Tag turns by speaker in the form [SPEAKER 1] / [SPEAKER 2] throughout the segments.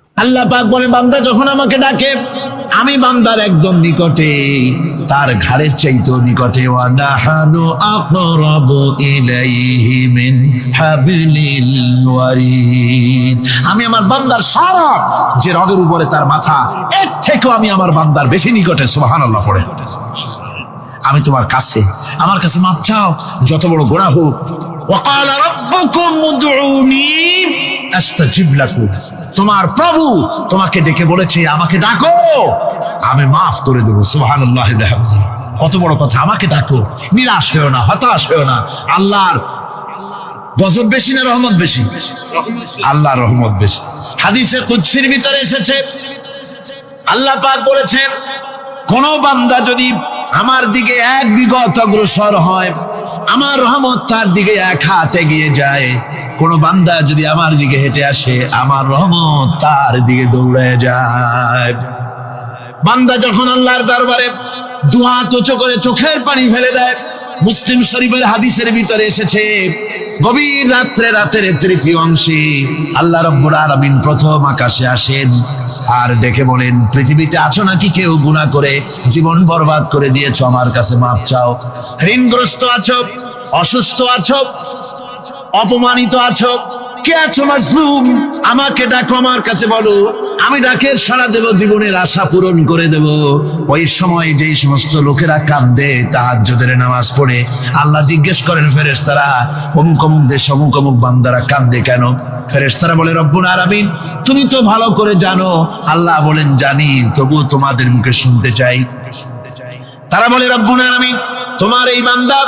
[SPEAKER 1] আল্লাহ পাক বলেন, বান্দা যখন আমাকে ডাকে আমি বান্দার একদম নিকটে, তার ঘাড়ের চাইতেও নিকটে। ওয়া নাহানু আকরাবু ইলাইহি মিন হাবলিল ওয়ারিদ। আমি আমার বান্দার সারা যে রগের উপরে তার মাথা, এর থেকেও আমি আমার বান্দার বেশি নিকটে। সুবহানাল্লাহ পড়ে। আমি তোমার কাছে, আমার কাছে মাপ চাও, যত বড় গুনাহ হোক। ওয়া ক্বালা রাব্বুকুম উদউনি আস্তাজিব লাকুম। তোমার প্রভু তোমাকে ডেকে বলেছে আমাকে ডাকো, আমি মাফ করে দেব। সুবহানাল্লাহ। কত বড় কথা, আমাকে ডাকো, নিরাশ হয়েও না, হতাশ হয়েও না। আল্লাহর গজব বেশি না রহমত বেশি? আল্লাহর রহমত বেশি। হাদিসে কুদসির ভিতরে এসেছে, আল্লাহ পাক বলেছেন, কোন বান্দা যদি আমার দিকে এক বিগত অগ্রসর হয়, আমার রহমত তার দিকে এক হাত এগিয়ে যায়। কোন বান্দা যদি আমার দিকে হেঁটে আসে, আমার রহমত তার দিকে দৌড়ে যায়। বান্দা যখন আল্লাহর দরবারে দুহাত উঁচু করে চোখের পানি ফেলে দেয়, মুসলিম শরীফের হাদিসের ভিতরে এসেছে, গভীর রাত্রে, রাতের তৃতীয় অংশে আল্লাহ রাব্বুল আলামিন প্রথম আকাশে আসেন আর ডেকে বলেন, পৃথিবীতে আছো নাকি কেউ গুনাহ করে জীবন বরবাদ করে দিয়েছো, আমার কাছে মাপ চাও। ঋণগ্রস্ত আছো, অসুস্থ আছো, অপমানিত আছো, কে আছো মাজলুম, আমাকে ডাকো, আমার কাছে বলো, আমি ডাকে সাড়া দেব, জীবনের আশা পূরণ করে দেব। ওই সময় যেই সমস্ত লোকেরা কাঁদে তাহাজ্জুদের নামাজ পড়ে, আল্লাহ জিজ্ঞেস করেন ফেরেশতারা, অমুক অমুক দেশ অমুক অমুক বান্দারা কাঁদে কেন? ফেরেশতারা বলে, রব্বুল আলামিন তুমি তো ভালো করে জানো। আল্লাহ বলেন, জানি, তবুও তোমাদের মুখে শুনতে চাই। তারা বলে, রব্বুল আলামিন তোমার এই বান্দা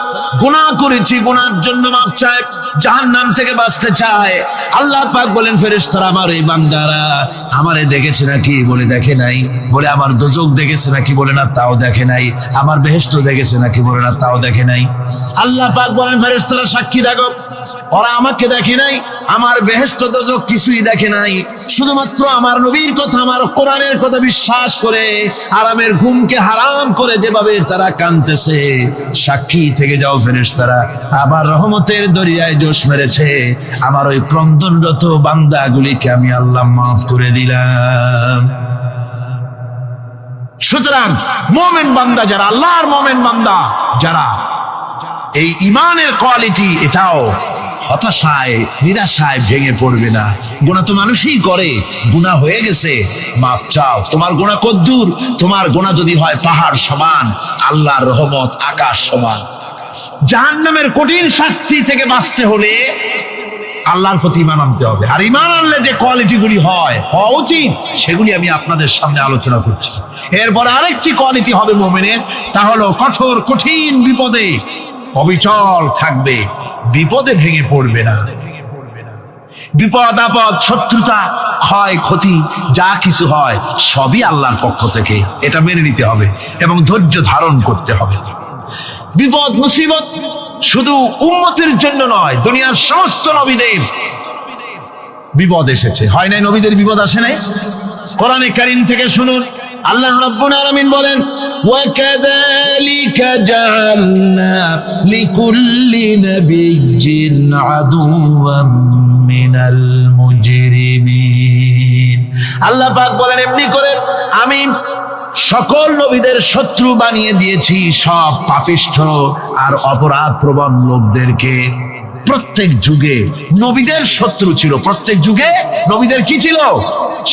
[SPEAKER 1] গুনাহ করেছি, গুনার জন্য মাফ চায়, জাহান্নাম থেকে বাঁচতে চায়। আল্লাহ পাক বলেন, ফেরেশতারা আমার এই বান্দারা আমারে দেখেছে নাকি? বলে দেখে নাই। বলে আমার দোজখ দেখেছে নাকি? বলে না, তাও দেখে নাই। আমার বেহেশত দেখেছে নাকি? বলে না, তাও দেখে নাই। আল্লাহ পাক বলেন, ফেরেশতারা সাক্ষী থাকো, ওরা আমাকে দেখে নাই, আমার বেহেশত দোজখ কিছুই দেখে নাই, শুধুমাত্র আমার নবীর কথা, আমার কোরআনের কথা বিশ্বাস করে আরামের ঘুমকে হারাম করে যেভাবে তারা কাঁদতেছে, সাক্ষী থেকে যাও ফেরেশতারা, আমার রহমতের দরিয়ায় জোশ মেরেছে, আমার ওই ক্রন্দনরত বান্দাগুলিকে আমি আল্লাহ মাফ করে দিলাম। সুতরাং মুমিন বান্দা যারা, আল্লাহর মুমিন বান্দা যারা, এই ঈমানের কোয়ালিটি, এটাও হতাশায় নিরাশায় ভেঙে পড়বে না। গুনাহ তো মানুষই করে, গুনাহ হয়ে গেছে, মাপ চাও। তোমার গুনাহ কদ্দুর? তোমার গুনাহ যদি হয় পাহাড় সমান, আল্লাহর রহমত আকাশ সমান। জাহান্নামের কঠিন শাস্তি থেকে বাঁচতে হলে আল্লাহর প্রতি ঈমান আনতে হবে। আর ঈমান আনলে যে কোয়ালিটিগুলি হওয়া উচিত, সেগুলি আমি আপনাদের সামনে আলোচনা করছি। এরপর আরেকটি কোয়ালিটি হবে মুমিনের, তা হলো কঠোর কঠিন বিপদে অবিচল থাকবে, বিপদে ভেঙে পড়বে না। বিপদ আপদ, শত্রুতা, ক্ষয় ক্ষতি যা কিছু হয় সবই আল্লাহর পক্ষ থেকে, এটা মেনে নিতে হবে এবং ধৈর্য ধারণ করতে হবে। বিপদ মুসিবত শুধু উম্মতের জন্য নয়, দুনিয়ার সমস্ত নবীদের বিপদ এসেছে, হয় নাই? নবীদের বিপদ আসে নাই? কোরআনে কারীম থেকে শুনুন, আল্লাহ রাব্বুল আলামিন বলেন, ওয়া কাযালিকা জাআলনা লিকুল্লি নাবিয়্যিন আদুওয়াম মিনাল মুজরিমিন। আল্লাহ পাক বলেন, এমনি করে আমি সকল নবীদের শত্রু বানিয়ে দিয়েছি, সব পাপিষ্ঠ আর অপরাধ প্রবণ লোকদেরকে। প্রত্যেক যুগে নবীদের শত্রু ছিল, প্রত্যেক যুগে নবীদের কি ছিল?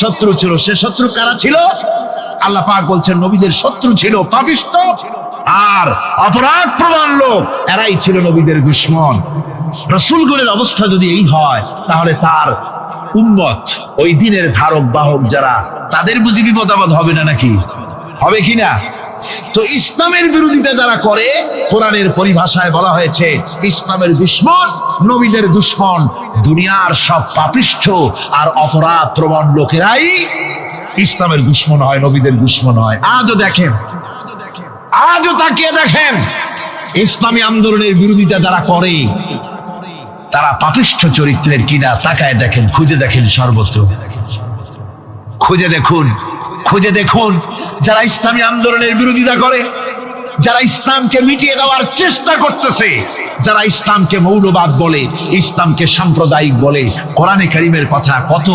[SPEAKER 1] শত্রু ছিল। সে শত্রু কারা ছিল? আল্লাহ পাক বলছেন, নবীদের শত্রু ছিল পাপিষ্ঠ আর অপরাধ প্রবণ লোক, এরাই ছিল নবীদের দুশমন। রাসূলগণের অবস্থা যদি এই হয়, তাহলে তার উম্মত, ওই দিনের ধারক বাহক যারা, তাদের বুঝি বিপদ আপদ হবে না? নাকি হবে কিনা? তো ইসলামের বিরোধিতা যারা করে, কোরআনের পরিভাষায় বলা হয়েছে ইসলামের দুশমন, নবীদের দুশমন। দুনিয়ার সব পাপিষ্ঠ আর অপরাধ প্রবণ লোকেরাই ইসলামের দুশমন হয়, নবীদের দুশমন হয়। আজও দেখেন, আজও তাকিয়ে দেখেন, ইসলামী আন্দোলনের বিরোধিতা যারা করে তারা পাপিষ্ঠ চরিত্রের কিনা, তাকায় দেখেন, খুঁজে দেখেন, সর্বত্র খুঁজে দেখুন, খুঁজে দেখুন। যারা ইসলামী আন্দোলনের বিরোধিতা করে, যারা ইসলামকে মিটিয়ে দেওয়ার চেষ্টা করতেছে, যারা ইসলামকে মৌলবাদ বলে, ইসলামকে সাম্প্রদায়িক বলে, কোরআনে কারীমের কথা কত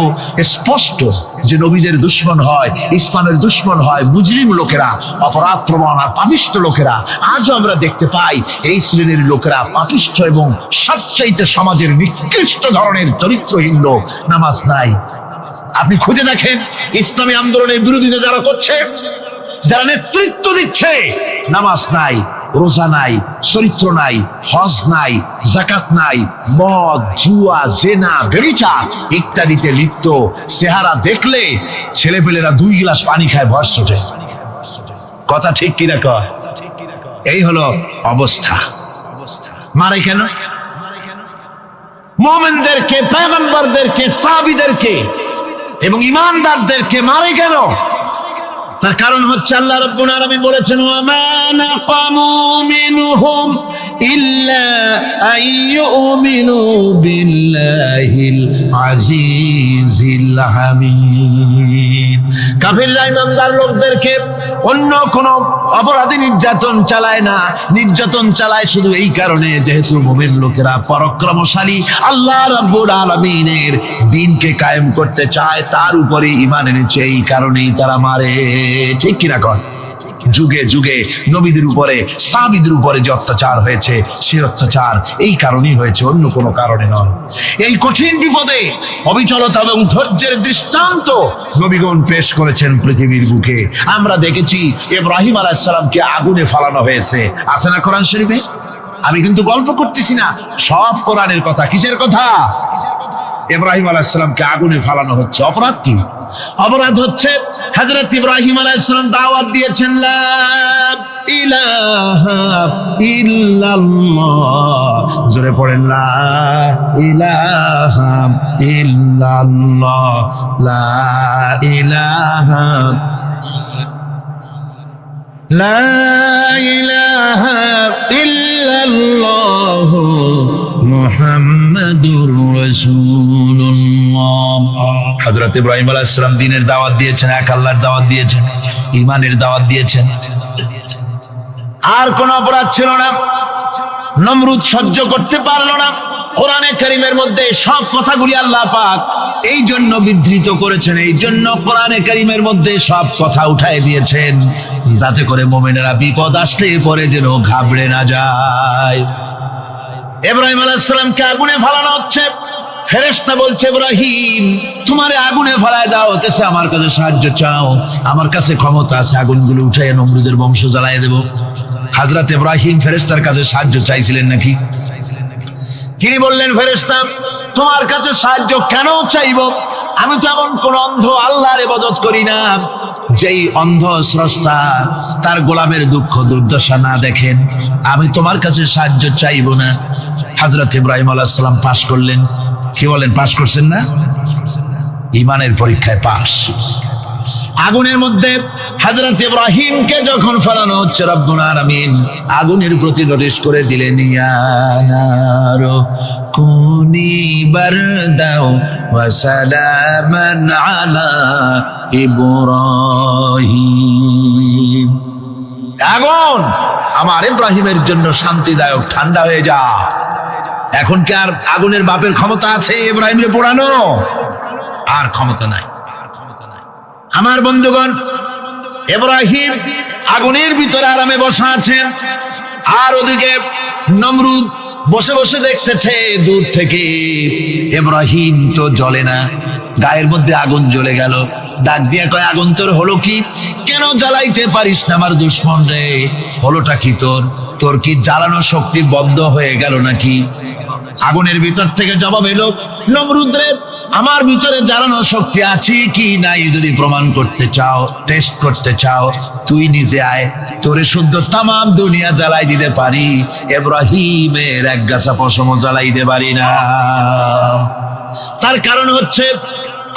[SPEAKER 1] স্পষ্ট। যে নবীদের দুশমন হয়, ইসলামের দুশমন হয় মুজরিম লোকেরা, অপরাধ প্রবণ আর পাপিষ্ঠ লোকেরা। আজও আমরা দেখতে পাই এই শ্রেণীর লোকেরা পাপিষ্ঠ এবং সবচাইতে সমাজের নিকৃষ্ট ধরনের চরিত্রহীন লোক। নামাজ নাই। আপনি খুঁজে দেখেন ইসলামী আন্দোলনের বিরোধিতা যারা করছে, যারা নেতৃত্ব দিচ্ছে, নামাজ নাই, রোজা নাই, চরিত্র নাই, হজ নাই, যাকাত নাই, মদ, জুয়া, জেনা, ব্যভিচার ইত্যাদিতে লিপ্ত। চেহারা দেখলে ছেলেপেলেরা 2 গ্লাস পানি খায়, ভরস ওঠে। কথা ঠিক কিনা কয়? এই হলো অবস্থা। মারে কেন? মুমিনদেরকে, পয়গম্বরদেরকে, সাহাবীদেরকে এবং ঈমানদারদেরকে মারে কেন? তার কারণ হচ্ছে আল্লাহ রাব্বুল আলামিন বলেছেন, ওয়া মা নাকামু মিনহুম ইল্লা আইয়ুমিনু বিল্লাহিল আজিজিল হামিদ। কাফিররা ঈমানদার লোকদেরকে অন্য কোন অপরাধী নির্যাতন চালায় না, নির্যাতন চালায় শুধু এই কারণে যেহেতু মুমিন লোকেরা পরাক্রমশালী, আল্লাহ রাব্বুল আলামিনের দ্বীনকে কায়েম করতে চায়, তার উপরে ঈমান এনেছে, এই কারণেই তারা মারে। ঠিক কিনা কর? যুগে যুগে নবীদের উপরে, সাহাবীদের উপরে যে অত্যাচার হয়েছে, সে অত্যাচার এই কারণেই হয়েছে, অন্য কোনো কারণে নয়। এই কঠিন বিপদে অবিচলতা এবং ধৈর্যের দৃষ্টান্ত নবীগণ পেশ করেছেন পৃথিবীর বুকে। আমরা দেখেছি ইব্রাহিম আলাইহিস সালামকে আগুনে ফালানো হয়েছে, আছে না কোরআন শরীফে? আমি কিন্তু গল্প করতেছি না, সব কোরআনের কথা। কিসের কথা? ইব্রাহিম আলাইহিস সালামকে আগুনে ফালানো হচ্ছে। অপরাধ কি? অপরাধ হচ্ছে হযরত ইব্রাহিম আলাইহিস সালাম দাওয়াত দিয়েছেন, লা ইলাহা ইল্লাল্লাহ। জোরে পড়েন, লা ইলাহা ইল্লাল্লাহ, লা ইলাহা লা ইলাহা ইল্লাল্লাহ মুহাম্মাদুর রাসূলুল্লাহ। হযরত ইব্রাহিম আলাইহিস সালাম দ্বীনের দাওয়াত দিয়েছেন, এক আল্লাহর দাওয়াত দিয়েছেন, ঈমানের দাওয়াত দিয়েছেন। আর কোন অপরাধ ছিল না। নমরুদ সহ্য করতে পারলো না। কোরআনে কারীমের মধ্যে সব কথাগুলি আল্লাহ পাক এই জন্য বিধৃত করেছেন, এই জন্য কোরআনে কারীমের মধ্যে সব কথা উঠায় দিয়েছেন, যাতে করে মুমিনেরা বিপদ আসলে পরে যেন ঘাবড়ে না যায়। ইব্রাহিম আলাইহিস সালামকে আগুনে ফালানো হচ্ছে। ফেরেশতা বলছে, ইব্রাহিম তোমারে আগুনে ফালায় দাও, হতেছে আমার কাছে সাহায্য চাও, আমার কাছে ক্ষমতা আছে, আগুনগুলো উঠাইয়া নমরুদের বংশ জ্বালায় দেব। হযরত ইব্রাহিম ফেরেশতার কাছে সাহায্য চাইছিলেন নাকি? তিনি বললেন, ফেরেশতা তোমার কাছে সাহায্য কেন চাইব? আমি তো এমন কোন অন্ধ আল্লাহর ইবাদত করি না যেই অন্ধ স্রষ্টা তার গোলামের দুঃখ দুর্দশা না দেখেন। আমি তোমার কাছে সাহায্য চাইব না। হযরত ইব্রাহিম আলাইহিস সালাম পাশ করলেন। কি বলেন, পাশ করছেন না? ঈমানের পরীক্ষায় পাশ। আগুনের মধ্যে হযরত ইব্রাহিমকে যখন ফেলানো হচ্ছে, রব্বুল আলামিন আগুনের প্রতি নোটিশ করে দিলেন, ইয়া নারু কুনি বারদাও ওয়া সালামান আলা ইব্রাহিম। আগুন আমার ইব্রাহিমের জন্য শান্তিদায়ক, ঠান্ডা হয়ে যা। এখন কি আর আগুনের বাপের ক্ষমতা আছে ইব্রাহিমকে পোড়ানো? আর ক্ষমতা নাই। আমার বন্ধুগণ, ইব্রাহিম আগুনের ভিতরে আরামে বসা আছেন, আর ওদিকে নমরুদ বসে বসে দেখতেছে দূর থেকে। ইব্রাহিম তো জ্বলে না, গায়ের মধ্যে আগুন জ্বলে গেল। ডাক দিয়ে কয়, আগুন তোর হলো কি? কেন জ্বালাইতে পারিস না আমার দুশমন রে? হলোটা কি তোর? তোর কি জ্বালানো শক্তি বন্ধ হয়ে গেল নাকি? আগুনের ভিতর থেকে জবাব এলো, নমরুদ রে, আমার ভিতরে জ্বালানো শক্তি আছে কি নাই যদি প্রমাণ করতে চাও, টেস্ট করতে চাও, তুই নিজে আয়, তোরে শুদ্ধ তামাম দুনিয়া জ্বালাই দিতে পারি, ইব্রাহিমের এক গাছা পশমও জ্বালাই দিতে পারি না। তার কারণ হচ্ছে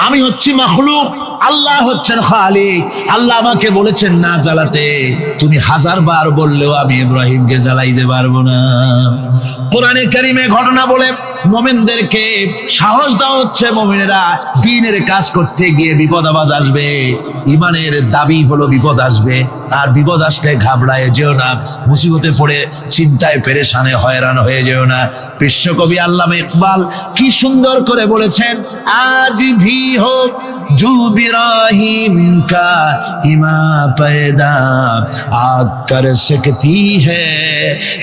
[SPEAKER 1] আমি হচ্ছি মাখলুক, আল্লাহ হচ্ছেন খালিক। আল্লাহ আমাকে বলেছেন না জ্বালাতে, তুমি 1000 বার বললেও আমি ইব্রাহিমকে জ্বালাইতে পারবো না। কোরআনে কারীমে ঘটনা বলে মুমিনদেরকে সাহস দেওয়া হচ্ছে, মুমিনেরা দ্বীনের কাজ করতে গিয়ে বিপদ আবাদ আসবে, ঈমানের দাবি হলো বিপদ আসবে, আর বিপদ আসলে ঘাবড়ায় যেও না, মুসিবতে পড়ে চিন্তায় পেরেশানে হয়রান হয়ে যেও না। বিশ্বকবি আল্লামা ইকবাল কি সুন্দর করে বলেছেন, আজ ভি হো জু বিরাহিম কা ইমা पैदा आग कर सकती है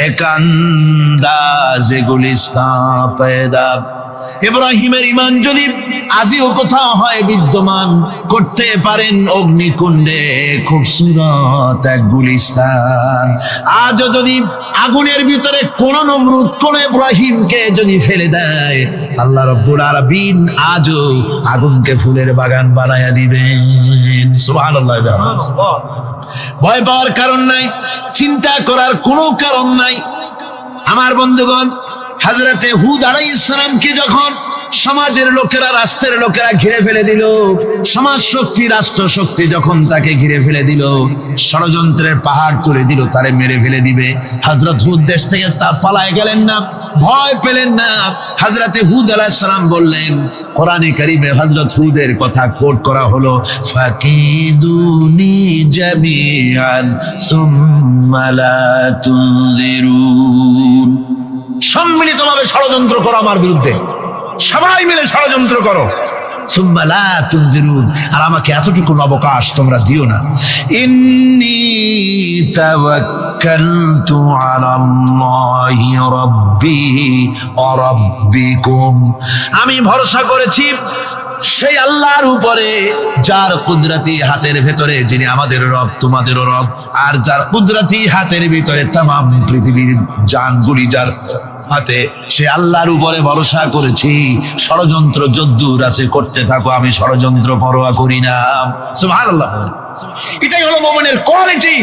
[SPEAKER 1] एक अंदाज गुलिस्तां पैदा। ইব্রাহিমের ঈমান যদি আজিও কোথাও হয় বিদ্যমান, করতে পারেন অগ্নিকুণ্ডে খুবসুরত এক গুলিস্তান। আজও যদি আগুনের ভিতরে কোন নমরুদ কোন ইব্রাহিমকে যদি ফেলে দেয়, আল্লাহ রাব্বুল আলামিন আজও আগুনকে ফুলের বাগান বানায়া দিবেন। সুবহানাল্লাহ। ভয় পাওয়ার কারণ নাই, চিন্তা করার কোনো কারণ নাই। আমার বন্ধুগণ, হযরতে হুদ আলাইহিস সালামকে যখন সমাজের লোকেরা, রাষ্ট্রের লোকেরা ঘিরে ফেলে দিল, সমাজ শক্তি, রাষ্ট্র শক্তি যখন তাকে ঘিরে ফেলে দিল, ষড়যন্ত্রের পাহাড় তুলে দিল, তারে মেরে ফেলে দিবে, হযরত হুদ দেশ থেকে তা পালায় গেলেন না, ভয় পেলেন না। হযরতে হুদ আলাইহিস সালাম বললেন, কোরআনে কারীমে হযরত হুদের কথা কোট করা হলো, ফাকিদুনি জামিআন সুম্মা লা তুনজিরুন। সম্মিলিতভাবে ষড়যন্ত্র করো আমার বিরুদ্ধে, সবাই মিলে ষড়যন্ত্র করো, সুম্মা লা তুনজিরুন, আর আমাকে এতটুকু অবকাশ তোমরা দিও না। ইন্নী তাওয়াক্কালতু আলাল্লাহি রাব্বি ওয়া রাব্বিকুম, আমি ভরসা করেছি সেই আল্লাহর উপরে যার কুদরতি হাতের ভেতরে, যিনি আমাদের রব তোমাদেরও রব, আর যার কুদরতি হাতের ভিতরে তামাম পৃথিবীর জানগুলি যার হাতে, সে আল্লাহর উপরে ভরসা করেছি। ষড়যন্ত্র যদ্দূর আছে করতে থাকো, আমি ষড়যন্ত্র পরোয়া করি না। সুবহানাল্লাহ। এটাই হলো মুমিনের কোয়ালিটি।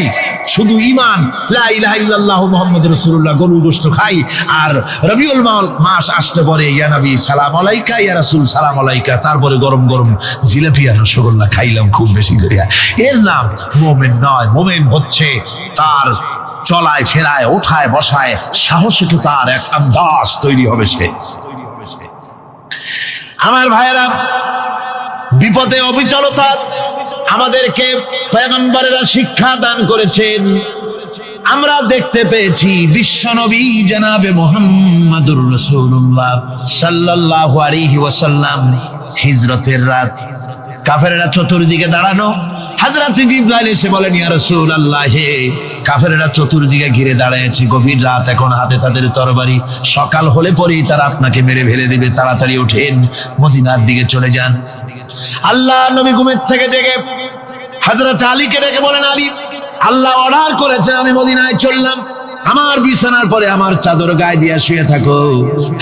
[SPEAKER 1] শুধু ঈমান, লা ইলাহা ইল্লাল্লাহু মুহাম্মাদুর রাসূলুল্লাহ, গরুর গোশত খাই, আর রবিউল মাস আসতে পরে ইয়া নবী সালাম আলাইকা, ইয়া রাসূল সালাম আলাইকা, তারপরে গরম গরম জিলাপি আর রসগোল্লা খাইলাম খুব বেশি করিয়া, এর নাম মুমিন নয়। মুমিন হচ্ছে তার চলায় ফেরায়, ওঠায় বসায় সাহসিক তার এক আন্দাজ তৈরি হবে সে। আমার ভাইয়েরা, বিপদে অবিচলতা আমাদেরকে পয়গম্বরেরা শিক্ষা দান করেছেন। আমরা দেখতে পেয়েছি বিশ্বনবী জনাবে মুহাম্মাদুর রাসূলুল্লাহ সাল্লাল্লাহু আলাইহি ওয়াসাল্লাম হিজরতের রাত, কাফেররা চতুর্দিকে দাঁড়ানো, হযরত জিবরাইল এসে বলেন, ইয়া রাসূলুল্লাহ, হে কাফেররা চতুর্দিকে ঘিরে দাঁড়িয়েছে, গভীর রাত, এখন হাতে তাদের তরবারি, সকাল হলে পরেই তারা আপনাকে মেরে ফেলে দিবে, তাড়াতাড়ি ওঠেন, মদিনার দিকে চলে যান। আল্লাহ নবী ঘুমের থেকে জেগে হযরত আলীকে ডেকে বলেন, আলী, আল্লাহ অর্ডার করেছে আমি মদিনায় চললাম, আমার বিছানার পরে আমার চাদর গায়ে দিয়ে শুয়ে থাকো।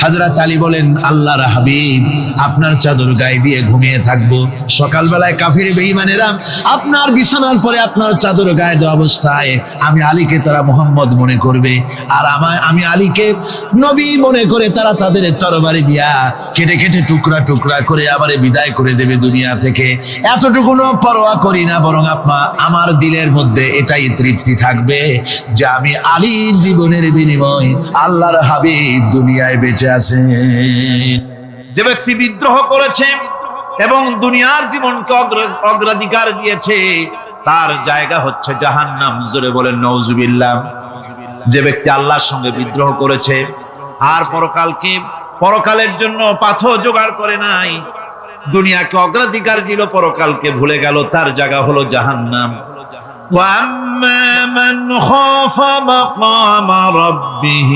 [SPEAKER 1] হযরত আলী বলেন, আল্লাহর হাবিব, আপনার চাদর গায়ে দিয়ে ঘুমিয়ে থাকবো, সকালবেলায় কাফির বেঈমানেরা আপনার বিছানার পরে আপনার চাদর গায়ে দেওয়া অবস্থায় আমি আলীকে তারা মুহাম্মদ মনে করবে, আর আমি আলীকে নবী মনে করে তারা তাদের তরবারি দিয়া কেটে কেটে টুকরা টুকরা করে আবার বিদায় করে দেবে দুনিয়া থেকে। এতটুকুনো পরোয়া করি না, বরং আমার দিলের মধ্যে এটাই তৃপ্তি থাকবে যে আমি আলী জীবনের বিনিময় আল্লাহর হাবিব দুনিয়ায় বেঁচে আছেন।
[SPEAKER 2] যে ব্যক্তি বিদ্রোহ করেছে এবং দুনিয়ার জীবনকে অগ্রাধিকার দিয়েছে, তার জায়গা হচ্ছে জাহান্নাম। জোরে বলেন নাউজুবিল্লাহ। যে ব্যক্তি আল্লাহর সঙ্গে বিদ্রোহ করেছে আর পরকালের জন্য পাথর জোগাড় করে নাই, দুনিয়াকে অগ্রাধিকার দিল, পরকালকে ভুলে গেল, তার জায়গা হলো জাহান্নাম। وَأَمَّا مَنْ خَافَ مَقَامَ رَبِّهِ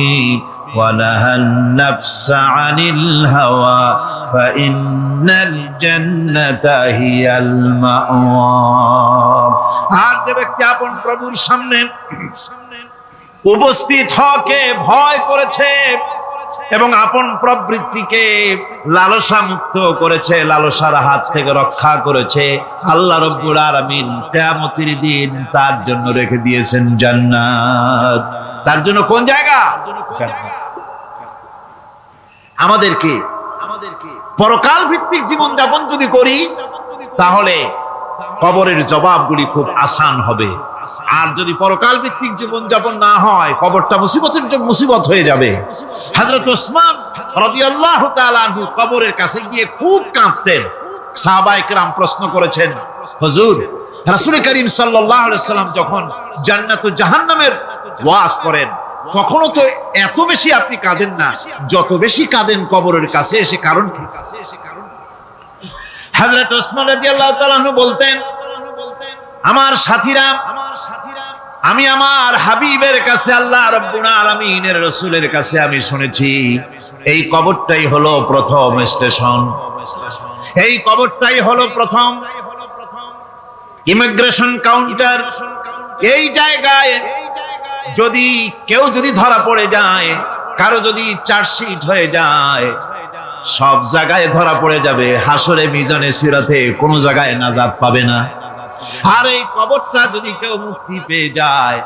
[SPEAKER 2] وَنَهَى النَّفْسَ عَنِ الْهَوَى فَإِنَّ الْجَنَّةَ هِيَ الْمَأْوَى। আর যে ব্যক্তি আপন প্রভুর সামনে উপস্থিত হওয়াকে ভয় করেছে এবং আপন প্রবৃত্তিকে লালসা মুক্ত করেছে, লালসার হাত থেকে রক্ষা করেছে, আল্লাহ রাব্বুল আলামিন কিয়ামতের দিন তার জন্য রেখে দিয়েছেন জান্নাত। তার জন্য কোন জায়গা? জান্নাত। আমাদেরকে পরকাল ভিত্তিক জীবন যাপন যদি করি, তাহলে কবরের জবাবগুলি খুব আসান হবে। আর যদি পরকাল ভিত্তিক জীবন যাপন না হয়, কবরটা মুসিবত হয়ে যাবে। হযরত ওসমান রাদিয়াল্লাহু তাআলা আনহু কবরের কাছে গিয়ে খুব কাঁদতেন। সাহাবায়ে কেরাম প্রশ্ন করেছেন, হুজুর, রাসূল করিম সাল্লাল্লাহু আলাইহি ওয়াসাল্লাম যখন জান্নাত ও জাহান্নামের ওয়াজ করেন, কখনো তো এত বেশি আপনি কাঁদেন না যত বেশি কাঁদেন কবরের কাছে এসে। কারণ কি? হযরত ওসমান রাদিয়াল্লাহু তাআলা আনহু বলতেন, আমার সাথীরা, আমি আমার হাবিবের কাছে, আল্লাহ রাব্বুল আলামিনের রাসূলের কাছে আমি শুনেছি এই কবরটাই হলো প্রথম স্টেশন, এই কবরটাই হলো প্রথম ইমিগ্রেশন কাউন্টার। এই জায়গায় যদি কেউ ধরা পড়ে যায়, কারো যদি চার্জশিট হয়ে যায়, সব জায়গায় ধরা পড়ে যাবে, হাসরে মিজানে সিরাতে কোনো জায়গায় নাজাত পাবে না। আর এই কবরটা যদি কেউ মুক্তি পেয়ে যায়,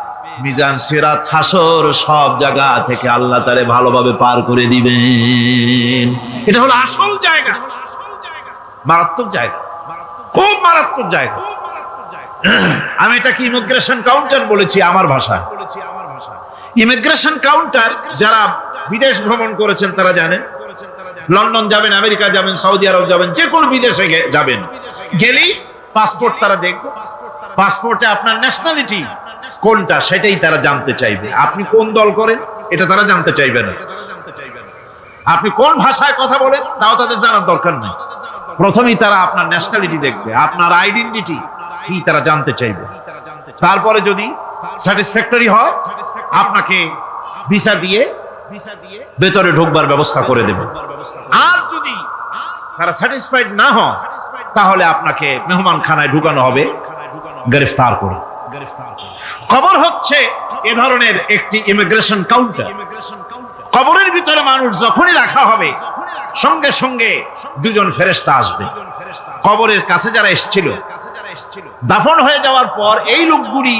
[SPEAKER 2] মিজান সিরাত হাসর সব জায়গা থেকে আল্লাহ তারে ভালোভাবে পার করে দিবেন। এটা হলো আসল জায়গা, মারাত্মক জায়গা, খুব মারাত্মক জায়গা। আমি এটাকে ইমিগ্রেশন কাউন্টার বলেছি আমার ভাষায়। ইমিগ্রেশন কাউন্টার যারা বিদেশ ভ্রমণ করেছেন তারা জানেন। লন্ডন যাবেন, আমেরিকা যাবেন, সৌদি আরব যাবেন, যে কোনো বিদেশে যাবেন, গেলেই পাসপোর্ট তারা দেখবে। পাসপোর্টে আপনার ন্যাশনালিটি কোনটা সেটাই তারা জানতে চাইবে। আপনি কোন দল করেন এটা তারা জানতে চাইবে না। আপনি কোন ভাষায় কথা বলেন তাও তাদের জানার দরকার নেই। প্রথমেই তারা আপনার ন্যাশনালিটি দেখবে, আপনার আইডেন্টিটি কি তারা জানতে চাইবে। তারপরে যদি স্যাটিসফ্যাক্টরি হয় আপনাকে ভিসা দিয়ে ভেতরে ঢোকবার ব্যবস্থা করে দেবে। আর যদি তারা স্যাটিসফাইড না হয় তাহলে আপনাকে মেহমানখানায় ঢুকানো হবে গ্রেফতার করে। কবর হচ্ছে এ ধরনের একটি ইমিগ্রেশন কাউন্টার। কবরের ভিতরে মানুষ যখনই রাখা হবে সঙ্গে সঙ্গে দুজন ফেরেশতা আসবে। কবরের কাছে যারা এসেছিল দাফন হয়ে যাওয়ার পর এই লোকগুলি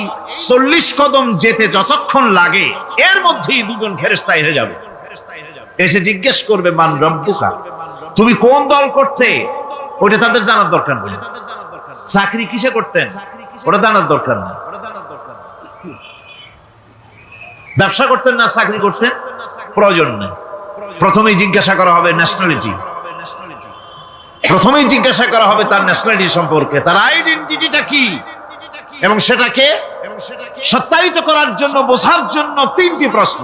[SPEAKER 2] 40 কদম যেতে যতক্ষণ লাগে এর মধ্যেই দুজন ফেরেশতা এসে যাবে। এসে জিজ্ঞেস করবে, মান রব্বুকা, তুমি কোন দল করতে, ওটা তাদের জানার দরকার নেই। চাকরি কিসে করতেন ওটা জানার দরকার নেই। ব্যবসা করতেন না চাকরি করতেন প্রয়োজন নেই। প্রথমেই জিজ্ঞাসা করা হবে ন্যাশনালিটি, প্রথমেই জিজ্ঞাসা করা হবে তার ন্যাশনালিটি সম্পর্কে, তার আইডেন্টিটিটা কি, এবং সেটাকে সত্যায়িত করার জন্য, বোঝার জন্য 3টি প্রশ্ন।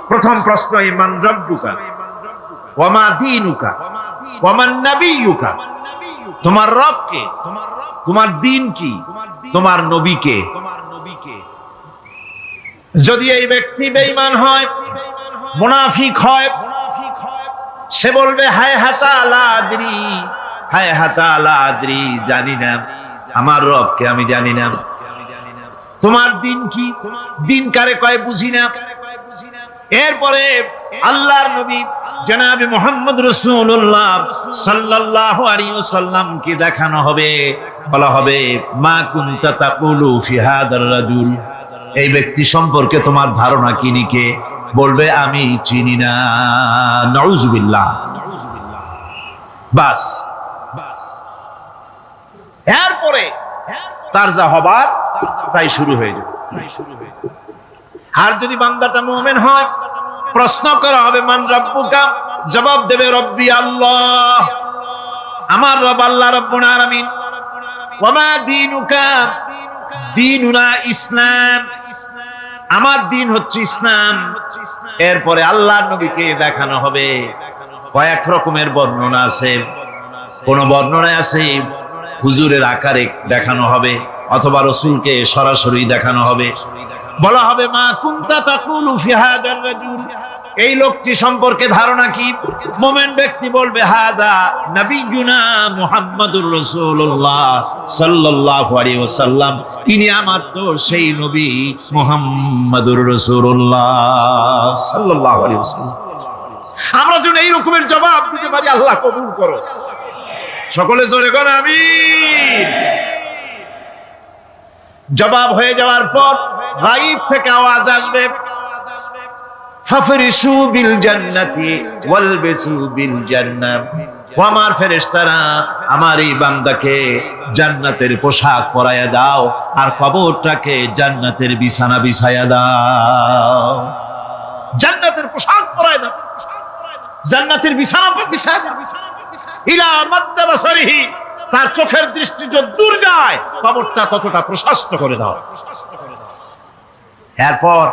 [SPEAKER 2] প্রথম প্রশ্ন, মান রব্বুকা ওয়া মা দীনুকা ওয়া মান নাবিয়ুকা, তোমার রব কে, তোমার দ্বীন কি, তোমার নবী কে। যদি এই ব্যক্তি বেঈমান হয়, মুনাফিক হয়, সে বলবে হায় হাতা লা আদরি, হায় হাতা লা আদরি, জানি না আমার রবকে, আমি জানি না। তোমার দিন কি, দিন কারে কয় বুঝি না। এরপরে আল্লাহর নবী জনাবে মুহাম্মদ রাসূলুল্লাহ সাল্লাল্লাহু আলাইহি ওয়াসাল্লাম কে দেখানো হবে, বলা হবে মা কুনতা তাকুলু ফি হাদার রাজুল, এই ব্যক্তি সম্পর্কে তোমার ধারণা কি নিকে, বলবে আমি চিনি না। নাউযুবিল্লাহ। বাস, এরপরে তার যা হবার তাই শুরু হয়ে যাবে। আর যদি বান্দাটা মুমিন হয়, প্রশ্ন করা হবে মান রব্বুকা, জবাব দেবে রব্বি আল্লাহ, আমার রব আল্লাহ রাব্বুল আলামিন। ওয়া মা দীনুকা, দীনুনা ইসলাম, আমার দিন হচ্ছে ইসলাম। এরপরে আল্লাহর নবীকে দেখানো হবে। কয়েক রকমের বর্ণনা আছে, কোন বর্ণনায় আছে হুজুরের আকারে দেখানো হবে, অথবা রাসূলকে সরাসরি দেখানো হবে। বলা হবে মা কুনতা তাকুলু ফি হাদার রাজুল, এই লোকটি সম্পর্কে ধারণা কি। মুমিন ব্যক্তি বলবে হাদা নবিয়ুনা মুহাম্মাদুর রাসূলুল্লাহ সাল্লাল্লাহু আলাইহি ওয়াসাল্লাম, ইনি আমার তো সেই নবী মুহাম্মাদুর রাসূলুল্লাহ সাল্লাল্লাহু আলাইহি ওয়াসাল্লাম। আমরা যেন এই রকমের জবাব দিতে পারি, আল্লাহ কবুল করো। সকলে জোরে করে আমিন। জবাব হয়ে যাওয়ার পর গায়ব থেকে আওয়াজ আসবে, ফাফরিশু বিল জান্নাতি ওয়ালবিসু বিল জান্নাহ, ও আমার ফেরেশতারা আমার এই বান্দাকে জান্নাতের পোশাক পরাইয়া দাও আর কবরটাকে জান্নাতের বিছানা বিছাইয়া দাও। জান্নাতের পোশাক পরাইয়া দাও, জান্নাতের বিছানা বিছাইয়া দাও। ইলা মাদ্দা বাসারিহি, তার চোখের দৃষ্টি যত দূর যায় কবরটা ততটা প্রশস্ত করে দাও। এরপর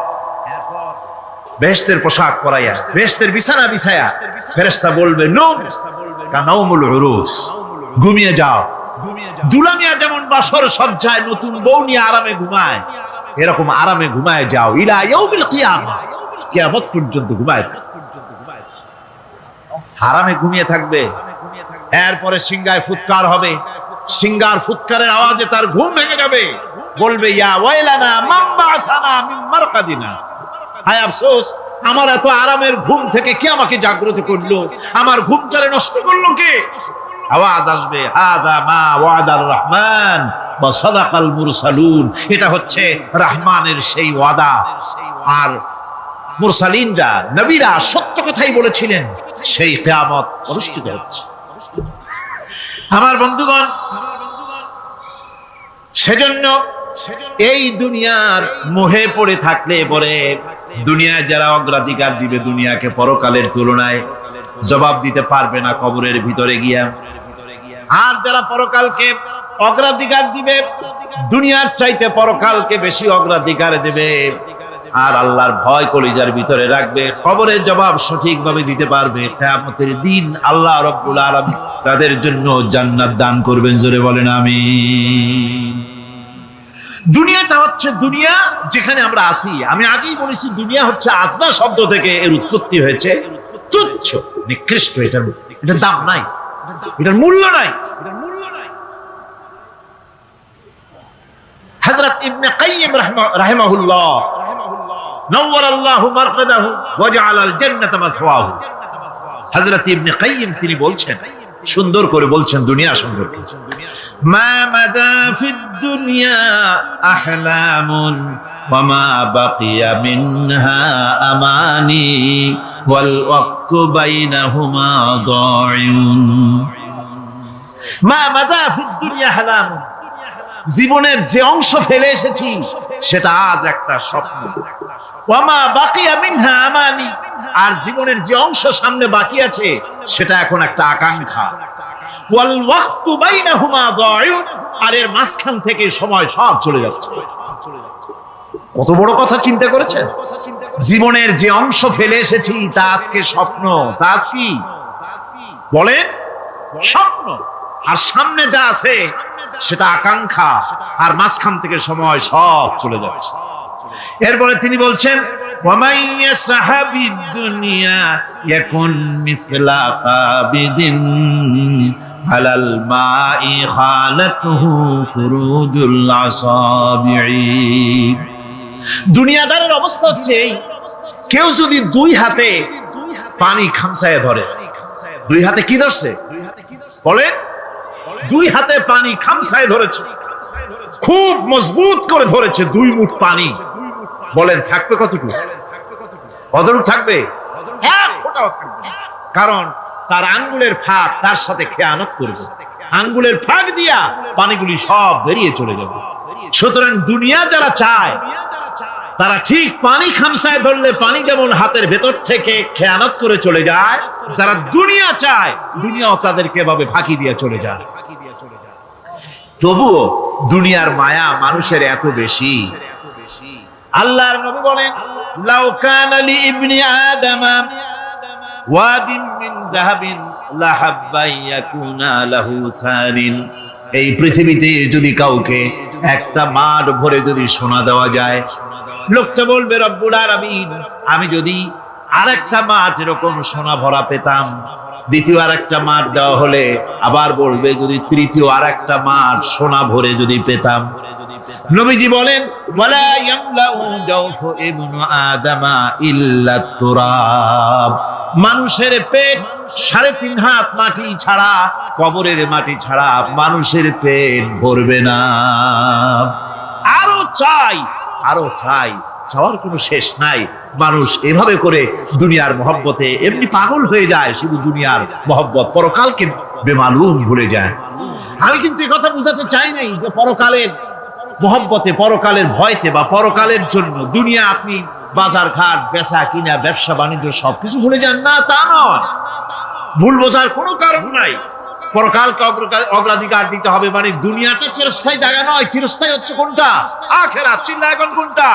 [SPEAKER 2] বেহেশতের পোশাক পরাইয়া, বেহেশতের বিছানা বিছায়া ফেরেশতা বলবে নূম কানাউমুল উরুস, ঘুমিয়ে যাও। দুলামিয়া যেমন বাসর সজ্জায় নতুন বউ নিয়ে আরামে ঘুমায়, এরকম আরামে ঘুমায় যাও ইলা ইয়াউমিল কিয়ামা, কিয়ামত পর্যন্ত ঘুমায় আরামে ঘুমিয়ে থাকবে। এরপরে সিংহায় ফুৎকার হবে, সিংহার ফুৎকারের আওয়াজে তার ঘুম ভেঙে যাবে, বলবে ইয়া ওয়াইলানা মান বা'আসানা মিন মারকাদিনা, হায় আফসোস, আমার এত আরামের ঘুম থেকে কে আমাকে জাগ্রত করলো, আমার ঘুমটারে নষ্ট করলো কে? আওয়াজ আসবে হাযা মা ওয়াদার রহমান ওয়া সাদাকাল মুরসালুন, এটা হচ্ছে রহমানের সেই ওয়াদা, আর মুরসালিনরা নবীরা সত্য কথাই বলেছিলেন, সেই কিয়ামত অনুষ্ঠিত হচ্ছে। আমার বন্ধুগণ, সেজন্য এই দুনিয়ার মোহে পড়ে থাকলে পরে দুনিয়ায় যারা অগ্রাধিকার দিবে দুনিয়াকে পরকালের তুলনায়, জবাব দিতে পারবে না কবরের ভিতরে গিয়া। আর যারা পরকালকে অগ্রাধিকার দিবে, দুনিয়ার চাইতে পরকালকে বেশি অগ্রাধিকার দেবে, আর আল্লাহর ভয় কলিজার ভিতরে রাখবে, কবরের জবাব সঠিকভাবে দিতে পারবে, কিয়ামতের দিন আল্লাহ রাব্বুল আলামিন তাদের জন্য জান্নাত দান করবেন। জোরে বলেন আমিন। দুনিয়াটা হচ্ছে দুনিয়া যেখানে আমরা আছি। আমি আগেই বলেছি দুনিয়া হচ্ছে আদনা শব্দ থেকে এর উৎপত্তি হয়েছে, তুচ্ছ নিকৃষ্ট, এটার দাম নাই, এটার মূল্য নাই। হযরত ইবনে কাইয়িম রাহিমাহুল্লাহ নওয়ারাল্লাহু মারকাদাহু ওয়া জাআলাল জান্নাতা মাথওয়াহু, হযরত ইবনে কাইয়িম তিনি বলছেন, সুন্দর করে বলছেন দুনিয়া সম্পর্কে, মা মাদা ফিদ দুনিয়া আহলামুন ওয়া মা বাকিয়া মিনহা আমানি ওয়াল ওয়াক্তু বাইনাহুমা দাইউন। মা মাদা ফিদ দুনিয়া আহলামুন, জীবনের যে অংশ ফেলে এসেছি সেটা আজ একটা স্বপ্ন, ওয়া মা বাকিয়া মিনহা আমানি, আর জীবনের যে অংশ সামনে বাকি আছে সেটা এখন একটা আকাঙ্ক্ষা, ওয়াল ওয়াক্তু বাইনাহুমা দাইউন, আর এর মাঝখান থেকে সময় সব চলে যাচ্ছে। কত বড় কথা চিন্তা করেছেন? জীবনের যে অংশ ফেলে এসেছি তা আজকে স্বপ্ন, তা কি বলে স্বপ্ন, আর সামনে যা আছে সেটা আকাঙ্ক্ষা, আর মাঝখান থেকে সময় সব চলে যাচ্ছে। এরপরে তিনি বলছেন ওয়ামাই ইয়াসহাবিদ দুনিয়া ইয়াকুন মিসলা কাবিদিন আলাল মাই খালাতুহু ফুরুজুল আসাবিঈ। দুনিয়াদারের অবস্থা হচ্ছে এই, কেউ যদি দুই হাতে পানি খামসায় ধরে, দুই হাতে কি ধরছে বলে, দুই হাতে পানি খামসায় ধরেছে, খুব মজবুত করে ধরেছে, দুই মুঠ পানি, বলেন থাকবে কতটুকু? কতটুকু থাকবে? এক ফোঁটাও থাকবে না, কারণ তার আঙ্গুলের ফাঁক তার সাথে খেয়ানত করবে, আঙ্গুলের ফাঁক দিয়া পানিগুলি সব বেরিয়ে চলে যাবে। সুতরাং দুনিয়া যারা চায় তারা ঠিক পানি খামসায় ধরলে পানি যেমন হাতের ভেতর থেকে খেয়ানত করে চলে যায়, যারা দুনিয়া চায় দুনিয়াও তাদেরকে এভাবে ফাঁকি দিয়ে চলে যায়। তবুও দুনিয়ার মায়া মানুষের এত বেশি। আল্লাহর নবী বলেন লাউ কানা লি ইবনি আদামা ওয়াদিন মিন যাহাবিন লাহাব্বা ইয়াকুনা লাহু সারিন, এই পৃথিবীতে যদি কাউকে একটা মাঠ ভরে যদি সোনা দেওয়া যায়, লোকটা বলবে রব্বুল আলামিন, আমি যদি আরেকটা মাঠ এরকম সোনা ভরা পেতাম, দ্বিতীয় আরেকটা মাঠ দেওয়া হলে আবার বলবে যদি তৃতীয় আরেকটা মাঠ সোনা ভরে যদি পেতাম। নবীজি বলেন ওয়ালা ইয়ামলাউ জাওফু ইবনু আদামা ইল্লা তুরাব, মানুষের পেট 3.5 হাত মাটি ছাড়া, কবরের মাটি ছাড়া মানুষের পেট ভরবে না। আরো চাই, আরো চাই, চাওয়ার কোনো শেষ নাই। মানুষ এভাবে করে দুনিয়ার মহব্বতে এমনি পাগল হয়ে যায়, শুধু দুনিয়ার মহব্বত, পরকালকে বেমালুম ভুলে যায়। আমি কিন্তু এই কথা বুঝাতে চাই নাই যে পরকালের মহব্বতে, পরকালের ভয়তে বা পরকালের জন্য দুনিয়া আপনি বাজার ঘাট বেচা কিনা ব্যবসা বাণিজ্য সবকিছু ভুলে যান না, তা নয়। ভুল বোঝার কোনো কারণ নাই। পরকালকে অগ্রাধিকার দিতে হবে, মানে দুনিয়াটা চিরস্থায়ী জায়গা নয়। চিরস্থায়ী হচ্ছে কোনটা? আখিরাত। চিন্তা এখন কোনটা?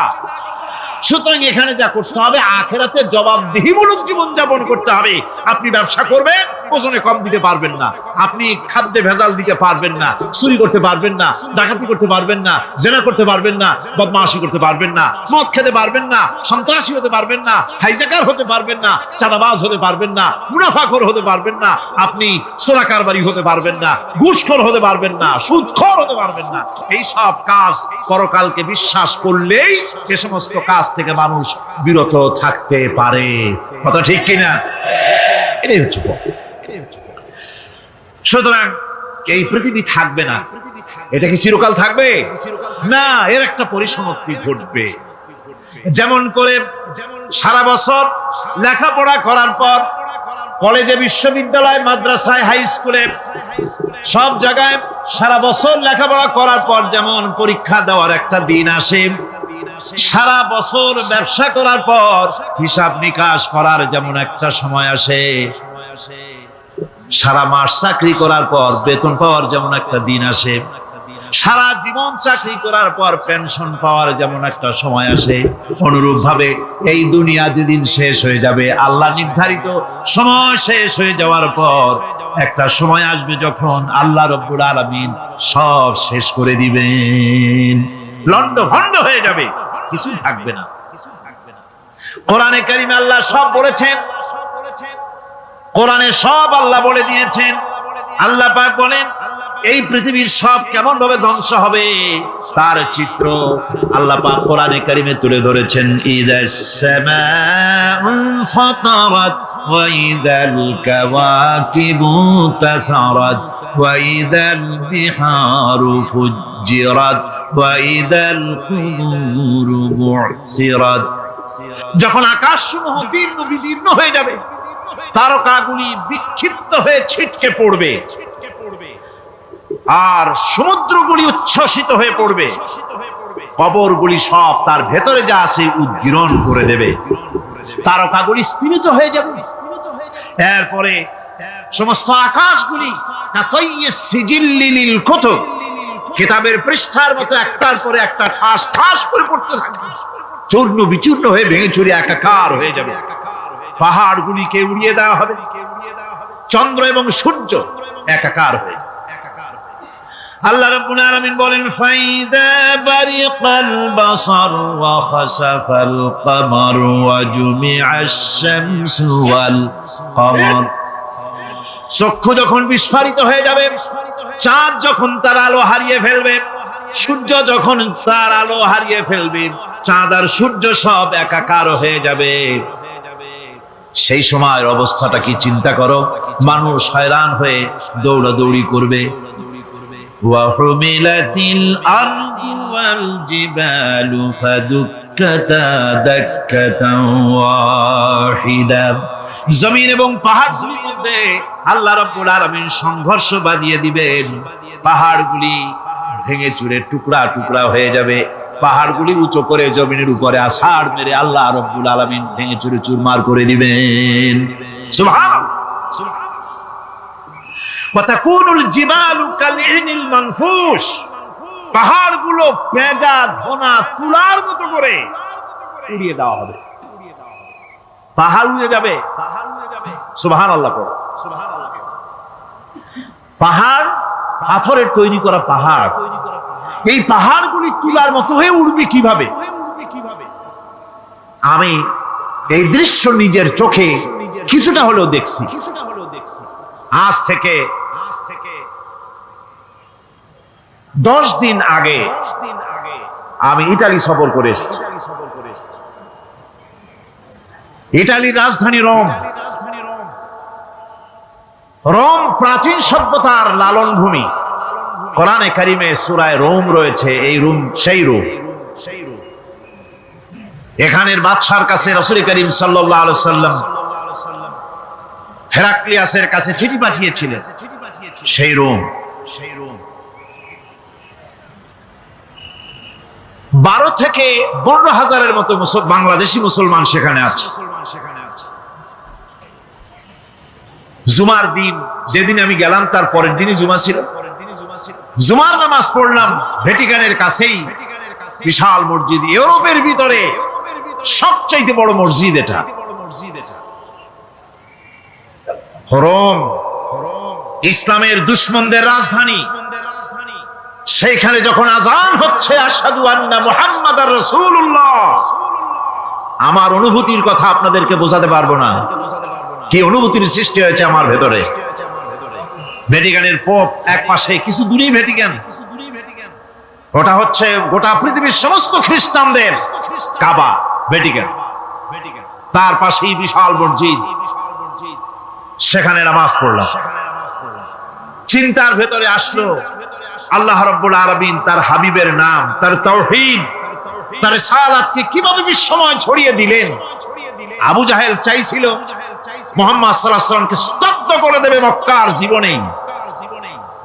[SPEAKER 2] সুতরাং এখানে যা করতে হবে, আখেরাতে জবাবদিহিমূলক জীবনযাপন করতে হবে। আপনি ব্যবসা করবেন, ওজনে কম দিতে পারবেন না, আপনি খাদ্যে ভেজাল দিতে পারবেন না, চুরি করতে পারবেন না, ডাকাতি করতে পারবেন না, জেনা করতে পারবেন না, বদমাশি করতে পারবেন না, মদ খেতে পারবেন না, সন্ত্রাসী হতে পারবেন না, হাইজ্যাকার হতে পারবেন না, চাঁদাবাজ হতে পারবেন না, মুনাফাখোর হতে পারবেন না, আপনি চোরাকারবারি হতে পারবেন না, ঘুষখোর হতে পারবেন না, সুদখোর হতে পারবেন না। এই সব কাজ পরকালকে বিশ্বাস করলেই এ সমস্ত কাজ থেকে মানুষ বিরত থাকতে পারে। কথা ঠিক কিনা? এটাই হচ্ছে পথ। সুতরাং এই পৃথিবী থাকবে না, এটা কি চিরকাল থাকবে না, এর একটা পরিসমাপ্তি ঘটবে। যেমন করে সারা বছর লেখাপড়া করার পর কলেজে, বিশ্ববিদ্যালয়, মাদ্রাসায়, হাই স্কুলে, সব জায়গায় সারা বছর লেখাপড়া করার পর যেমন পরীক্ষা দেওয়ার একটা দিন আসে, সারা বছর ব্যবসা করার পর হিসাব নিকাশ করার যেমন একটা সময় আসে, সারা মাস চাকরি করার পর বেতন পাওয়ার যেমন একটা দিন আসে, সারা জীবন চাকরি করার পর পেনশন পাওয়ার যেমন একটা সময় আসে, অনুরূপ ভাবে এই দুনিয়া যেদিন শেষ হয়ে যাবে, আল্লাহ নির্ধারিত সময় শেষ হয়ে যাওয়ার পর একটা সময় আসবে যখন আল্লাহ রব্বুল আলামিন সব শেষ করে দিবেন, লন্ডভন্ড হয়ে যাবে, কিছু থাকবে না। কোরআনে কারিমে আল্লাহ সব বলেছেন, কোরআনে সব আল্লাহ বলে দিয়েছেন। আল্লাহ পাক বলেন এই পৃথিবীর সব কেমন ভাবে ধ্বংস হবে তার চিত্র আল্লাহ পাক কোরআনে কারিমে তুলে ধরেছেন। ইযাস সামাউ ফাতারাত ওয়া ইযাল কাওয়াকিবু তাসারাত ওয়া ইযাল বিহারু ফুজ্জিরাত ওয়া ইযাল কুবুরু বু'সিরাত। যখন আকাশসমূহ জীর্ণ বিদীর্ণ হয়ে যাবে, তারকাগুলি বিক্ষিপ্ত হয়ে ছিটকে পড়বে, আর সমুদ্রগুলি উচ্ছ্বসিত হয়ে পড়বে, কবরগুলি সব তার ভেতরে যা আছে উদ্গীরণ করে দেবে, তারকাগুলি স্থিমিত হয়ে যাবে। এরপরে সমস্ত আকাশগুলি কিতাবের পৃষ্ঠার মতো একটার পরে একটা ঠাস ঠাস করে পড়তে থাকবে, চূর্ণ বিচূর্ণ হয়ে ভেঙে চুরে একাকার হয়ে যাবে। পাহাড়গুলিকে উড়িয়ে দেওয়া হবে, চন্দ্র এবং সূর্য একাকার হয়ে। আল্লাহ রাব্বুল আলামিন বলেন ফাইদা বারিকাল বাসার ওয়া খাসাফাল কমার ওয়া জুমিআশ শামসু ওয়াল কমার। চক্ষু যখন বিস্ফারিত হয়ে যাবে, চাঁদ যখন তার আলো হারিয়ে ফেলবে, সূর্য যখন তার আলো হারিয়ে ফেলবে, চাঁদ আর সূর্য সব একাকার হয়ে যাবে, সেই সময়ের অবস্থাটা কি চিন্তা করো। মানুষ হয়রান হয়ে দৌড়াদৌড়ি করবে। ওয়াহুমিলাতিল আরদু ওয়াল জিবালু ফাদুক্কাতা দাক্কাতান ওয়াহিদা। জমিন এবং পাহাড়গুলির মধ্যে আল্লাহ রাব্বুল আলামিন সংঘর্ষ বাঁধিয়ে দিবেন, পাহাড়গুলি ভেঙে চুরে টুকরা টুকরা হয়ে যাবে, পাহাড়গুলি উঁচু করে জমিনের উপরে আছাড় মেরে আল্লাহ রাব্বুল আলামিন ভেঙে চুরে চুরমার করে দিবেন। সুবহানাল্লাহ। ওয়া তাকুনুল জিবালু কালইনিল মানফুশ। পাহাড়গুলো পেঁজা ধোনা তুলার মতো করে উড়িয়ে দেওয়া হবে, পাহাড় উড়ে যাবে। সুবহানাল্লাহ। পাহাড় পাথরের তৈরি করা পাহাড়, এই পাহাড়গুলি তুলার মতো হয়ে উড়বে কিভাবে? আমি এই দৃশ্য নিজের চোখে কিছুটা হলেও দেখছি। আজ থেকে 10 দিন আগে আমি ইতালি সফর করে এসেছি। ইতালির রাজধানী রোম। রোম প্রাচীন সভ্যতার লালন ভূমি। কোরআনে কারিমে সূরা রোম রয়েছে, এই রোম সেই রোম। এখানের বাদশার কাছে রাসূল করিম সাল্লাল্লাহু আলাইহি ওয়াসাল্লাম হেরাক্লিয়াসের কাছে চিঠি পাঠিয়েছিলেন, সেই রোম। 12 থেকে 15 হাজারের মতো বাংলাদেশি মুসলমান সেখানে আছে। জুমার দিন, যেদিন আমি গেলাম তার পরের দিনই জুমা ছিল। জুমার নামাজ পড়লাম ভ্যাটিকানের কাছেই, বিশাল মসজিদ। ইউরোপের ভিতরে সবচাইতে বড় মসজিদ এটা। হরম, ইসলামের দুশমনদের রাজধানী। সেইখানে যখন আযান হচ্ছে আশহাদু আন্না মুহাম্মাদার রাসূলুল্লাহ, আমার অনুভূতির কথা আপনাদেরকে বোঝাতে পারবো না, কি অনুভূতির সৃষ্টি হয়েছে আমার ভেতরে। ভ্যাটিকানের পোপ এক পাশে, কিছু দূরেই ভ্যাটিকান, ওটা হচ্ছে গোটা পৃথিবীর সমস্ত খ্রিস্টানদের কাবা, ভ্যাটিকান। তার পাশেই বিশাল মসজিদ, সেখানে নামাজ পড়লাম। চিন্তার ভেতরে আসলো আল্লাহ রাব্বুল আলামিন তার হাবিবের নাম, তার তাওহীদ, তার রিসালাতকে কিভাবে বিশ্বময় ছড়িয়ে দিলেন। আবু জাহেল চাইছিল মুহাম্মদ সাল্লাল্লাহু আলাইহি ওয়াসাল্লামকে স্তব্ধ করে দেবে মক্কার জীবনেই।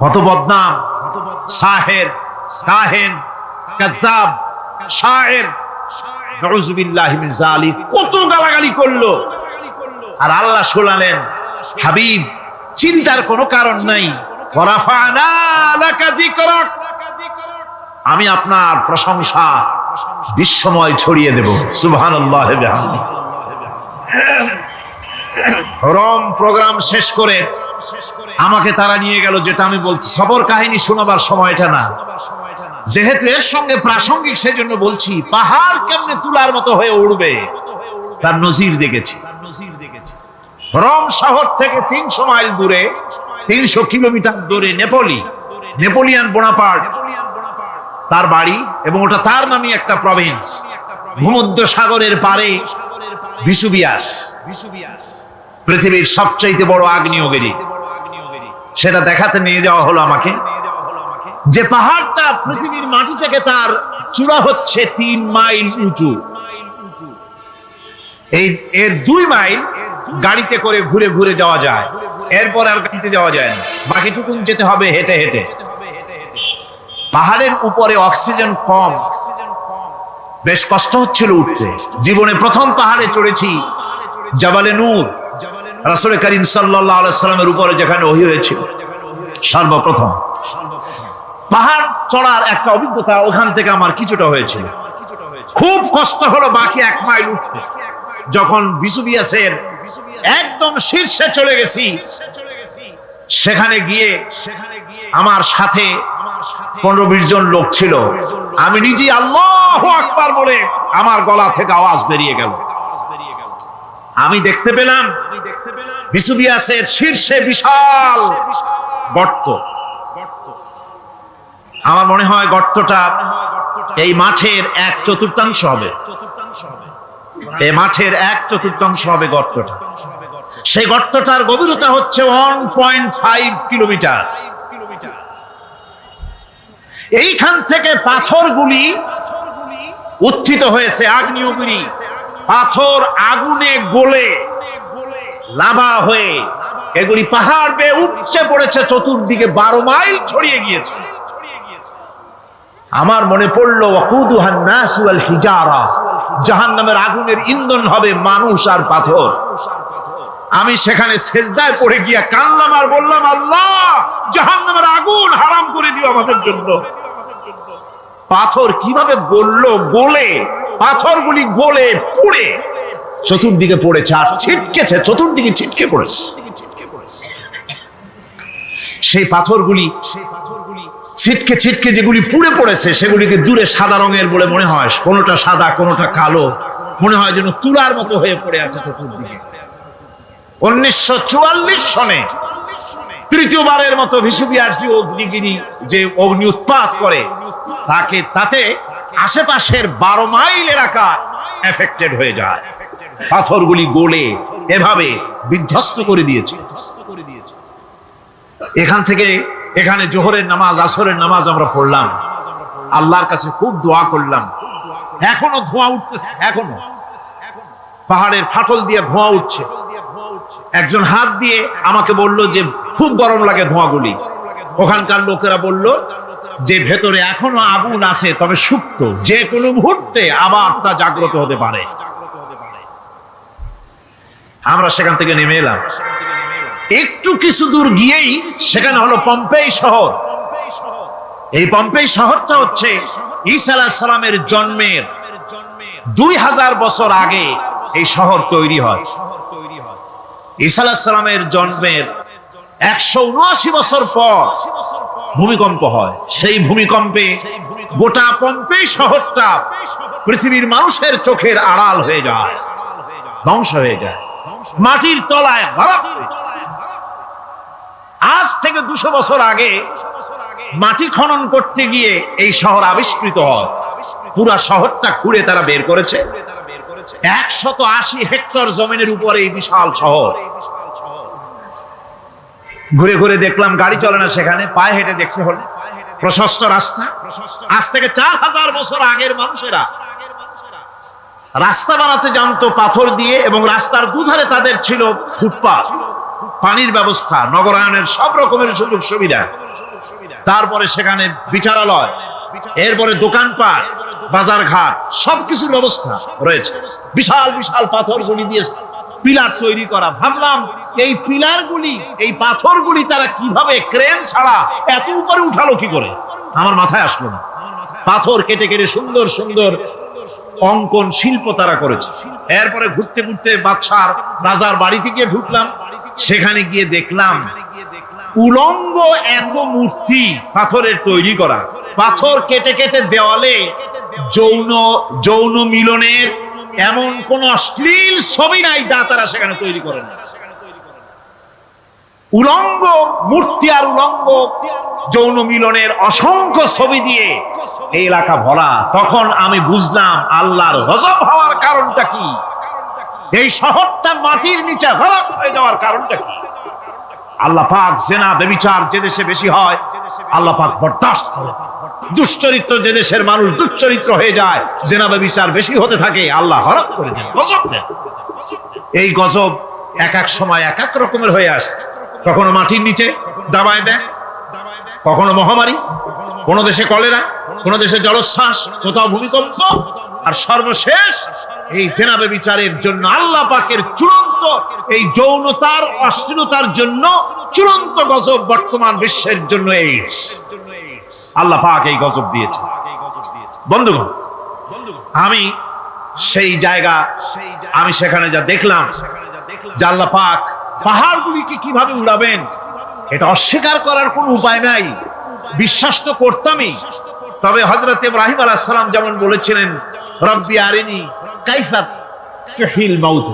[SPEAKER 2] কত বদনাম, সাহের, কাহেন, কাযযাব, শায়ের, নাউযুবিল্লাহি মিন যালিক, কত গালাগালি করলো। আর আল্লাহ শোনালেন, হাবিব চিন্তার কোনো কারণ নাই, ওয়ারাফা'না লাকা যিকরাক, আমি আপনার প্রশংসা বিশ্বময় ছড়িয়ে দেব। সুবহানাল্লাহি ওয়া বিহামদিহি। হরম প্রোগ্রাম শেষ করে আমাকে তারা নিয়ে গেল, যেটা আমি বলছি সবর কাহিনী শোনাবার সময়টা না, যেহেতু এর সঙ্গে প্রাসঙ্গিক সেজন্য বলছি। পাহাড় কেমনে তুলার মতো হয়ে উড়বে তার নজির দেখেছি। রোম শহর থেকে 300 মাইল দূরে, 300 কিলোমিটার দূরে নেপোলিয়ান বোনাপার্ট তার বাড়ি, এবং ওটা তার নামই একটা প্রভিন্স। ভূমধ্য সাগরের পারে ভিসুভিয়াস, পৃথিবীর সবচাইতে বড় আগ্নেয়গিরি, সেটা দেখাতে নিয়ে যাওয়া হলো আমাকে। যে পাহাড়টা পৃথিবীর মাটি থেকে তার চূড়া হচ্ছে 3 মাইল উঁচু, এর 2 মাইল গাড়িতে করে ঘুরে ঘুরে যাওয়া যায়, এরপর আর গাড়িতে যাওয়া যায় না, বাকিটুকু যেতে হবে হেঁটে হেঁটে। পাহাড়ের উপরে অক্সিজেন কম, বেশ কষ্ট হচ্ছিল উঠতে। জীবনে প্রথম পাহাড়ে চড়েছি, জাবালে নূর, রাসূল করিম সাল্লাল্লাহু আলাইহি সাল্লামের উপরে যেখানে ওহী হয়েছিল সর্বপ্রথম। পাহাড় চড়ার একটা অভিজ্ঞতা ওখান থেকে আমার কিছুটা হয়েছিল। খুব কষ্ট হলো বাকি 1 মাইল উঠতে। যখন ভিসুভিয়াসের একদম শীর্ষে চলে গেছি, সেখানে গিয়ে আমার সাথে 15-20 জন লোক ছিল। আমি নিজে আল্লাহু আকবার বলে আমার গলা থেকে আওয়াজ বেরিয়ে গেল। আমি দেখতে পেলাম ভিসুভিয়াসের শীর্ষে বিশাল গর্ত। আমার মনে হয় গর্তটা এই মাঠের 1/4 হবে, এই মাঠের 1/4 হবে গর্তটা। সেই গর্তটার গভীরতা হচ্ছে 1.5 কিলোমিটার। এইখান থেকে পাথরগুলি উত্থিত হয়েছে, আগ্নেয়গিরি পাথর আগুনে গলে লাভা হয়ে এগুলি পাহাড় বেয়ে উপচে পড়েছে, চতুর্দিকে 12 মাইল ছড়িয়ে গিয়েছে। আমার মনে পড়লো ওয়াকুদুহান নাস ওয়াল হিজারা, জাহান্নামের আগুনের ইন্ধন হবে মানুষ আর পাথর। আমি সেখানে সেজদায় পড়ে গিয়া কান্নাম আর বললাম, আল্লাহ জাহান্নামের আগুন হারাম করে দিও আমাদের জন্য। পাথর কিভাবে গললো, গলে পাথরগুলি গলে পুড়ে চতুর্দিকে পড়েছে, আর ছিটকেছে, চতুর্দিকে ছিটকে পড়েছে। সেই পাথরগুলি ছিটকে ছিটকে যেগুলি পুড়ে পড়েছে, সেগুলিকে দূরে সাদা রঙের বলে মনে হয়, কোনোটা সাদা কোনোটা কালো, মনে হয় যেন তুলার মতো হয়ে পড়ে আছে চতুর্দিকে। 1944 সনে তৃতীয়বারের মতো ভিসুভিয়াস অগ্নিগিরি যে অগ্নি উৎপাত করে, তাতে আশেপাশের 12 মাইল এলাকা এফেক্টেড হয়ে যায়। পাথরগুলি গলে এভাবে বিধ্বস্ত করে দিয়েছে। এখান থেকে এখানে জোহরের নামাজ, আসরের নামাজ আমরা পড়লাম, আল্লাহর কাছে খুব দোয়া করলাম। এখনো ধোঁয়া উঠতেছে, এখনো পাহাড়ের ফাটল দিয়ে ধোঁয়া উঠছে। একজন হাত দিয়ে আমাকে বলল যে খুব গরম লাগে ধোঁয়াগুলি। ওখানকার লোকেরা বলল যে ভেতরে এখনো আগুন আছে, তবে সুপ্ত, যে কোনো মুহূর্তে আবার তা জাগ্রত হতে পারে। আমরা সেখান থেকে নেমে এলাম। একটু কিছু দূর গিয়েই সেখানে হলো পম্পেই শহর। এই পম্পেই শহরটা হচ্ছে ঈসা আলাইহিস সালামের জন্মের 2000 বছর আগে এই শহর তৈরি হয়। ঈসা আলাইহিস সালামের জন্মের 179 বছর পর ভূমিকম্প হয়। সেই ভূমিকম্পে গোটা পম্পেই শহরটা পৃথিবীর মানুষের চোখের আড়াল হয়ে যায়, ধ্বংস হয়ে যায়, মাটির তলায় গড়া পড়ে। আজ থেকে 200 বছর আগে মাটি খনন করতে গিয়ে এই শহর আবিষ্কৃত হয়। পুরা শহরটা খুঁড়ে তারা বের করেছে। 180 হেক্টর জমিনের উপরে এই বিশাল শহর। ঘুরে ঘুরে দেখলাম গাড়ি চলে না সেখানে, পায়ে হেঁটে দেখতে হলো। প্রশস্ত রাস্তা। আজ থেকে 4000 বছর আগের মানুষেরা রাস্তা বানাতে জানতো পাথর দিয়ে, এবং রাস্তার দুধারে তাদের ছিল ফুটপাথ, পানির ব্যবস্থা, নগরায়নের সব রকমের সুযোগ সুবিধা। তারপরে সেখানে বিচারালয়, এরপরে দোকানপাট, বাজার ঘাট, সবকিছুর ব্যবস্থা রয়েছে। বিশাল বিশাল পাথরগুলি দিয়ে পিলার তৈরি করা। ভাবলাম এই পিলারগুলি, এই পাথরগুলি তারা কিভাবে ক্রেন ছাড়া এত উপরে উঠালো কি করে, আমার মাথায় আসলো না। পাথর কেটে কেটে সুন্দর সুন্দর অঙ্কন শিল্প তারা করেছে। এরপরে ঘুরতে ঘুরতে বাদশার রাজার বাড়িতে গিয়ে ঢুকলাম। সেখানে গিয়ে দেখলাম উলঙ্গ এত মূর্তি পাথরের তৈরি করা। পাথর কেটে কেটে দেওয়ালে যৌন মিলনের এমন কোন অশ্লীল ছবি নাই যা তারা সেখানে তৈরি করে না। উলঙ্গ মূর্তি আর উলঙ্গ যৌন মিলনের অসংখ্য ছবি দিয়ে এই এলাকা ভরা। তখন আমি বুঝলাম আল্লাহর গজব হওয়ার কারণটা কি, এই শহরটা মাটির নিচে গরক হয়ে যাওয়ার কারণটা কি। আল্লাহ পাক জেনা ব্যভিচার যে দেশে বেশি হয় আল্লাহ পাক বরদাস্ত করে। দুশ্চরিত্র যে দেশের মানুষ দুশ্চরিত্র হয়ে যায়, জেনা ব্যভিচার বেশি হতে থাকে, আল্লাহ হরক করে দেয়, গজব দেয়। এই গজব এক এক সময় এক এক রকমের হয়ে আসে। কখনো মাটির নিচে দাবায় দেয়, কখনো মহামারী, কোন দেশে কলেরা, কোন দেশে জলোচ্ছ্বাস, কোথাও ভূমিকম্প, আর সর্বশেষ এই জেনা ব্যভিচারের জন্য আল্লাহ পাকের চূড়ান্ত এই যৌনতার অশ্লীলতার জন্য চূড়ান্ত গজব বর্তমান বিশ্বের জন্য এইডস। আল্লাহ পাক এই গজব দিয়েছে। বন্ধুগণ, আমি সেই জায়গা, আমি সেখানে যা দেখলাম যে আল্লাহ পাক পাহাড়গুলিকে কিভাবে উড়াবেন, এটা অস্বীকার করার কোনো উপায় নাই। বিশ্বাস তো করতামই। তবে হযরত ইব্রাহিম আলাইহিস সালাম যেমন বলেছিলেন, রব্বি আরিনি কাইফা তুহিল মাউত,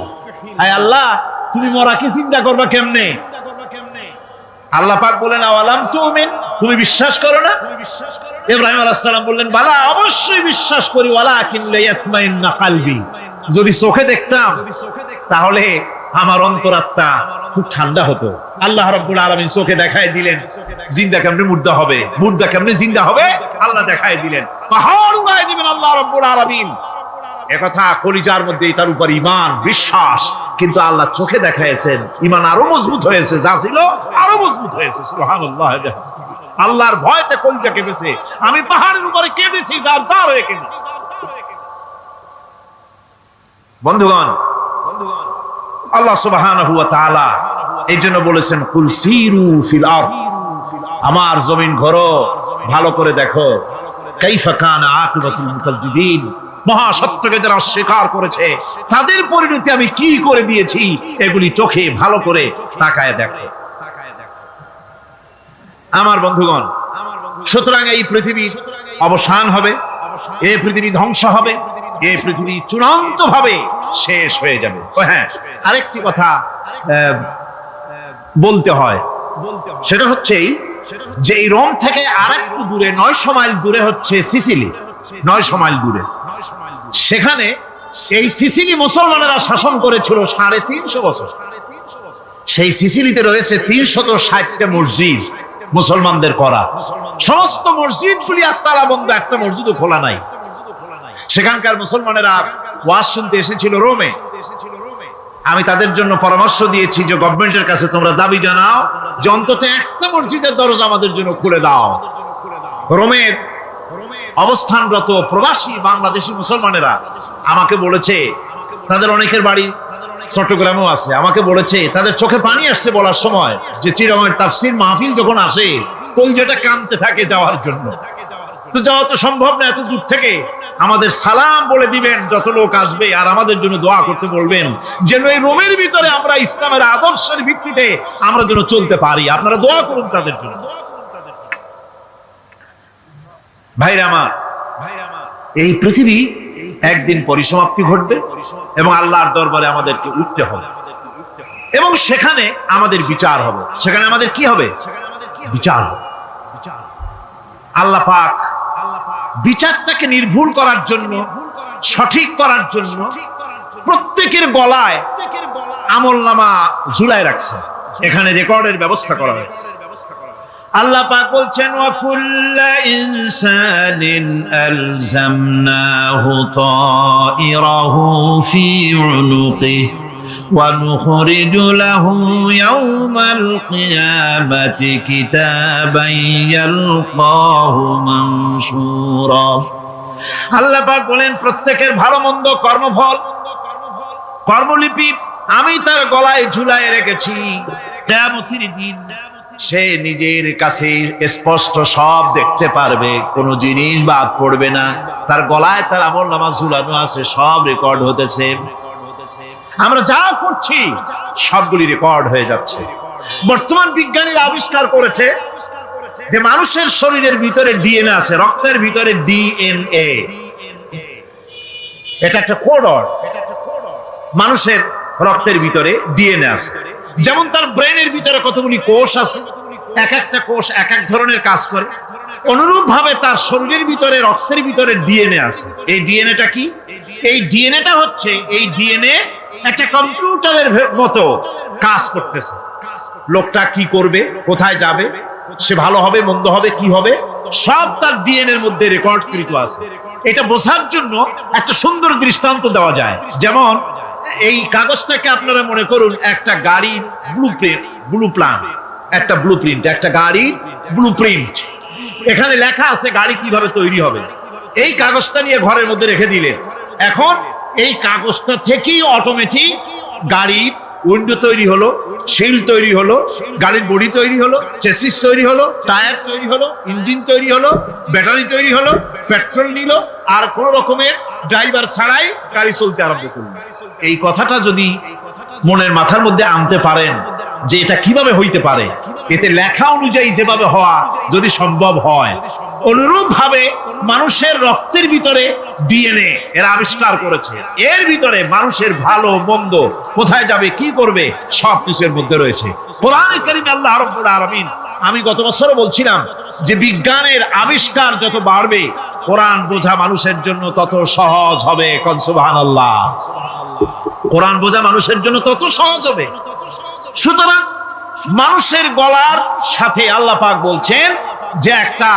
[SPEAKER 2] আয় আল্লাহ তুমি মরাকে চিন্তা করবা কেমনে। আল্লাহ পাক বলেন আওয়ালাম তুমিন, তুমি বিশ্বাস করো না? ইব্রাহিম আলাইহিস সালাম বললেন বালা, অবশ্যই বিশ্বাস করি, ওয়ালাকিন লিয়াতমাইন্না কলবি, যদি চোখে দেখতাম তাহলে আমার অন্তরাত্মা খুব ঠান্ডা হতো। আল্লাহ রাব্বুল আলামিন চোখে দেখায় দিলেন জিন্দা কেমনে মুর্দা হবে, মুর্দা কেমনে জিন্দা হবে, আল্লাহ দেখায় দিলেন। পাহাড় উড়ায় দিবেন আল্লাহ রাব্বুল আলামিন। একথা কলিজার মধ্যে এটার উপর ঈমান বিশ্বাস, কিন্তু আল্লাহ চোখে দেখাইছেন, ঈমান আরো মজবুত হয়েছে, যা ছিল আরো মজবুত হয়েছে। সুবহানাল্লাহ। আল্লাহর ভয়তে কলিজা কেঁপেছে। আমি পাহাড়ের উপরে কেঁদেছি, যার যার হয়ে কেঁদেছি। বন্ধুগণ, আল্লাহ সুবহানাহু ওয়া তাআলা এই জন্য বলেছেন কুল সিরু ফিল আরদ, আমার জমিন ঘোরো, ভালো করে দেখো, কাইফা কানা আকিবাতুল মুকাজ্জিবিন, মহাসত্যকে যারা অস্বীকার করেছে তাদের পরিণতি আমি কি করে দিয়েছি, এগুলি চোখে ভালো করে তাকায় দেখো। আমার বন্ধুগণ, সুতরাং এই পৃথিবীর অবসান হবে, এই পৃথিবী ধ্বংস হবে, এই পৃথিবী চূড়ান্ত ভাবে শেষ হয়ে যাবে। হ্যাঁ, আরেকটি কথা বলতে হয়, সেটা হচ্ছে যে এই রোম থেকে আরেকটু দূরে 900 মাইল দূরে হচ্ছে সিসিলি। 900 মাইল দূরে, সেখানে এই সিসিলি মুসলমানেরা শাসন করেছিল 350 বছর। সেই সিসিলিতে রয়েছে 360টা মসজিদ মুসলমানদের করা। সমস্ত মসজিদগুলি আজ তালা বন্ধ, একটা মসজিদও খোলা নাই। সেখানকার মুসলমানেরা ওয়াজ শুনতে এসেছিল রোমে। আমি তাদের জন্য পরামর্শ দিয়েছি যে গভর্নমেন্টের কাছে তোমরা দাবি জানাও যে অন্তত একটা মসজিদের দরজা আমাদের জন্য খুলে দাও। রোমের অবস্থানরত প্রবাসী বাংলাদেশি মুসলমানেরা আমাকে বলেছে, তাদের অনেকের বাড়ি চট্টগ্রামেও আছে, আমাকে বলেছে তাদের চোখে পানি আসছে বলার সময় যে চিরঙের তাফসীর মাহফিল যখন আসে কলিজাটা কাঁদতে থাকে যাওয়ার জন্য। তো যাওয়া তো সম্ভব না এত দূর থেকে, আমাদের সালাম বলে দিবেন যত লোক আসবে, আর আমাদের জন্য দোয়া করতে বলবেন যেন এই রোমের ভিতরে আমরা ইসলামের আদর্শের ভিত্তিতে আমরা যেন চলতে পারি। আপনারা দোয়া করুন তাদের জন্য। ভাইরা আমার, এই পৃথিবী একদিন পরিসমাপ্তি ঘটবে এবং আল্লাহর দরবারে আমাদেরকে উঠতে হবে এবং সেখানে আমাদের বিচার হবে। সেখানে আমাদের কি হবে? বিচার হবে। আল্লাহ পাক বিচারটাকে নির্ভুল করার জন্য, সঠিক করার জন্য প্রত্যেকের গলায় আমলনামা ঝুলায় রাখছে, এখানে রেকর্ডের ব্যবস্থা করা হয়েছে। আল্লাহ পাক বলছেন ওয়া কুল্লা ইনসানিন আলজামনাহু তাইরাহু ফি উনুকিহি ওয়া নুখরিজু লাহু ইয়াওমাল কিয়ামাতি কিতাবান ইয়ালকাহু মানশুরা। আল্লাহ পাক বলেন প্রত্যেকের ভালো মন্দ কর্মফল, কর্মলিপি আমি তার গলায় ঝুলায় রেখেছি। কিয়ামতের দিন সে নিজের কাছে স্পষ্ট সব দেখতে পারবে, কোনো জিনিস বাদ পড়বে না। তার গলায় তার আমলনামা ঝুলানো আছে, সব রেকর্ড হতেছে। আমরা যা করছি সবগুলি রেকর্ড হয়ে যাচ্ছে। বর্তমান বিজ্ঞানীরা আবিষ্কার করেছে যে মানুষের শরীরের ভিতরে ডিএনএ আছে, রক্তের ভিতরে ডিএনএ, এটা একটা কোডর। মানুষের রক্তের ভিতরে ডিএনএ আছে। যেমন তার ব্রেনের ভিতরে কতগুলি কোষ আছে, এক একটা কোষ এক এক ধরনের কাজ করে, অনুরূপ ভাবে তার শরীরের ভিতরে রক্তের ভিতরে ডিএনএ আছে। এই ডিএনএটা কি? এই ডিএনএটা হচ্ছে, এই ডিএনএ একটা কম্পিউটারের মতো কাজ করতেছে। লোকটা কি করবে, কোথায় যাবে, সে ভালো হবে মন্দ হবে কি হবে, সব তার ডিএনএ এর মধ্যে রেকর্ডকৃত আছে। এটা বোঝার জন্য একটা সুন্দর দৃষ্টান্ত দেওয়া যায়। যেমন এই কাগজটাকে আপনারা মনে করুন একটা গাড়ির একটা ব্লুপ্রিন্ট, একটা গাড়ির ব্লুপ্রিন্ট। এখানে লেখা আছে গাড়ি কিভাবে তৈরি হবে। এই কাগজটা নিয়ে ঘরের মধ্যে রেখে দিলেন, এখন এই কাগজটা থেকেই অটোমেটিক গাড়ির উইন্ডো তৈরি হলো, শিল তৈরি হলো, গাড়ির বডি তৈরি হলো, চেসিস তৈরি হলো, টায়ার তৈরি হলো, ইঞ্জিন তৈরি হলো, ব্যাটারি তৈরি হলো, পেট্রোল নিল, আর কোন রকমের ড্রাইভার ছাড়াই গাড়ি চলতে আরম্ভ করলো। এই কথাটা যদি মনের মাথার মধ্যে আনতে পারেন যে এটা কিভাবে হইতে পারে, এতে লেখা অনুযায়ী যেভাবে হওয়া যদি সম্ভব হয়, অনুরূপ ভাবে মানুষের রক্তের ভিতরে ডিএনএ এরা আবিষ্কার করেছে। এর ভিতরে মানুষের ভালো মন্দ, কোথায় যাবে কি করবে, সব কিছুর মধ্যে রয়েছে। কোরআনে কারীমে আল্লাহ রাব্বুল আলামিন, আমি গত বছরও বলছিলাম যে বিজ্ঞানের আবিষ্কার যত বাড়বে কোরআন বোঝা মানুষের জন্য তত সহজ হবে। কোন সুবহানাল্লাহ। কোরআন বোঝা মানুষের জন্য তত সহজ হবে। সুতরাং মানুষের গলার সাথে আল্লাহ পাক বলছেন যে একটা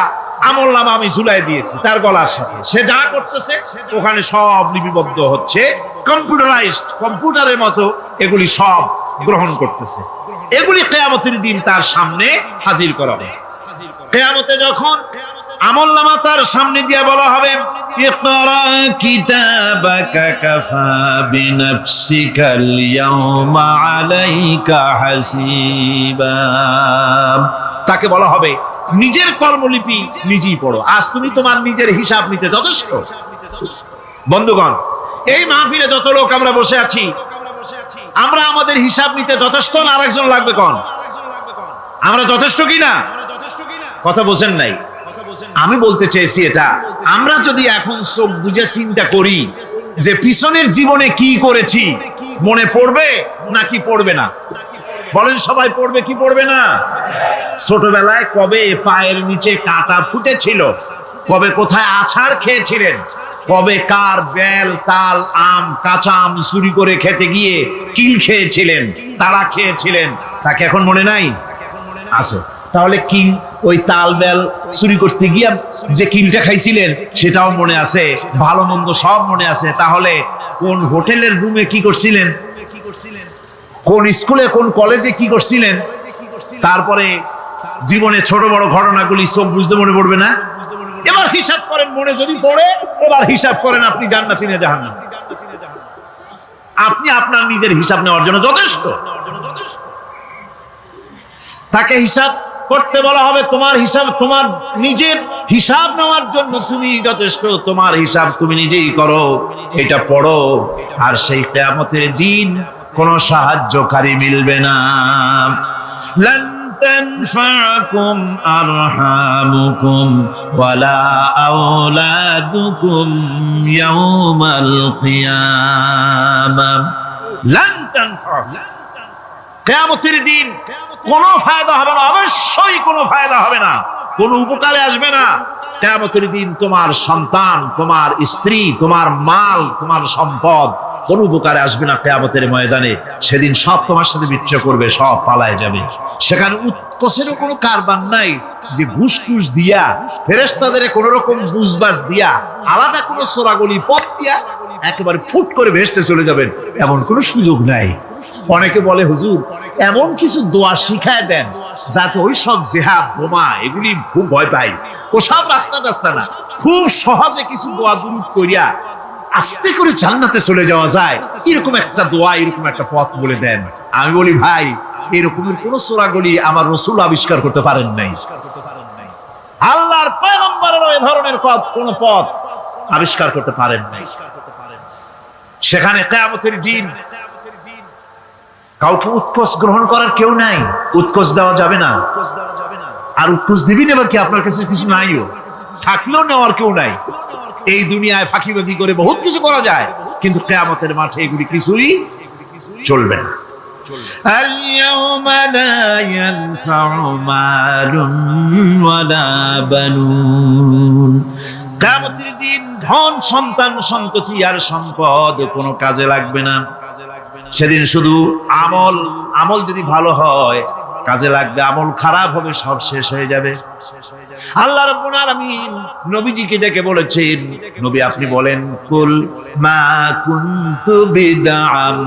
[SPEAKER 2] আমলনামা আমি ঝুলাই দিয়েছি তার গলার সাথে, সে যা করতেছে ওখানে সব লিপিবদ্ধ হচ্ছে, কম্পিউটারাইজড, কম্পিউটারের মতো এগুলি সব গ্রহণ করতেছে। এগুলি কিয়ামতের দিন তার সামনে হাজির করা হবে। কিয়ামতে যখন আমলনামা তার সামনে দিয়ে বলা হবে ইকরা কিতাবাকা কাফা বিনাফসিকাল ইয়াওমা আলাইকা হাসিবা, তাকে বলা হবে নিজের কর্মলিপি নিজেই পড়ো, আজ তুমি তোমার নিজের হিসাব নিতে যথেষ্ট। বন্ধুগণ, এই মাহফিলে যত লোক আমরা বসে আছি, আমরা আমাদের হিসাব নিতে যথেষ্ট না আরেকজন লাগবে? কোন আমরা যথেষ্ট কিনা? কথা বোঝেন নাই। আমি বলতে চেয়েছি এটা, আমরা যদি এখন চোখ বুঝে চিন্তা করি যে পিছনের জীবনে কি করেছি, মনে পড়বে নাকি পড়বে না? বলেন সবাই, পড়বে কি পড়বে না? ছোটবেলায় কবে পায়ের নিচে কাঁটা ফুটেছিল, কবে কোথায় আছাড় খেয়েছিলেন, কবে কার বেল তাল আম কাঁচা আম চুরি করে খেতে গিয়ে কিল খেয়েছিলেন, তারা খেয়েছিলেন, তাকে এখন মনে নাই? আছে। তাহলে কি ওই তাল বেল চুরি করতে গিয়ে যে কিলটা খাইছিলেন সেটাও মনে আছে, ভালো মন্দ সব মনে আছে। তাহলে কোন হোটেলের রুমে কি করছিলেন, কোন স্কুলে কোন কলেজে কি করছিলেন, তারপরে জীবনে ছোট বড় ঘটনাগুলি সব বুঝতে মনে পড়বে না? এবার হিসাব করেন, মনে যদি পড়ে এবার হিসাব করেন আপনি জান্নাতি না জাহান্নামী। আপনি আপনার নিজের হিসাব নেওয়ার জন্য যথেষ্ট। তাকে হিসাব করতে বলা হবে তোমার হিসাব, তোমার নিজের হিসাব নেওয়ার জন্য তুমি যথেষ্ট, তোমার হিসাব তুমি নিজেই করো, এটা পড়ো। আর সেই কিয়ামতের দিন কোনো সাহায্যকারী মিলবে না। লান তানফাকুম আরহামুকুম ওয়ালা আওলাদুকুম ইয়াউমাল কিয়ামাহ। লান তানফাকুম, কিয়ামতের দিন কোনো ফায়দা হবে না, অবশ্যই কোনো ফায়দা হবে না, কোনো উপকারে আসবে না। কিয়ামতের দিন তোমার সন্তান, তোমার স্ত্রী, তোমার মাল, তোমার সম্পদ কোনো উপকারে আসবে না। কিয়ামতের ময়দানে সেদিন সব তোমার সাথে বিচ্ছ করবে, সব পালায় যাবে। সেখানে উৎকোষেরও কোনো কারবার নাই যে ঘুষ টুস দিয়া, ফেরেশতাদের কোন রকম বুঝবাজ দিয়া, আলাদা কোনো চোরাগলি পথ দিয়া একেবারে ফুট করে ভেস্তে চলে যাবেন, এমন কোনো সুযোগ নাই। অনেকে বলে হুজুর এমন কিছু দোয়া শিখায় দেন যাতে ওই সব জেহাদ বোমা এগুলি খুব ভয় পাই, ওসব রাস্তা রাস্তা না, খুব সহজে কিছু দোয়া দুরূদ করিয়া আস্তে করে জান্নাতে চলে যাওয়া যায়, এরকম একটা দোয়া, এরকম একটা পথ বলে দেন। আমি বলি ভাই, এরকমের কোন চোরাগলি আমার রাসূল আবিষ্কার করতে পারেন নাই। আল্লাহর পয়গম্বরের ওই ধরনের কোন পথ আবিষ্কার করতে পারেন নাই। সেখানে কিয়ামতের দিন কাউকে উৎকোষ গ্রহণ করার কেউ নাই, উৎকোষ দেওয়া যাবে না। আর উৎকোষ দিবি নেবার কি, আপনার কাছে কিছু নাইও, থাকলেও নেওয়ার কেউ নাই। এই দুনিয়ায় ফাঁকিবাজি করে বহুত কিছু করা যায়, কিন্তু কিয়ামতের মাঠে এগুলি কিছুই চলবে না। اليوم لا ينفع مال ولا بنون। কিয়ামতের দিন ধন সন্তান সন্ততি আর সম্পদ কোনো কাজে লাগবে না। সেদিন শুধু আমল, আমল যদি ভালো হয় কাজে লাগবে, আমল খারাপ হবে সব শেষ হয়ে যাবে। আল্লাহ রাব্বুল আলামিন নবীজিকে ডেকে বলেছেন, নবী আপনি বলেন, কুল মা কুনতু বিদআম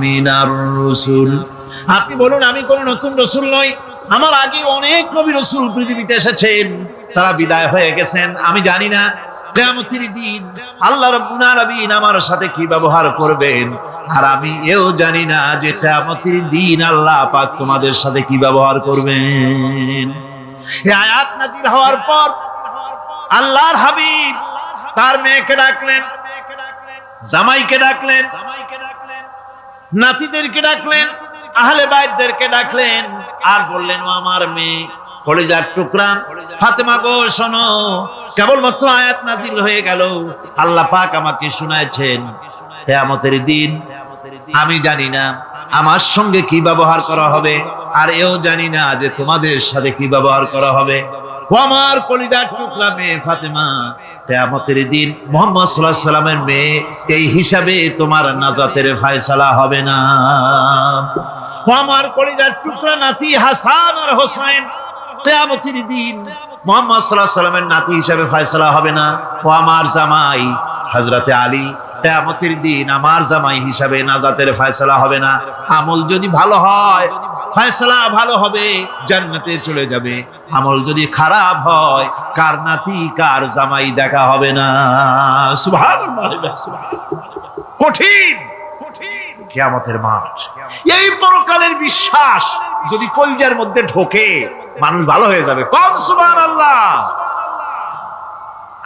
[SPEAKER 2] মিনার রাসূল, আপনি বলুন আমি কোন নতুন রাসূল নই, আমার আগে অনেক নবী রাসূল পৃথিবীতে এসেছেন, তারা বিদায় হয়ে গেছেন। আমি জানি না কিয়ামতের দিন আল্লাহ রাব্বুল আলামিন আমার সাথে কি ব্যবহার করবেন, আর আমি এও জানি না যে কিয়ামতের দিন আল্লাহ পাক তোমাদের সাথে কি ব্যবহার করবেন। এই আয়াত নাযিল হওয়ার পর আল্লাহর হাবিব তার মেয়েকে ডাকলেন, জামাইকে ডাকলেন, নাতিদেরকে ডাকলেন, আহলে বাইতদেরকে ডাকলেন, আর বললেন, ও আমার মেয়ে কলিজার টুকরা ফাতেমা গো শোনো, কেবলমাত্র আয়াত নাযিল হয়ে গেল, আল্লাহ পাক আমাকে শুনাইছেন কিয়ামতের দিন আমি জানি না আমার সঙ্গে কি ব্যবহার করা হবে, আর এও জানি না যে তোমাদের সাথে কি ব্যবহার করা হবে। ও আমার কলিজার টুকরা মেয়ে ফাতেমা, কিয়ামতের দিন মুহাম্মদ সাল্লাল্লাহু আলাইহি সাল্লামের মেয়ে, এই হিসাবে তোমার নাজাতের ফয়সালা হবে না। ও আমার কলিজার টুকরা নাতি হাসান আর হোসেন, কিয়ামতের দিন মুহাম্মদ সাল্লাল্লাহু আলাইহি সাল্লামের নাতি হিসাবে ফয়সালা হবে না। ও আমার জামাই হযরতে আলী, কিয়ামতের দিন আমার জামাই হিসাবে নাজাতের ফয়সালা হবে না। আমল যদি ভালো হয় ফয়সালা ভালো হবে, জান্নাতে চলে যাবে। আমল যদি খারাপ হয় কার নাতি কার জামাই দেখা হবে না। সুবহানাল্লাহ, কঠিন কঠিন কিয়ামতের মাঠ। এই পরকালের বিশ্বাস যদি কলিজার মধ্যে ঢোকে মানুষ ভালো হয়ে যাবে। কোন সুবহানাল্লাহ।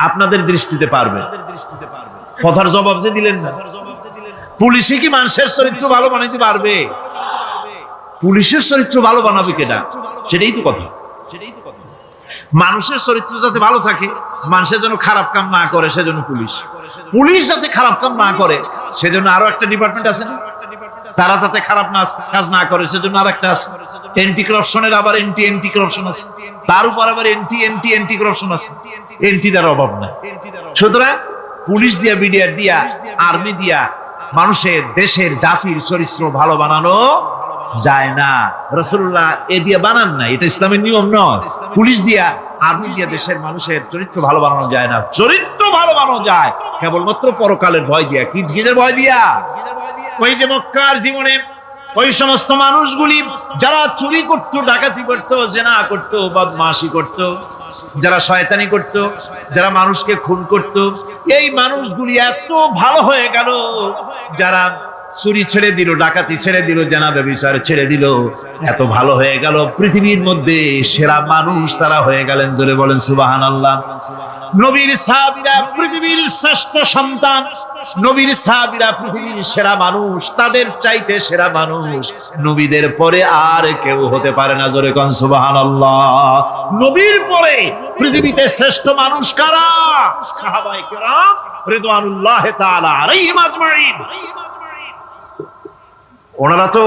[SPEAKER 2] আপনাদের দৃষ্টিতে পারবে, কথার জবাব যে দিলেন না। পুলিশে কি মানুষের চরিত্র ভালো বানাইতে পারবে? পুলিশের চরিত্র ভালো বানাবে কেনা, সেটাই তো কথা। মানুষের চরিত্র যাতে ভালো থাকে, মানুষের জন্য খারাপ কাম না করে সেজন্য পুলিশ, পুলিশ যাতে খারাপ কাম না করে সেজন্য আরো একটা ডিপার্টমেন্ট আছে না, তারা যাতে খারাপ কাজ না করে সেজন্য আর একটা আছে। এন্টি করাপশনের আবার এন্টি করাপশন আছে, তার উপর আবার এন্টি করাপশন আছে। এন্টিটার অভাব নাই। সুতরাং পুলিশ দিয়া, বিডিআর দিয়া, আর্মি দিয়া মানুষের, দেশের, জাতির চরিত্র ভালো বানানো যায় না। রাসূলুল্লাহ এ দিয়ে বানান না, এটা ইসলামের নিয়ম নয়। পুলিশ দিয়া, আর্মি দিয়া দেশের মানুষের চরিত্র ভালো বানানো যায় না। চরিত্র ভালো বানানো যায় কেবলমাত্র পরকালের ভয় দিয়া। কি কিসের ভয় দিয়া? ওই যে মক্কার জীবনে ওই সমস্ত মানুষগুলি যারা চুরি করত, ডাকাতি করত, জিনা করত, বদমাশি করত, যারা শয়তানি করত, যারা মানুষকে খুন করত, এই মানুষগুলি এত ভালো হয়ে গেল যারা চুরি ছেড়ে দিল, ডাকাতি ছেড়ে দিল, জেনা ব্যভিচার ছেড়ে দিল, এত ভালো হয়ে গেল। পৃথিবীর মধ্যে সেরা মানুষ তারা হয়ে গেলেন। জোরে বলেন সুবহানাল্লাহ। নবীর সাহাবীরা পৃথিবীর শ্রেষ্ঠ সন্তান, নবীর সাহাবীরা পৃথিবীর সেরা মানুষ, তাদের চাইতে সেরা মানুষ নবীদের পরে আর কেউ হতে পারে না। জোরে কোন সুবহানাল্লাহ। নবীর পরে পৃথিবীতে শ্রেষ্ঠ মানুষ কারা? সাহাবায়ে কেরাম রিদওয়ানুল্লাহি তাআলা আলাইহিম আজমাইন। ওনারা তো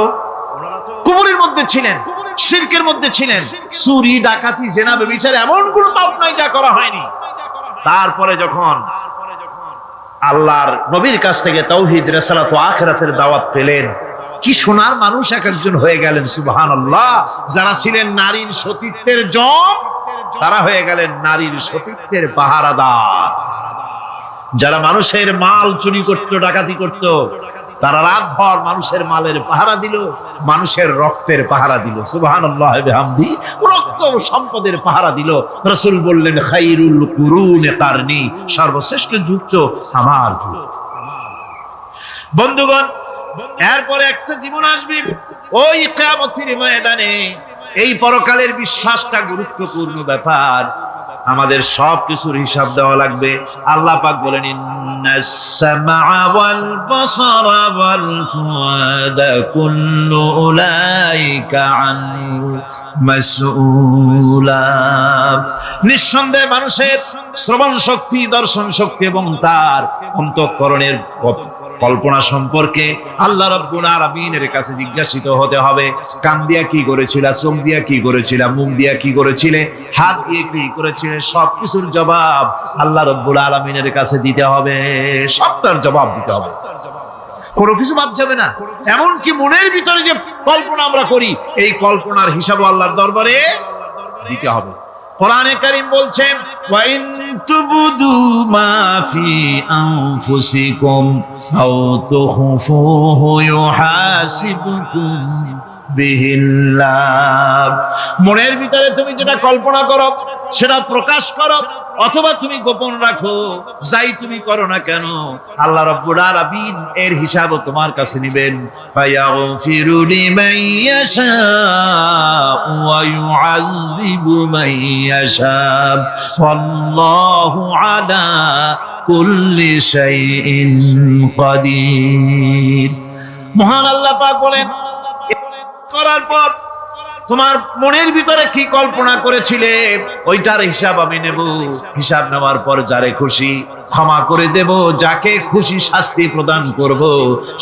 [SPEAKER 2] কুফরের মধ্যে ছিলেন, শিরকের মধ্যে ছিলেন, চুরি ডাকাতি জেনা ব্যভিচার এমন কোন পাপ নাই যা করা হয়নি। তারপরে যখন আল্লাহর নবীর কাছ থেকে তাওহীদ, রিসালাত ও আখিরাতের দাওয়াত পেলেন, কি সোনার মানুষ এক একজন হয়ে গেলেন। সুবহানাল্লাহ। যারা ছিলেন নারীর সতীত্বের জম, তারা হয়ে গেলেন নারীর সতীত্বের পাহারাদার। যারা মানুষের মাল চুরি করত, ডাকাতি করত, তারা রাতভর মানুষের মালের পাহারা দিল, মানুষের রক্তের পাহারা দিল। সুবহানাল্লাহ বিহামদি। রক্ত ও সম্পদের পাহারা দিল। রাসূল বললেন, খায়রুল কুরুনে কারনি, সর্বশ্রেষ্ঠ যুগ তো আমার যুগ। বন্ধুগণ, এরপরে একটা জীবন আসবে ওই কিয়ামতের ময়দানে। এই পরকালের বিশ্বাসটা গুরুত্বপূর্ণ ব্যাপার। আমাদের সবকিছুর হিসাব দেওয়া লাগবে। আল্লাহ পাক বলেন, ইন্নাস সামআ ওয়াল বাসারা ওয়াল ফুআদা কুল্লু উলাইকা আনহু মাসউলা। নিঃসন্দেহে মানুষের শ্রবণ শক্তি, দর্শন শক্তি এবং তার অন্তঃকরণের কল্পনা সম্পর্কে আল্লাহ রাব্বুল আলামিনের কাছে জিজ্ঞাসিত হতে হবে। কান দিয়া কি করেছিলা, চোখ দিয়া কি করেছিলা, মুখ দিয়া কি করেছিলে, হাত দিয়ে কি করেছিলে, সবকিছুর জবাব আল্লাহ রাব্বুল আলামিনের কাছে দিতে হবে। সবটার জবাব দিতে হবে, কোনো কিছু বাদ যাবে না। এমনকি মনের ভিতরে যে কল্পনা আমরা করি, এই কল্পনার হিসাবও আল্লাহর দরবারে দিতে হবে। কোরআনে কারীম বলছেন, ওয়া ইন তুবদু মা ফি আনফুসিকুম আও তুখফুহু ইউহাসিবুকুম বিহিল্লাহ। মনের ভিতরে তুমি যেটা কল্পনা করো সেটা প্রকাশ করো, অথবা তুমি গোপন রাখো, যাই তুমি করো না কেন, আল্লাহ রাব্বুল আলামিন এর হিসাবও তোমার কাছে নেবেন। ফায়াগফিরু লিমান ইয়াশাউ ওয়া ইউআযযিবু মান ইয়াশাউ ওয়াল্লাহু আলা কুল্লি শাইইন কাদির। মহান আল্লাহ পাক বলেন, করার পর তোমার মনের ভিতরে কি কল্পনা করেছিলে ওইটার হিসাব আমি নেব। হিসাব নেওয়ার পর যারে খুশি ক্ষমা করে দেব, যাকে খুশি শাস্তি প্রদান করব।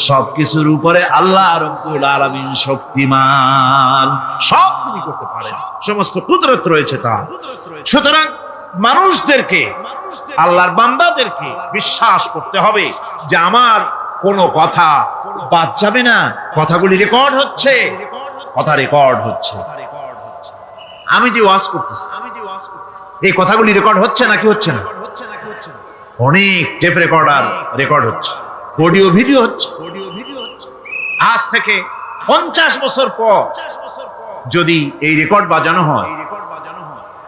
[SPEAKER 2] সবকিছুর উপরে আল্লাহ রাব্বুল আলামিন শক্তিমান, সব তিনি করতে পারেন, সমস্ত কুদরত রয়েছে তার। সুতরাং মানুষদেরকে, আল্লাহর বান্দাদেরকে বিশ্বাস করতে হবে যে আমার কোনো কথা বাদ যাবে না। কথাগুলি রেকর্ড হচ্ছে, কথা রেকর্ড হচ্ছে। আমি যে ওয়াজ করতেছি, এই কথাগুলি রেকর্ড হচ্ছে নাকি হচ্ছে না? অনেক টেপ রেকর্ডার রেকর্ড হচ্ছে, অডিও ভিডিও হচ্ছে। আজ থেকে 50 বছর পর যদি এই রেকর্ড বাজানো হয়,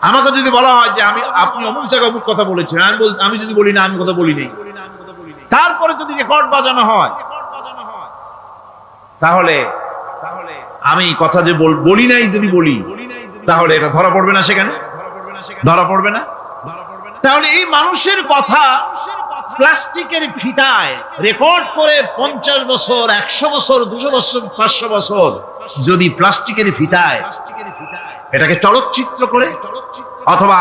[SPEAKER 2] আমাকে যদি বলা হয় যে আপনি অমুক জায়গায় অমুক কথা বলেছেন, আমি যদি বলি না আমি কথা বলি নাই, তারপরে যদি রেকর্ড বাজানো হয়, তাহলে আমি কথা যে বলি নাই যদি বলি, তাহলে এটা ধরা পড়বে না? সেখানে ধরা পড়বে না? তাহলে এই মানুষের কথা প্লাস্টিকের ফিতায় রেকর্ড করে 50 বছর, 100 বছর, 200 বছর, 500 বছর যদি প্লাস্টিকের ফিতায় এটাকে চলচ্চিত্র করে অথবা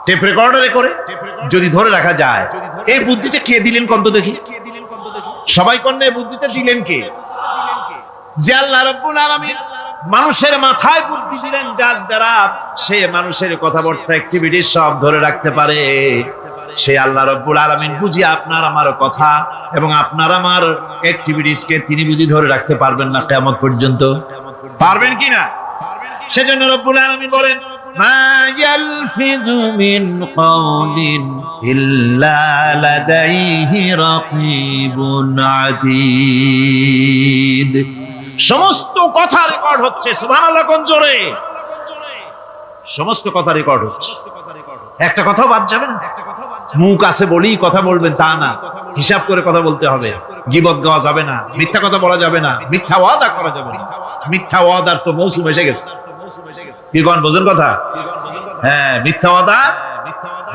[SPEAKER 2] টেপ রেকর্ডারে করে যদি ধরে রাখা যায়, এই বুদ্ধিটা কে দিলেন কন্ত দেখি? সবাই কন্যা এই বুদ্ধিটা দিলেন কে? যে আল্লাহ রাব্বুল আলামিন মানুষের মাথায় বুদ্ধি দিলেন, যার দ্বারা সে মানুষের কথাবার্তা, অ্যাক্টিভিটি সব ধরে রাখতে পারে। সেই আল্লাহ রাব্বুল আলামিন বুঝি আপনার আমার কথা এবং আপনার আমার অ্যাক্টিভিটিসকে তিনি বুঝি ধরে রাখতে পারবেন না কিয়ামত পর্যন্ত? পারবেন কিনা? সেজন্য রাব্বুল আলামিন বলেন, মা ইয়ালফিযু মিন কাওলিন ইল্লা লাদাইহি রাকীবুন আতীদ। সমস্ত কথা রেকর্ড হচ্ছে। সুবহানাল্লাহ কোন জোরে! সমস্ত কথা রেকর্ড হচ্ছে, একটা কথাও বাদ যাবে না। মুখ আছে বলেই কথা বলবেন তা না, হিসাব করে কথা বলতে হবে, গীবত গাওয়া যাবে না, মিথ্যা কথা বলা যাবে না, মিথ্যা ওয়াদা করা যাবে না। মিথ্যা ওয়াদার তো মৌসুম এসে গেছে। কি কোন বোঝেন কথা? হ্যাঁ, মিথ্যা ওয়াদা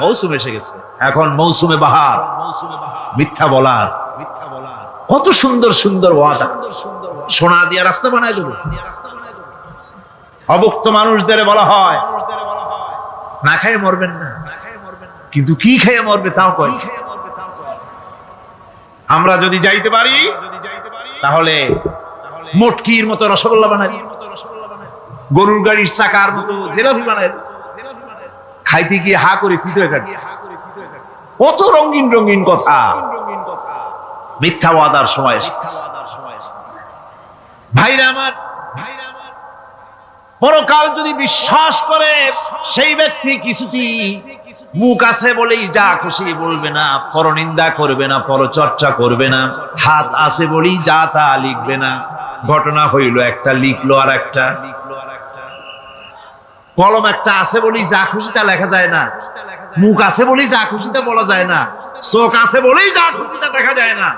[SPEAKER 2] মৌসুম এসে গেছে। এখন মৌসুমে বাহার, মিথ্যা বলার। কত সুন্দর সুন্দর ওয়াদা, সোনা দিয়া রাস্তা বানায় দেবো। অভুক্ত মানুষদের বলা হয় না খেয়ে মরবেন না, কিন্তু কি খেয়ে মরবে তাও কয়। আমরা যদি যাইতে পারি তাহলে মটকির মতো রসগোল্লা বানাই, গরুর গাড়ির চাকার মতো জিলাপি বানাই, খাইতে গিয়ে হা করে চিত হয়ে থাকি। কত রঙিন রঙিন কথা মিথ্যা ওয়াদার সময়। ভাইরা আমার, পরকাল যদি বিশ্বাস করে সেই ব্যক্তি কিছুতেই মুখ আছে বলেই যা খুশি বলবে না, পরনিন্দা করবে না, পরচর্চা করবে না, হাত আছে বলেই যা তা লিখবে না। ঘটনা হইল একটা লিখলো আর একটা, কলম একটা আছে বলেই যা খুশি তা লেখা যায় না, মুখ আছে বলেই যা খুশি তা বলা যায় না, চোখ আছে বলেই যা খুশি তা দেখা যায় না।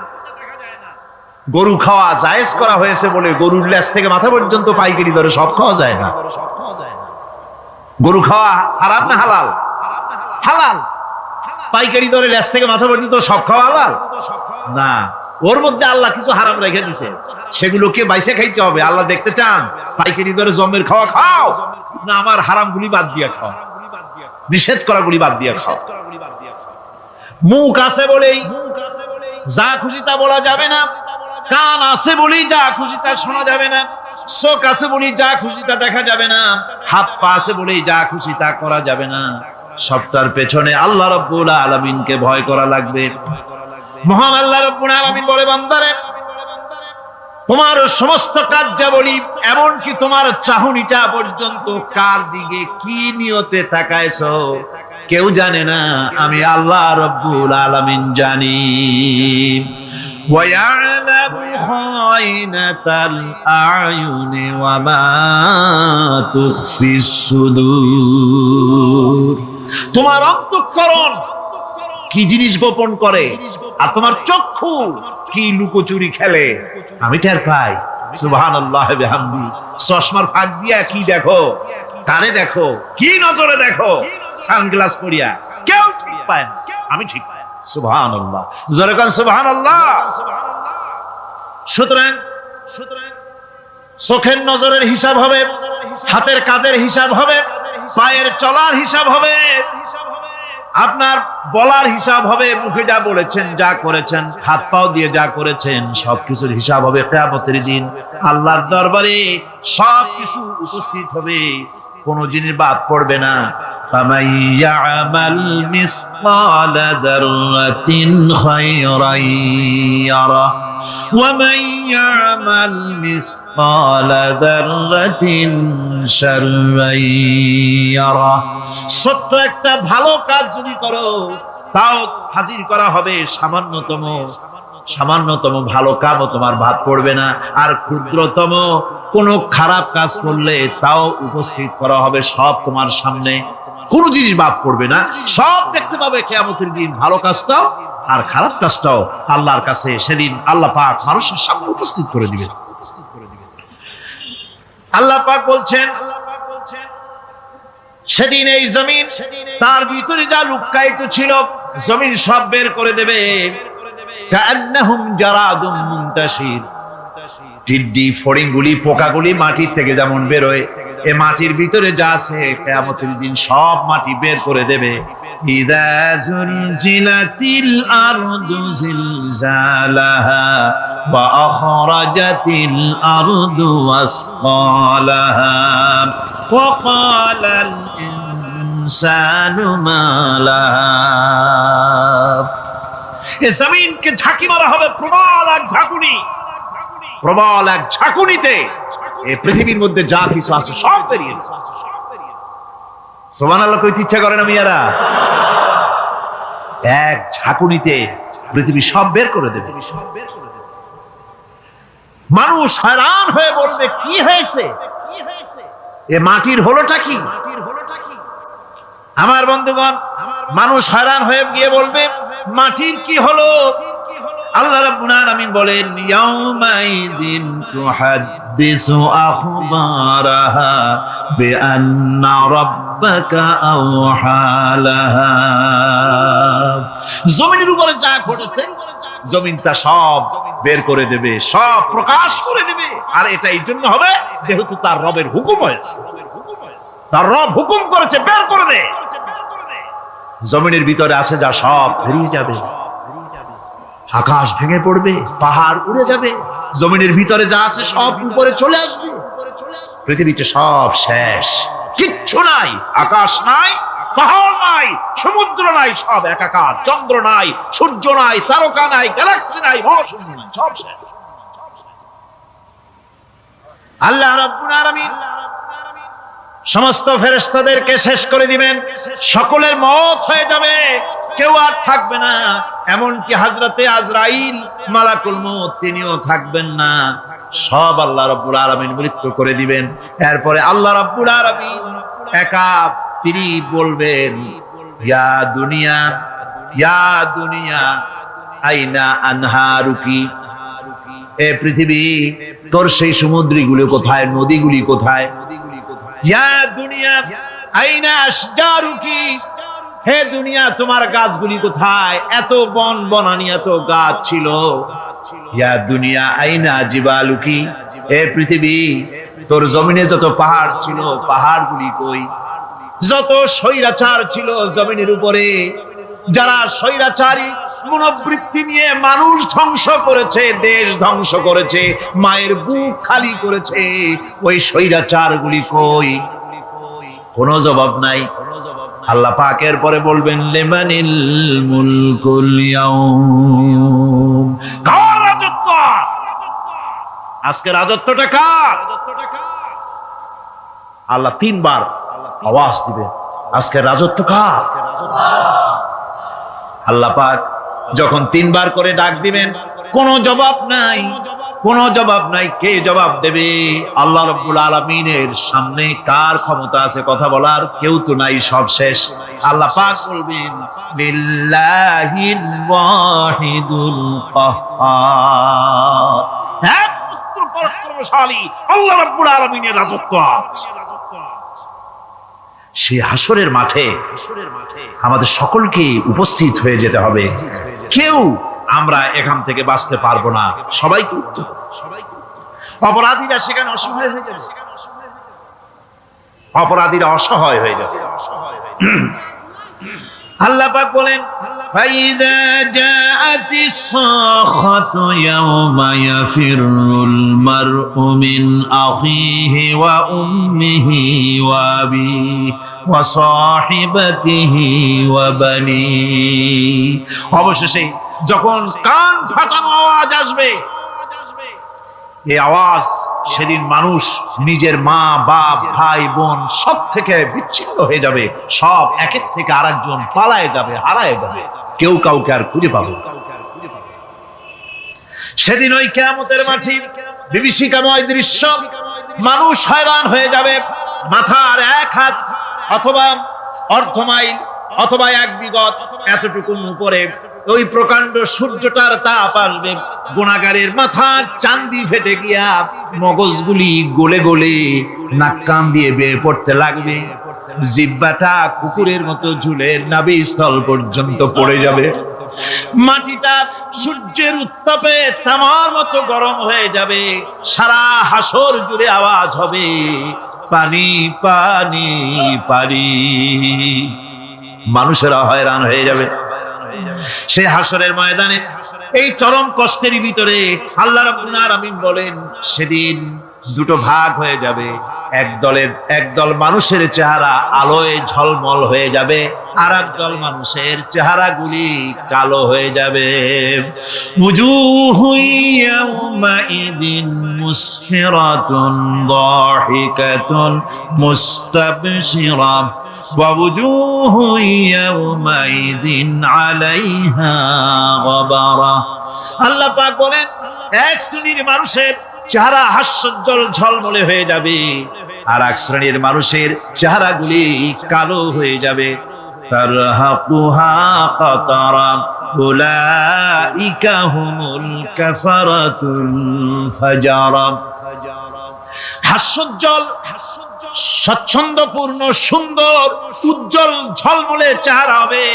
[SPEAKER 2] গরু খাওয়া জায়েজ করা হয়েছে বলে গরুর লেজ থেকে মাথা পর্যন্ত পাইকারি দরে সব খাওয়া যায় না। গরু খাওয়া হারাম না হালাল? হালাল। পাইকারি দরে লেজ থেকে মাথা পর্যন্ত সব খাওয়া হালাল না। ওর মধ্যে আল্লাহ কিছু হারাম রেখে দিয়েছে, সেগুলোকে বাইসে খাইতে হবে। আল্লাহ দেখতে চান পাইকারি দরে জমের খাওয়া খাও না আমার হারাম গুলি বাদ দিয়ে খাও, নিষেধ করা গুলি বাদ দিয়ে খাও। মুখ আছে বলেই যা খুশি তা বলা যাবে না, কান আছে বলেই যা খুশি তা শোনা যাবে না, চোখ আছে বলেই যা খুশি তা দেখা যাবে না, হাত পা আছে বলেই যা খুশি তা করা যাবে না। সবটার পেছনে আল্লাহ রাব্বুল আলামিনকে ভয় করা লাগবে। মহান আল্লাহ রাব্বুল আলামিন বলে, বান্দারে তোমার সমস্ত কার্যাবলী এমনকি তোমার চাহনিটা পর্যন্ত কার দিকে কি নিয়তে তাকায়ছো কেউ জানে না, আমি আল্লাহ রাব্বুল আলামিন জানি। وَيَعْلَمُ خَائِنَةَ الْأَعْيُنِ وَمَا تُخْفِي الصُّدُورُ। তোমার অন্তঃকরণ কি জিনিস গোপন করে আর তোমার চক্ষু কি লুকোচুরি খেলে আমি টের পাই। সুবহানাল্লাহ বিহামদি। চশমার ফাঁক দিয়া কি দেখো, কানে দেখো, কি নজরে দেখো, সানগ্লাস পরিয়া কেউ ঠিক পায় না, আমি ঠিক পাই। সুবহানাল্লাহ, জোরে কোন সুবহানাল্লাহ। সুতরাং চোখের নজরের হিসাব হবে, হাতের কাজের হিসাব হবে, পায়ের চলার হিসাব হবে, আপনার বলার হিসাব হবে, মুখে যা বলেছেন, যা করেছেন, হাত পাও দিয়ে যা করেছেন সবকিছুর হিসাব হবে কিয়ামতের দিন। আল্লাহর দরবারে সবকিছু উপস্থিত হবে, কোন জিনিস বাদ পড়বে না। فَمَن يَعْمَلْ مِثْقَالَ ذَرَّةٍ خَيْرًا يَرَهُ وَمَن يَعْمَلْ مِثْقَالَ ذَرَّةٍ شَرًّا يَرَهُ। ছোট্ট একটা ভালো কাজ যদি করো তাও হাজির করা হবে সামান্যতম ভালো কাজও তোমার বাদ পড়বে না, আর ক্ষুদ্রতম কোন খারাপ কাজ করলে তাও উপস্থিত করা হবে সব তোমার সামনে, কোনো জিনিস বাদ পড়বে না, সব দেখতে পাবে কিয়ামতের দিন। ভালো কাজটাও আর খারাপ কাজটাও আল্লাহর কাছে সেদিন আল্লাহ পাক মানুষের সামনে উপস্থিত করে দিবেন। আল্লাহ পাক বলছেন সেদিন এই জমিন তার ভিতরে যা লুকায়িত ছিল জমিন সব বের করে দেবে। কান্নাহুম জারাদুম মুনতাশির। টিড্ডি ফড়িংগুলি পোকাগুলি মাটির থেকে যেমন বেরোয়, এ মাটির ভিতরে যা আছে কিয়ামতের দিন সব মাটি বের করে দেবে। ইযা যুলজিলাতিল আরদু জিলজালাহা ওয়া আখরাজাতিল আরদু আসকালাহা ওয়া ক্বালাল ইনসানু মা লাহা। এ জমিনকে ঝাঁকি মারা হবে প্রবল এক ঝাঁকুনি, প্রবল এক ঝাঁকুনিতে এই পৃথিবীর মধ্যে যা কিছু আছে সব বেরিয়ে যাবে। সুবহানাল্লাহ কইতে ইচ্ছা করে না মিয়ারা? এক ঝাঁকুনিতে পৃথিবী সব বের করে দেবে। মানুষ হয়রান হয়ে বলবে কি হয়েছে, এ মাটির হলোটা কি? আমার বন্ধুগণ, মানুষ হয়রান হয়ে গিয়ে বলবে মাটির কি হলো? আল্লাহ রাব্বুল আলামিন বলেন ইয়াউমাইযিন তুহাদ্দিসু আখবারাহা বিআন্না রাব্বাকা আওহালাহা। জমিনের উপরে যা ঘটেছে জমিন তা সব বের করে দেবে, সব প্রকাশ করে দেবে। আর এটা এই জন্য হবে যেহেতু তার রবের হুকুম হয়েছে, তার রব হুকুম করেছে বের করে দে। জমিনের ভিতরে আছে যা সব বেরিয়ে যাবে, আকাশ ভেঙে পড়বে, পাহাড় উড়ে যাবে, জমিনের ভিতরে যা আছে সব উপরে চলে আসবে, পৃথিবীতে সব শেষ, কিচ্ছু নাই, আকাশ নাই, পাহাড় নাই, সমুদ্র নাই, সব একাকার, চন্দ্র নাই, সূর্য নাই, তারকা নাই, গ্যালাক্সি নাই, মহাশূন্য নাই, সব শেষ। আল্লাহ রাব্বুল আলামিন সমস্ত ফেরেশতাদেরকে শেষ করে দিবেন, সকলের মওত হয়ে যাবে, কেউ আর থাকবে না, এমনকি হযরতে আজরাইল মালাকুল মউত তিনিও থাকবেন না, সব আল্লাহ রাব্বুল আলামিন মৃত্যু করে দিবেন। এরপরে আল্লাহ রাব্বুল আলামিন একা তিনি বলবেন ইয়া দুনিয়া, ইয়া দুনিয়া আইনা আনহারুকি, এ পৃথিবী তোর সেই সমুদ্রগুলো কোথায়, নদীগুলি কোথায়, ইয়া দুনিয়া আইনা আশজারুকি, হে দুনিয়া তোমার গাছগুলি কোথায়, এত বন বনানি এত গাছ ছিল, ইয়া দুনিয়া আইনা জিবালুকি, হে পৃথিবী তোর জমিনে যত পাহাড় ছিল পাহাড়গুলি কই, যত স্বৈরাচার ছিল জমিনের উপরে, যারা স্বৈরাচারী মনোবৃত্তি নিয়ে মানুষ ধ্বংস করেছে, দেশ ধ্বংস করেছে, মায়ের বুক খালি করেছে, ওই স্বৈরাচারগুলি কই, কোনো জবাব নাই। আল্লাহ পাক এর পরে বলবেন লিমানিল মুলকুল ইয়াউম, কার রাজত্ব আজকে, রাজত্বটা কার? আল্লাহ তিনবার আওয়াজ দিবেন আজকে রাজত্ব কার? আল্লাহ পাক যখন তিনবার করে ডাক দিবেন কোনো জবাব নাই, কোনো জবাব নাই, কে জবাব দেবে? আল্লাহ রাব্বুল আলামিনের সামনে কার ক্ষমতা আছে কথা বলার? কেউ তো নাই, সব শেষ। আল্লাহ পাক বলবেন লিল্লাহিল ওয়াহিদুল কাহ্হার, একমাত্র পরাক্রমশালী আল্লাহ রাব্বুল আলামিনের রাজত্ব। সেই হাসরের মাঠে আমাদের সকলকে উপস্থিত হয়ে যেতে হবে, কেউ আমরা এখান থেকে বাঁচতে পারবো না, সবাইকে। অপরাধীরা সেখানে অসহায় হয়ে যাবে, অপরাধীরা অসহায় হয়ে যাবে। আল্লাহ পাক বলেন ফাইযা জাআতিস সাখাতু ইয়াওমা ইয়াফিরুল মারউ মিন আখিহি ওয়া উম্মিহি ওয়া আবিহি ওয়া সাহিবাতিহি ওয়া বানিহি, অবশেষে যখন কান ফাটানো আওয়াজ আসবে, এই আওয়াজ সেদিন মানুষ নিজের মা বাপ ভাই বোন সব থেকে বিচ্ছিন্ন হয়ে যাবে, সব একের থেকে আরেকজন পালায় যাবে, হারায় যাবে, কেউ কাউকে আর খুঁজে পাবে না। সেদিন ওই কিয়ামতের মাঠে বিভীষিকাময় দৃশ্য, মানুষ হয়রান হয়ে যাবে, মাথার এক হাত অথবা অর্ধ মাইল অথবা এক বিগত এতটুকু উপরে ওই প্রকাণ্ড সূর্যটার তাপ আসবে, গুনাহগারের মাথার চান্দি ফেটে গিয়া মগজগুলি গলে গলে নাক কান দিয়ে বের পড়তে লাগবে, জিহ্বাটা কুকুরের মতো ঝুলে নাভিস্থল পর্যন্ত পড়ে যাবে, মাটিটা সূর্যের উত্তাপে তামার মতো গরম হয়ে যাবে, সারা হাসর জুড়ে আওয়াজ হবে পানি পানি পানি, মানুষেরা হয়রান হয়ে যাবে। সেই হাসরের ময়দানে এই চরম কষ্টের ভিতরে আল্লাহ রাব্বুল আলামিন বলেন সেদিন দুটো ভাগ হয়ে যাবে, একদল মানুষের চেহারা আলোয় ঝলমল হয়ে যাবে, আর একদল মানুষের চেহারাগুলি কালো হয়ে যাবে। উজুহু ইয়াওমাইদিন মুসফিরাতুন দাহিকাতুন মুস্তাবশিরা ওয়া উজুহু ইয়াওমাইদিন আলাইহা গাবারা। আল্লাহ পাক বলেন এক শ্রেণীর মানুষের চেহারা হাস্যোজ্জ্বল ঝলমলে হয়ে যাবে, আর এক শ্রেণীর মানুষের চেহারাগুলি কালো হয়ে যাবে। তারহাকুহা কাতারা উলাইকা হুমুল কাফারাতুল ফাজারা। হাস্যোজ্জ্বল, স্বচ্ছন্দপূর্ণ, সুন্দর, উজ্জ্বল, ঝলমলে চেহারা হবে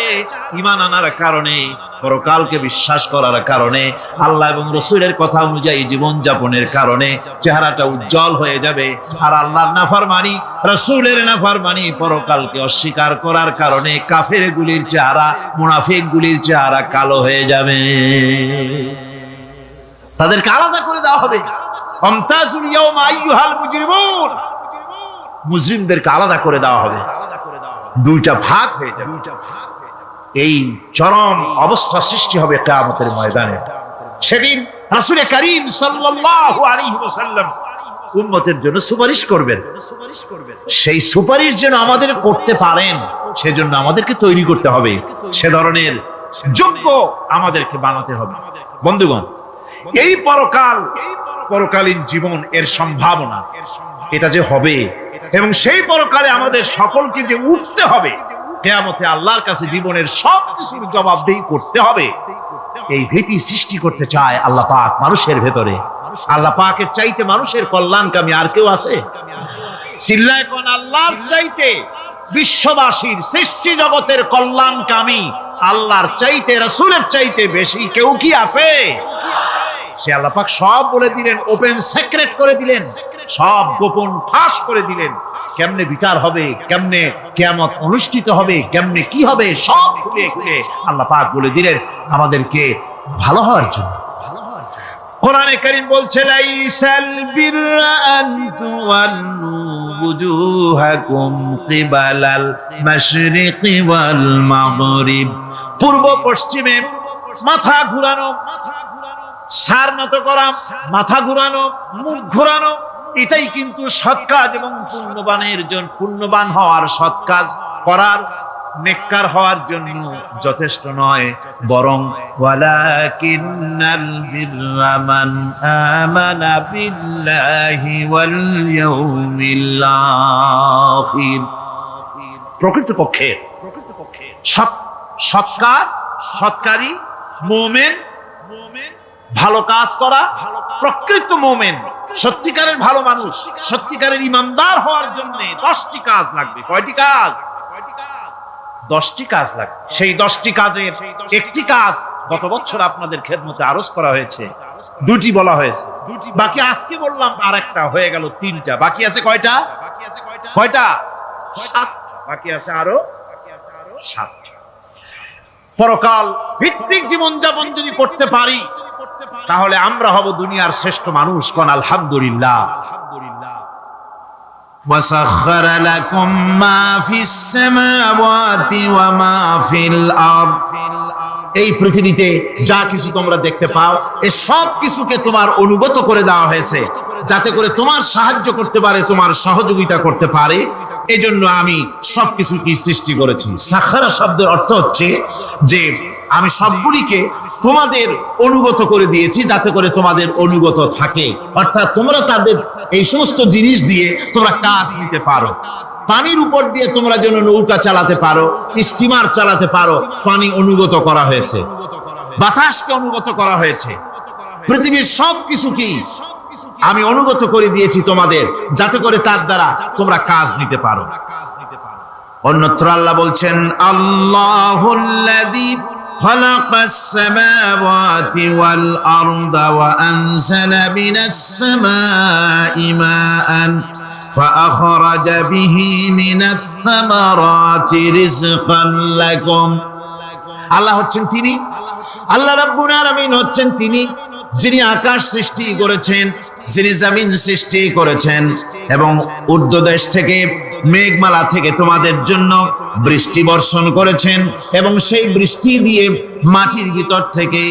[SPEAKER 2] ঈমান আনার কারণে, পরকালকে বিশ্বাস করার কারণে, আল্লাহ এবং রাসূলের কথা অনুযায়ী জীবন যাপনের কারণে চেহারাটা উজ্জ্বল হয়ে যাবে। আর আল্লাহর নাফরমানি, রাসূলের নাফরমানি, পরকালকে অস্বীকার করার কারণে কাফেরগুলির চেহারা, মুনাফিকগুলির চেহারা কালো হয়ে যাবে। তাদেরকে আলাদা করে দেওয়া হবে। আমতাজুল ইয়াওমা আইয়ুহাল মুজরিমুন, মুজরিমদেরকে আলাদা করে দেওয়া হবে, দুইটা ভাগ হয়ে যাবে। এই চরম অবস্থা সৃষ্টি হবে কিয়ামতের ময়দানে। সেদিন রাসূল করিম সাল্লাল্লাহু আলাইহি ওয়াসাল্লাম উম্মতের জন্য সুপারিশ করবেন। সেই সুপারিশ যেন আমাদের করতে পারেন, সেজন্য আমাদেরকে তৈরি করতে হবে, সে ধরনের যোগ্য আমাদেরকে বানাতে হবে। বন্ধুগণ, এই পরকালীন জীবন, এর সম্ভাবনা, এটা যে হবে এবং সেই পরকালে আমাদের সকলকে যে উঠতে হবে, কিয়ামতে আল্লাহর কাছে জীবনের সব কিছুর জবাবদিহি করতে হবে, এই ভীতি সৃষ্টি করতে চায় আল্লাহ পাক মানুষের ভেতরে। আল্লাহ পাকের চাইতে মানুষের কল্যাণকামী আর কেউ আছে? চিল্লায় কোন আল্লাহর চাইতে, বিশ্ববাসীর সৃষ্টি জগতের কল্যাণকামী আল্লাহর চাইতে, রাসূলের চাইতে বেশি কেউ কি আছে? সে আল্লাহ পাক সব বলে দিলেন, ওপেন সিক্রেট করে দিলেন, সব গোপন ফাঁস করে দিলেন। কেমনে বিচার হবে, কেমনে কিয়ামত অনুষ্ঠিত হবে, কেমনে কি হবে, সব খুলে খুলে আল্লাহ পাক বলে দিলেন আমাদেরকে ভালো হওয়ার জন্য। কোরআনে কারীম বলছে, লাইসাল বিররা আন তুওয়াল্লু ওয়ুজুহাকুম কিবালাল মাশরিকি ওয়াল মাগরিব। পূর্ব পশ্চিমে মাথা ঘুরানো, সার নত করা, মাথা ঘুরানো, মুখ ঘুরানো, এটাই কিন্তু সৎ কাজ এবং পুণ্যবান হওয়ার, সৎ কাজ করার, নেককার হওয়ার জন্য যথেষ্ট নয়, বরং ওয়ালাকিন্নাল বিররা মান আমানা বিল্লাহি ওয়াল ইয়াউমিল আখির। প্রকৃতপক্ষে সৎকারী মুমিন, ভালো কাজ করা, প্রকৃত মুমিন, সত্যিকারের ভালো মানুষ, সত্যিকারের ইমানদার হওয়ার জন্য 10টি কাজ লাগবে। কয়টি কাজ? 10টি কাজ লাগবে। সেই 10টি কাজের একটি কাজ গত বছর আপনাদের খেদমতে আরজ করা হয়েছে, 2টি বলা হয়েছে, বাকি আজকে বললাম আর একটা, হয়ে গেল 3টা। বাকি আছে কয়টা? 7। বাকি আছে আরো 7। পরকাল ভিত্তিক জীবনযাপন যদি করতে পারি, তাহলে আমরা হব দুনিয়ার শ্রেষ্ঠ মানুষ। কোন আলহামদুলিল্লাহ।
[SPEAKER 1] وسخر لكم ما في السماوات وما في الأرض। এই পৃথিবীতে যা কিছু তোমরা দেখতে পাও, এই সব কিছুকে তোমার অনুগত করে দেওয়া হয়েছে, যাতে করে তোমার সাহায্য করতে পারে, তোমার সহযোগিতা করতে পারে। এই জন্য আমি সবকিছুকে সৃষ্টি করেছি। সাখারা শব্দের অর্থ হচ্ছে যে আমি সবগুলিকে তোমাদের অনুগত করে দিয়েছি, যাতে করে তোমাদের অনুগত থাকে, অর্থাৎ তোমরা তাদের এই সমস্ত জিনিস দিয়ে তোমরা কাজ নিতে পারো। পানির উপর দিয়ে তোমরা যেন নৌকা চালাতে পারো, স্টিমার চালাতে পারো, পানি অনুগত করা হয়েছে, বাতাসকে অনুগত করা হয়েছে। পৃথিবীর সব কিছুকেই আমি অনুগত করে দিয়েছি তোমাদের, যাতে করে তার দ্বারা তোমরা কাজ নিতে পারো। অন্যত্র আল্লাহ বলছেন, আল্লাহুল্লাযী খালাকাস সামাওয়াতি ওয়াল আরদা ওয়া আনজালা মিনাস সামাই মাআন ফাআখরাজা বিহি মিনাস সামারাতি রিজকান লাকুম। আল্লাহ হচ্ছেন তিনি, আল্লাহ রাব্বুল আলামিন হচ্ছেন তিনি, যিনি আকাশ সৃষ্টি করেছেন, যিনি জমিন সৃষ্টি করেছেন, এবং ঊর্ধ্বদেশ থেকে, মেঘমালা থেকে তোমাদের জন্য বৃষ্টি বর্ষণ করেছেন, এবং সেই বৃষ্টি দিয়ে মাটির ভিতর থেকে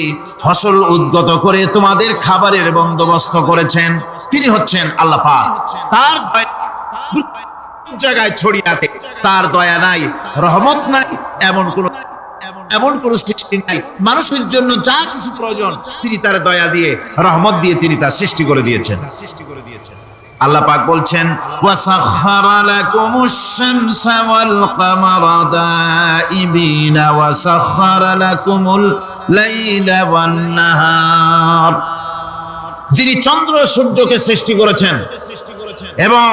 [SPEAKER 1] ফসল উদ্গত করে তোমাদের খাবারের বন্দোবস্ত করেছেন। তিনি হচ্ছেন আল্লাহ পাক। তার জায়গায় ছড়িয়ে আছে, তার দয়া নাই, রহমত নাই, এমন কোন সৃষ্টি নাই। মানুষের জন্য যা কিছু প্রয়োজন তিনি তার দয়া দিয়ে, রহমত দিয়ে তিনি তার সৃষ্টি করে দিয়েছেন। আল্লাহ পাক বলছেন ওয়াসাখখারা লাকুমুশ শামসা ওয়াল কামারা দাইবিনা ওয়াসাখখারা লাকুমুল লাইলা ওয়ান নাহার। যিনি চন্দ্র সূর্যকে সৃষ্টি করেছেন এবং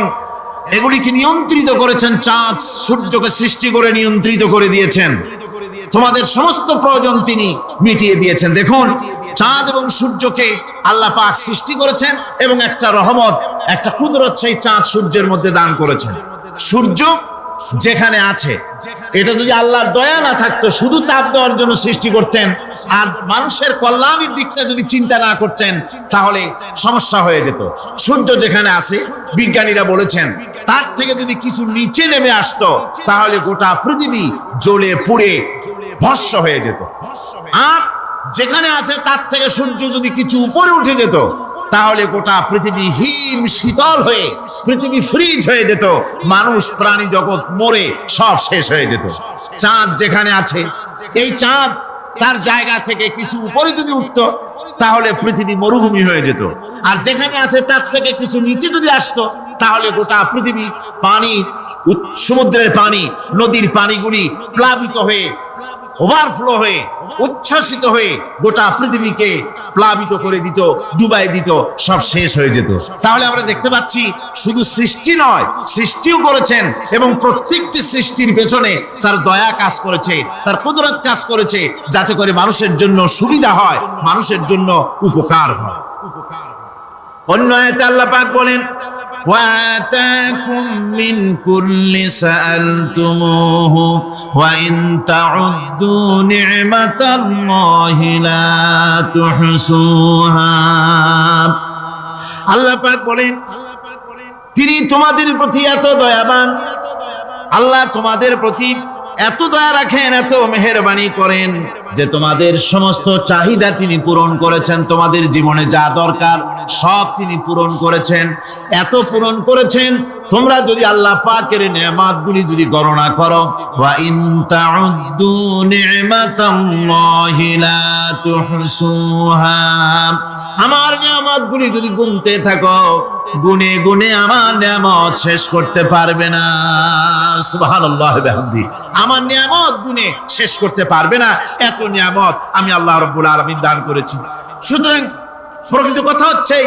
[SPEAKER 1] এগুলিকে নিয়ন্ত্রিত করেছেন, চাঁদ সূর্যকে সৃষ্টি করে নিয়ন্ত্রিত করে দিয়েছেন, তোমাদের সমস্ত প্রয়োজন তিনি মিটিয়ে দিয়েছেন। দেখুন, চাঁদ এবং সূর্যকে আল্লাহ পাক সৃষ্টি করেছেন এবং একটা রহমত, একটা কুদরত সেই চাঁদ সূর্যের মধ্যে দান করেছেন। সূর্য যেখানে আছে, এটা যদি আল্লাহর দয়া না থাকতো, শুধু তাপ দেওয়ার জন্য সৃষ্টি করতেন আর মানুষের কল্যাণের দিকটা যদি চিন্তা না করতেন, তাহলে সমস্যা হয়ে যেত। সূর্য যেখানে আছে, বিজ্ঞানীরা বলেছেন তার থেকে যদি কিছু নিচে নেমে আসতো, তাহলে গোটা পৃথিবী জ্বলে পুড়ে ভস্ম হয়ে যেত। আর যেখানে আছে তার থেকে সূর্য যদি কিছু উপরে উঠে যেত, তাহলে গোটা পৃথিবী হিম শীতল হয়ে পৃথিবী ফ্রিজ হয়ে যেত, মানুষ প্রাণী জগৎ মরে সব শেষ হয়ে যেত। চাঁদ যেখানে আছে, এই চাঁদ তার জায়গা থেকে কিছু উপরে যদি উঠতো, তাহলে পৃথিবী মরুভূমি হয়ে যেত। আর যেখানে আছে তার থেকে কিছু নিচে যদি আসতো, তাহলে গোটা পৃথিবী পানি, সমুদ্রের পানি, নদীর পানিগুলি প্লাবিত হয়ে, ওভারফ্লো হয়ে, উচ্ছ্বসিত হয়ে গোটা পৃথিবীকে প্লাবিত করে দিত, ডুবাই দিত, সব শেষ হয়ে যেত। তাহলে আমরা দেখতে পাচ্ছি শুধু সৃষ্টি নয়, সৃষ্টিও করেছেন এবং প্রত্যেকটি সৃষ্টির পেছনে তার দয়া কাজ করেছে, তার কুদরত কাজ করেছে, যাতে করে মানুষের জন্য সুবিধা হয়, মানুষের জন্য উপকার হয়। অন্য আয়াতে আল্লাহ পাক বলেন وآتاكم من كل سألتموه وإن تعدوا نعمة الله لا تحصوها। আল্লাহ পাক বলেন তিনি তোমাদের প্রতি এত দয়াবান, আল্লাহ তোমাদের প্রতি এত দয়া রাখেন, এত মেহেরবানি করেন যে তোমাদের সমস্ত চাহিদা তিনি পূরণ করেছেন। তোমাদের জীবনে যা দরকার সব তিনি পূরণ করেছেন, এত পূরণ করেছেন, তোমরা যদি আল্লাহ পাকের নেয়ামতগুলি যদি গণনা করো, ওয়া ইন তাউদ্দু নি'মাতাল্লাহি লা তুহসুহা, আমার নিয়ামতগুলি যদি গুনতে থাকো, গুনে গুনে আমার নিয়ামত শেষ করতে পারবে না। সুবহানাল্লাহ বিহামদি, আমার নিয়ামত গুনে শেষ করতে পারবে না, এত নিয়ামত আমি আল্লাহ রাব্বুল আলামিন দান করেছি। সুতরাং প্রকৃত কথা হচ্ছে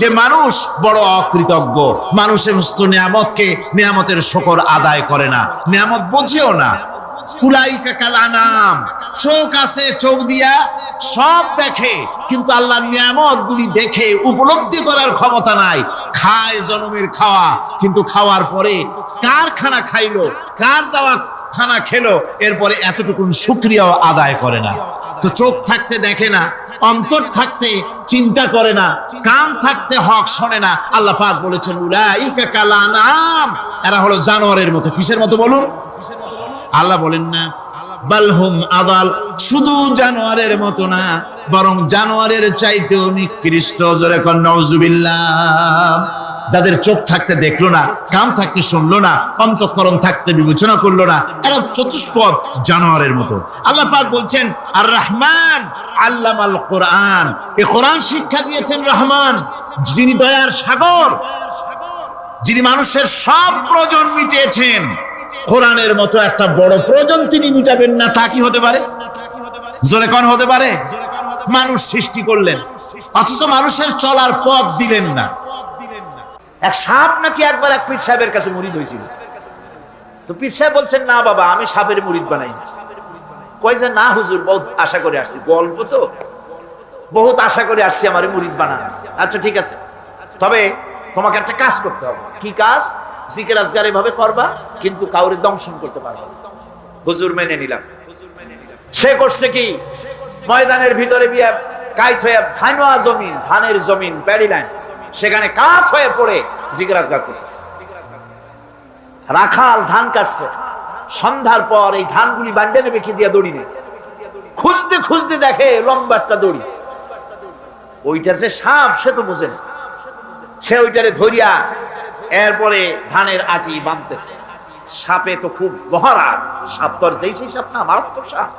[SPEAKER 1] যে মানুষ বড় অকৃতজ্ঞ, মানুষ সমস্ত নিয়ামতকে, নিয়ামতের শুকর আদায় করে না, নিয়ামত বোঝেও না। উলাইকা কাল আনাম, চোখ আছে, চোখ দিয়া সব দেখে, কিন্তু আল্লাহর নিয়ামত গুলি দেখে উপলব্ধি করার ক্ষমতা নাই। খায় জনমের খাওয়া, কিন্তু খাওয়ার পরে কার খানা খাইলো, কার দেওয়া খানা খেলো, এরপরে এতটুকুন শুকরিয়াও আদায় করে না। তো চোখ থাকতে দেখে না, অন্তর থাকতে চিন্তা করে না, কান থাকতে হক শোনে না। আল্লাহ পাক বলেছেন উলাইকা কাল আনাম, এরা হলো জানোয়ারের মতো। কিসের মতো বলুন? আল্লাহ বলেন না বালহুম আদাল, শুধু জানোয়ারের মতো না, বরং জানোয়ারের চাইতেও নিকৃষ্ট। জোরে কোন নাউজুবিল্লাহ। যাদের চোখ থাকতে দেখলো না, কান থাকতে শুনলো না, অন্তঃকরণ থাকতে বিবেচনা করলো না, এরা চতুষ্পদ জানোয়ারের মতো। আল্লাহ পাক বলছেন আর রহমান আল্লামাল কোরআন, এই কোরআন শিক্ষা দিয়েছেন রহমান, যিনি দয়ার সাগর, যিনি মানুষের সব প্রয়োজন মিটিয়েছেন। কোরআনের মতো একটা বড় প্রয়োজন তিনি মিটাবেন না, তা কি হতে পারে? জোরে কোন হতে পারে? মানুষ সৃষ্টি করলেন, অথচ মানুষের চলার পথ দিলেন না।
[SPEAKER 2] এক সাপ নাকি একবার এক পীর সাহেবের কাছে মুরিদ হয়েছিল। তো পীর সাহেব বলছেন না বাবা, আমি সাপের মুরিদ বানাই না। কয় যে না হুজুর, বহুত আশা করে আসছি, গল্প তো বহুত আশা করে আসছি, আমার মুরিদ বানান। আচ্ছা ঠিক আছে, তবে তোমাকে একটা কাজ করতে হবে। কি কাজ? জিকির আজগার এভাবে করবা, কিন্তু কাউরে দংশন করতে পারবা না। হুজুর মেনে নিলাম। সে করছে কি, ময়দানের ভিতরে বিয়া কাইত হয়ে ধানওয়া জমিন, ধানের জমিন, প্যাডি লাইন, সেখানে কাঠ হয়ে পড়ে জিকির আজগার করতেছে। রাখাল ধান কাটছে, সন্ধ্যার পর এই ধানগুলি বান্ডে নেবে কি দিয়া দড়ি নেই, খুঁজতে খুঁজতে দেখে লম্বা একটা দড়ি। ওইটা যে সাপ সে তো বোঝে না, সে ওইটারে ধরিয়া এরপরে ধানের আটি বাঁধতেছে। সাপে তো খুব বহরা, সাপ তো আর যেই সেই সাপ না, মারাত্মক সাপ।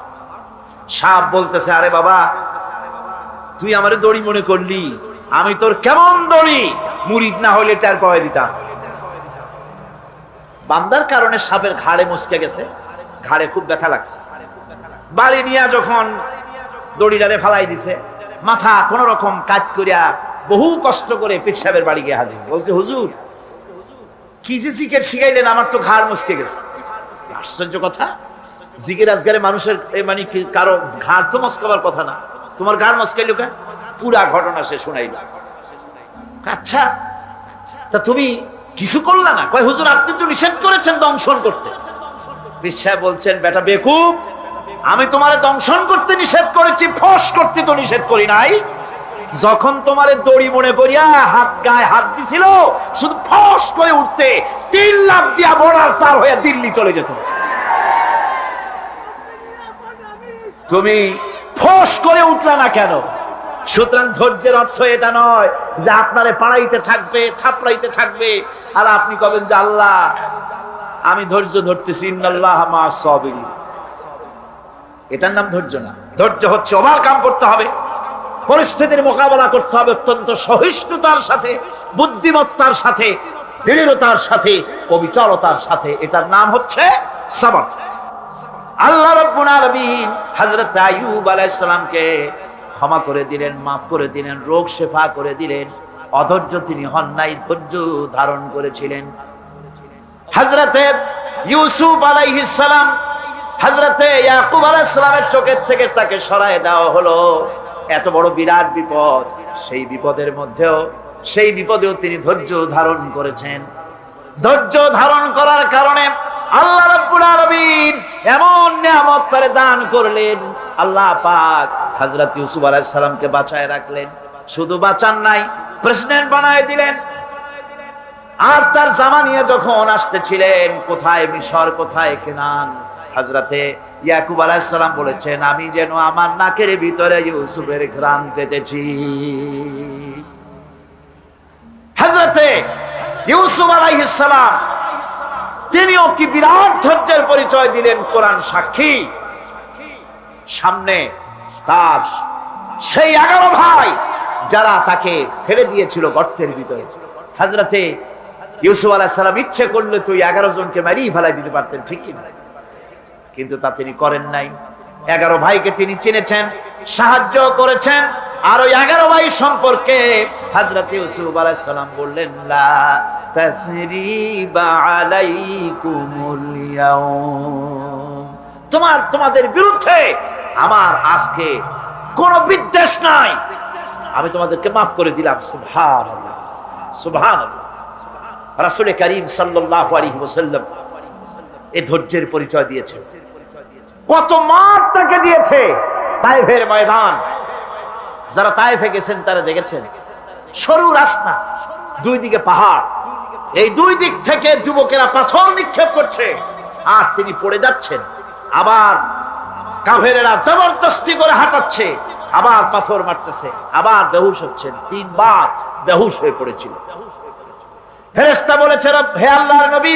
[SPEAKER 2] সাপ বলতেছে আরে বাবা, তুই আমারে দড়ি মনে করলি, আমি তোর কেমন দড়ি,
[SPEAKER 3] মুরিদ না হইলে টার পাওয়া দিতাম। বান্দার কারণে সাপের ঘাড়ে মুচকে গেছে, ঘাড়ে খুব ব্যথা লাগছে। বাড়ি নিয়ে যখন দড়িটারে ফালাই দিছে, মাথা কোন রকম কাজ করিয়া বহু কষ্ট করে পীর সাহেবের বাড়ি গিয়ে হাজির। বলছে, হুজুর কি যে জিকির শিখাইলেন, আমার তো ঘাড় মুচকে গেছে। আশ্চর্য কথা, জিকির আজগারে মানুষের মানে কি কারো ঘাড় তো মস্কাবার কথা না, তোমার ঘাড় মস্কাইল কেন? পুরা ঘটনা সে শুনাইল। আচ্ছা, তা তুমি কিছু করলা না? কয়, হুজুর আপনি তো নিষেধ করেছেন দংশন করতে। পীর সাহেব বলছেন, বেটা বেকুব, আমি তোমারে দংশন করতে নিষেধ করেছি, ফস করতে তো নিষেধ করি নাই। যখন তোমারে দড়ি মনে করিয়া হাত গায়ে হাত দিছিল, শুধু ফস করে উঠতে 3 লাখ দিয়া বর্ডার পার হয়ে দিল্লি চলে যেত। তুমি ফস করে উঠলা না কেন? সুতরাং ধৈর্যের অর্থ এটা নয় যে আপনারে পাড়াইতে থাকবে, থাপড়াইতে থাকবে, আর আপনি কবেন যে আল্লাহ আমি ধৈর্য ধরতেছি, ইন্নাল্লাহা মা'আস সাবিরিন। এটার নাম ধৈর্য না। ধৈর্য হচ্ছে ওভারকাম করতে হবে, পরিস্থিতির মোকাবেলা করতে হবে অত্যন্ত সহিষ্ণুতার সাথে, বুদ্ধিমত্তার সাথে, দৃঢ়তার সাথে, অবিচলতার সাথে। এটার নাম হচ্ছে সবর। আল্লাহ রাব্বুল আলামিন হযরত আইয়ুব আলাইহিস সালামকে ক্ষমা করে দিলেন, মাফ করে দিলেন, রোগ শেফা করে দিলেন। অধৈর্য তিনি হন নাই, ধৈর্য ধারণ করেছিলেন। হযরতে ইউসুফ আলাইহিস সালাম, হযরতে ইয়াকুব আলাইহিস সালামের চোখের থেকে তাকে সরায় দেওয়া হলো। এত বড় বিরাট বিপদ, সেই বিপদেও তিনি ধৈর্য ধারণ করেছেন। ধৈর্য ধারণ করার কারণে আল্লাহ রাব্বুল আলামিন এমন নিয়ামত তারে দান করলেন। আল্লাহ পাক হযরত ইউসুফ আলাইহিস সালামকে বাঁচায় রাখলেন। শুধু বাঁচান নাই, প্রেসিডেন্ট বানায় দিলেন। আর তার জামা নিয়ে যখন আসতেছিলেন, কোথায় মিশর, কোথায় কেনান, হযরতে ইয়াকুব আলাইহিস সালাম বলেছেন, আমি যেন আমার নাকের ভিতরে ইউসুফের ঘ্রাণ পেতেছি। হযরতে ইউসুফ আলাইহিস সালাম তিনিও কি বিরাট ধৈর্যের পরিচয় দিলেন, কোরআন সাক্ষী। সামনে তার সেই 11 ভাই যারা তাকে ফেলে দিয়েছিল গর্তের ভিতরে। হযরতে ইউসুফ আলাইহিস সালাম ইচ্ছে করলে তো 11 জনকে মারিয়ে ফেলাই দিতে পারতেন, ঠিক কি না? কিন্তু তা তিনি করেন নাই। 11 ভাইকে তিনি চিনেছেন, সাহায্য করেছেন। আর ওই 11 ভাই সম্পর্কে হযরত ইউসুফ আলাইহিস সালাম বললেন, লা তাসরিবা আলাইকুমুল ইয়াউম, তোমাদের বিরুদ্ধে আমার আজকে কোনো বিদ্বেষ নাই, আমি তোমাদেরকে মাফ করে দিলাম। সুবহানাল্লাহ, সুবহানাল্লাহ। রাসূল করিম সাল্লাল্লাহু আলাইহি ওয়াসাল্লাম এই ধৈর্যের পরিচয় দিয়েছেন। কত মার তাকে দিয়েছে তায়েফের ময়দান। যারা তায়েফে গেছেন তারা দেখেছেন, সরু রাস্তা, দুই দিকে পাহাড়, এই দুই দিক থেকে যুবকেরা পাথর নিক্ষেপ করছে, আর তিনি পড়ে যাচ্ছেন। আবার কাফেরেরা জবরদস্তি করে হাঁটাচ্ছে, আবার পাথর মারতেছে, আবার বেহুশ হচ্ছেন। 3 বার বেহুশ হয়ে পড়েছিল। ফেরেশতা বলেছে, হে আল্লাহর নবী,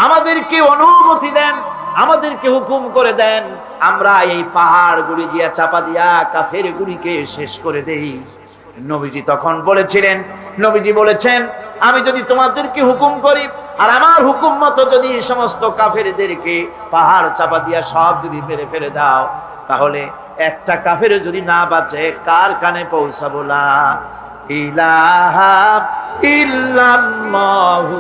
[SPEAKER 3] আমাদেরকে অনুমতি দেন, আমাদেরকে হুকুম করে দেন, আমরা এই পাহাড় গুলি দিয়া চাপা দিয়া কাফের গুলিকে শেষ করে দেই। নবীজি তখন বলেছেন, আমি যদি তোমাদেরকে হুকুম করি আর আমার হুকুম মতো যদি সমস্ত কাফেরদেরকে পাহাড় চাপা দিয়া সব যদি মেরে ফেলে দাও, তাহলে একটা কাফের যদি না বাঁচে, কার কানে পৌঁছাবো? লা ইলাহা ইল্লাল্লাহু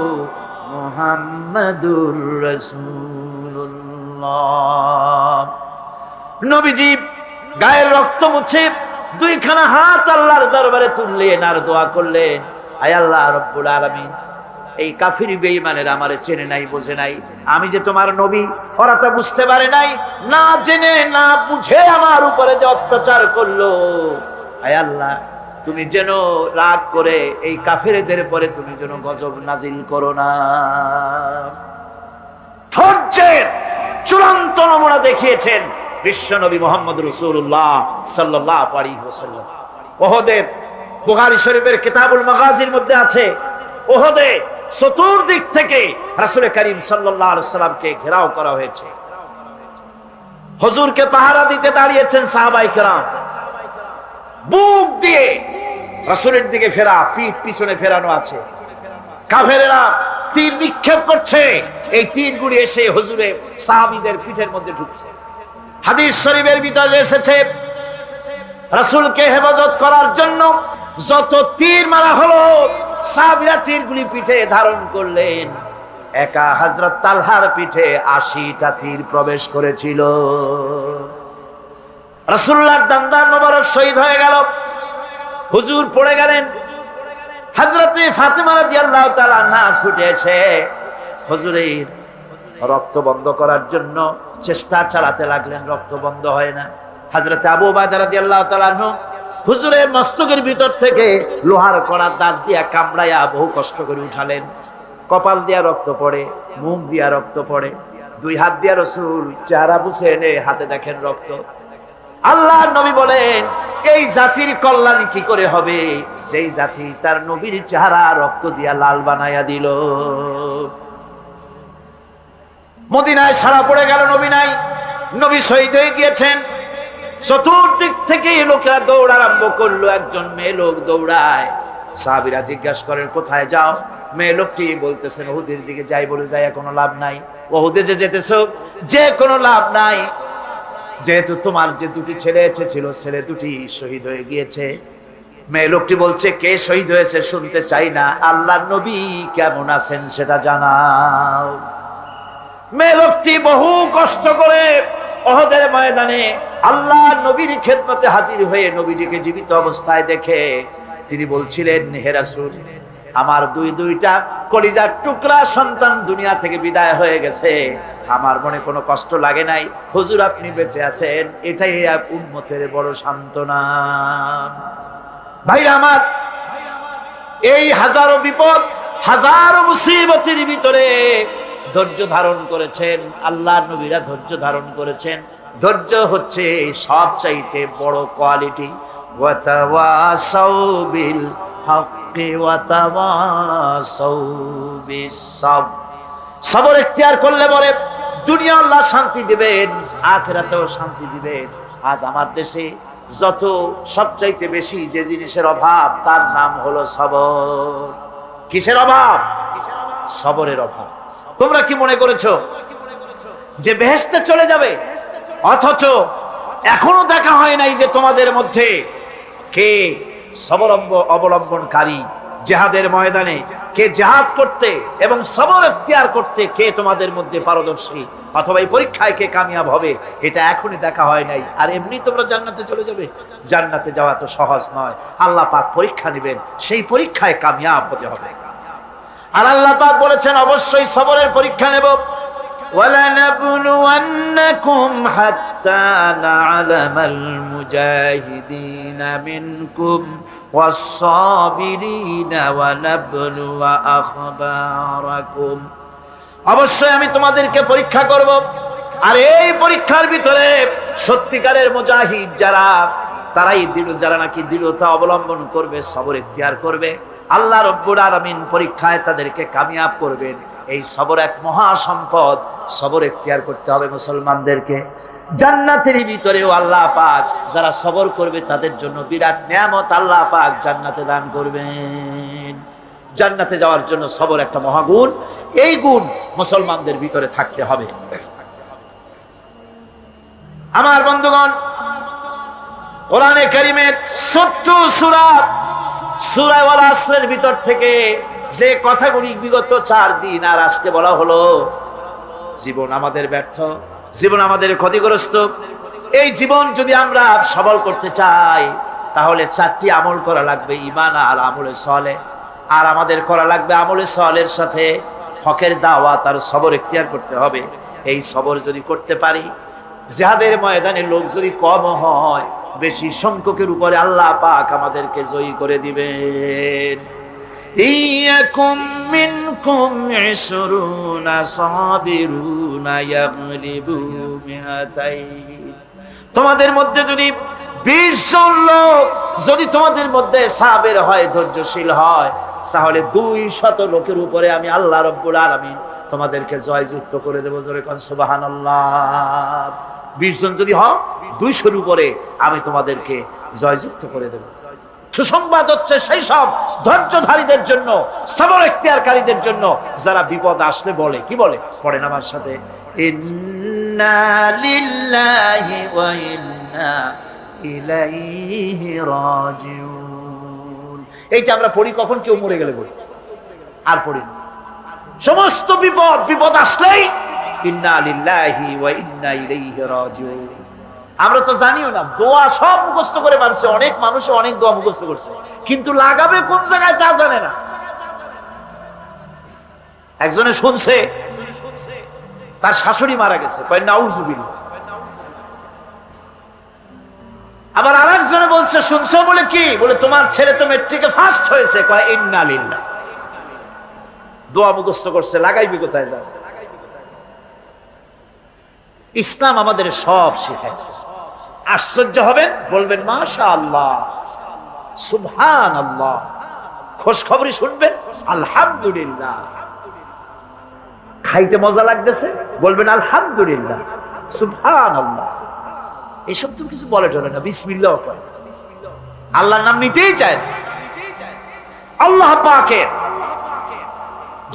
[SPEAKER 3] মুহাম্মাদুর রাসূলুল্লাহ। নবীজি গায়ের রক্ত মুছে 2খানা হাত আল্লাহর দরবারে তুললেন আর দোয়া করলেন, আয় আল্লাহ রব্বুল আলামিন, এই কাফির বেঈমানের আমারে চেনে নাই, বোঝে নাই, আমি যে তোমার নবী, ওরা তা বুঝতে পারে নাই, না জেনে না বুঝে আমার উপরে যে অত্যাচার করলো, আয় আল্লাহ তুমি যেন রাগ করে এই কাফেরদের পরে তুমি যেন গজব নাজিল করো না। ধৈর্যের চূড়ান্ত নমুনা দেখিয়েছেন বিশ্বনবী মুহাম্মদ রাসূলুল্লাহ সাল্লাল্লাহু আলাইহি ওয়াসাল্লাম। উহুদের বুখারী শরীফের কিতাবুল মাগাজির মধ্যে আছে, উহুদে চতুর্দিক থেকে রাসূল করিম সাল্লাল্লাহু আলাইহি ওয়াসাল্লামকে ঘেরাও করা হয়েছে। হুজুরকে পাহারা দিতে দাঁড়িয়েছেন সাহাবায়ে কেরাম, বুক দিয়ে রাসূলের দিকে ফেরা, পিঠ পিছনে ফেরানো আছে। কাফেরেরা তীর নিক্ষেপ করছে, এই তীরগুলি এসে হুজুরের সাহাবীদের পিঠের মধ্যে ঢুকছে। হাদিস শরীফের ভিতরে এসেছে রাসূলকে হেফাজত করার জন্য যত তীর মারা হলো, সাহাবীরা তীরগুলি পিঠে ধারণ করলেন। একা হযরত তালহার পিঠে ৮০টা তীর প্রবেশ করেছিল। রাসূলুল্লাহর দান্দার মোবারক শহীদ হয়ে গেল, হুজুর পড়ে গেলেন। হযরতে ফাতেমা রাদিয়াল্লাহু তাআলা আনহা ছুটে এসে হুজুরের রক্ত বন্ধ করার জন্য চেষ্টা চালাতে লাগলেন, রক্ত বন্ধ হয় না। হযরতে আবু উবাইদা রাদিয়াল্লাহু তাআলা আনহু হুজুরের মস্তকের ভিতর থেকে লোহার কড়া দাঁত দিয়া কামড়াইয়া বহু কষ্ট করে উঠালেন। কপাল দিয়া রক্ত পড়ে, মুখ দিয়া রক্ত পড়ে, দুই হাত দিয়া রাসূল চেহারা বুঝে এনে হাতে দেখেন রক্ত। আল্লাহর নবী বলেন, এই জাতির কল্যাণ কি করে হবে যেই জাতি তার নবীর চেহারা রক্ত দিয়া লাল বানাইয়া দিল। মদিনায় সারা পড়ে গেল, নবী নাই, নবী শহীদ হয়ে গিয়েছেন। চতুর্দিক থেকে লোকেরা দৌড় আরম্ভ করলো, একজন মেয়ে লোক দৌড়ায়। সাহাবীরা জিজ্ঞাসা করেন, কোথায় যাও? মেয়ে লোকটি বলতেছেন, উহুদের দিকে যাই। বলে যায় কোনো লাভ নাই, উহুদে যে যেতেছো যে কোনো লাভ নাই, যেহেতু তোমার যে দুটি ছেলে ছিল, ছেলে দুটি শহীদ হয়ে গিয়েছে। মেয়ে লোকটি বলছে, কে শহীদ হয়েছে শুনতে চাই না, আল্লাহর নবী কেমন আছেন সেটা জানাও। মেয়ে লোকটি বহু কষ্ট করে উহুদের ময়দানে আল্লাহর নবীর খেদমতে হাজির হয়ে নবীজিকে জীবিত অবস্থায় দেখে তিনি বলছিলেন, হে রাসূল, আমার দুইটা কলিজার টুকরা সন্তান দুনিয়া থেকে বিদায় হয়ে গেছে, আমার মনে কোনো কষ্ট লাগে নাই। হুজুর আপনি বেঁচে আছেন, এটাই এক উম্মতের বড় সান্ত্বনা। ভাইরা আমার, এই হাজারো বিপদ, হাজারো মুসিবতের ভিতরে ধৈর্য ধারণ করেছেন আল্লাহর নবীরা, ধৈর্য ধারণ করেছেন। ধৈর্য হচ্ছে সবচাইতে বড় কোয়ালিটি। ওয়াতাওয়াসাউ বিল হাক্কি ওয়াতাওয়াসাউ বিস-সাবর। সবর ইখতিয়ার করলে পরে দুনিয়া আল্লাহ শান্তি দিবেন, আখিরাতেও শান্তি দিবেন। আজ আমার দেশে যত সবচাইতে বেশি যে জিনিসের অভাব, তার নাম হলো সবর। কিসের অভাব? সবরের অভাব। তোমরা কি মনে করেছো যে বেহেশতে চলে যাবে? অথচ এখনো দেখা হয় নাই যে তোমাদের মধ্যে কে সবর অবলম্বনকারী, জিহাদের ময়দানে কে জিহাদ করতে এবং সবর ইখতিয়ার করতে কে তোমাদের মধ্যে পারদর্শী, অথবা এই পরীক্ষায় কে কামিয়াব হবে, এটা এখনই দেখা হয় নাই। আর এমনি তোমরা জান্নাতে চলে যাবে? জান্নাতে যাওয়া তো সহজ নয়। আল্লাহ পাক পরীক্ষা নেবেন, সেই পরীক্ষায় কামিয়াব হতে হবে। আর আল্লাহ পাক বলেছেন, অবশ্যই সবরের পরীক্ষা নেব। وَلَنَبْلُوَنَّكُمْ حَتَّى نَعْلَمَ الْمُجَاهِدِينَ مِنْكُمْ وَالصَّابِرِينَ وَنَبْلُوَ أَخْبَارَكُمْ। অবশ্যই আমি তোমাদেরকে পরীক্ষা করব, আর এই পরীক্ষার ভিতরে সত্যিকারের মুজাহিদ যারা, তারাই যারা নাকি দৃঢ়তা অবলম্বন করবে, সবর ইখতিয়ার করবে, আল্লাহ রব্বুল আলামিন পরীক্ষায় তাদেরকে কামিয়াব করবেন। এই সবর এক মহা সম্পদ। সবর ইখতিয়ার করতে হবে মুসলমানদেরকে। জান্নাতের ভিতরেও আল্লাহ পাক যারা সবর করবে তাদের জন্য বিরাট নিয়ামত আল্লাহ পাক জান্নাতে দান করবেন। জান্নাতে যাওয়ার জন্য সবর একটা মহাগুণ। এই গুণ মুসলমানদের ভিতরে থাকতে হবে। আমার বন্ধুগণ, কোরআনে কারীমের ছোট্ট সূরা ওয়াল আসরের ভিতর থেকে যে কথাগুলি বিগত 4 দিন আর আজকে বলা হলো, জীবন আমাদের ব্যর্থ, জীবন আমাদের ক্ষতিগ্রস্ত। এই জীবন যদি আমরা সবল করতে চাই, তাহলে 4টি আমল করা লাগবে, ঈমান আর আমলে সালেহ। আর আমাদের করা লাগবে আমলে সালেহের সাথে হকের দাওয়াত আর সবর ইখতিয়ার করতে হবে। এই সবর যদি করতে পারি, জিহাদের ময়দানে লোক যদি কম হয়, বেশি সংখ্যকের উপরে আল্লাহ পাক আমাদেরকে জয়ী করে দিবেন। ইয়াকুম মিনকুম 20 সাবিরুনা ইয়াগলিবু মিআতাইন। তোমাদের মধ্যে যদি 20 জন লোক যদি তোমাদের মধ্যে সাবের হয়, ধৈর্যশীল হয়, তাহলে 200 লোকের উপরে আমি আল্লাহ রব্বুল আলামিন তোমাদেরকে জয়যুক্ত করে দেব। জোরে কোন সুবহানাল্লাহ। 20 জন যদি হয়, 200-র উপরে আমি তোমাদেরকে জয়যুক্ত করে দেব। সুসংবাদ হচ্ছে সেই সব ধৈর্যধারীদের জন্য, সবর এখতিয়ারকারীদের জন্য, যারা বিপদ আসলে বলে, কি বলে? পড়েন আমার সাথে, ইন্না লিল্লাহি ওয়া ইন্না ইলাইহি রাজিউন। এইটা আমরা পড়ি কখন? কেউ মরে গেলে বলি, আর পড়ি না। সমস্ত বিপদ আসলেই ইন্না লিল্লাহি ওয়া ইন্না ইলাইহি রাজিউন। আমরা তো জানিও না, দোয়া সব মুখস্থ করে মানছে, অনেক মানুষ অনেক দোয়া মুখস্থ করছে, কিন্তু লাগাবে কোন জায়গায় তা জানে না। একজনে শুনছে তার শাশুড়ি মারা গেছে, কয় নাউজুবিল্লাহ। আবার আরেকজনে বলছে, শুনছো বলে কি? বলে তোমার ছেলে তো মেট্রিকে ফার্স্ট হয়েছে, কয় ইন্না লিল্লাহ। দোয়া মুখস্থ করছে, লাগাইবি কোথায়? যায়। ইসলাম আমাদের সব শিখাইছে। আশ্চর্য হবেন, বলবেন মাশাআল্লাহ, সুবহানাল্লাহ। খোঁজ খবরই শুনবেন, আলহামদুলিল্লাহ। খাইতে মজা লাগতেছে, বলবেন আলহামদুলিল্লাহ, সুবহানাল্লাহ। এসব তো কিছু বলে টলে না, বিসমিল্লাহ কয়, আল্লাহর নাম নিতেই চায় না। আল্লাহ পাকের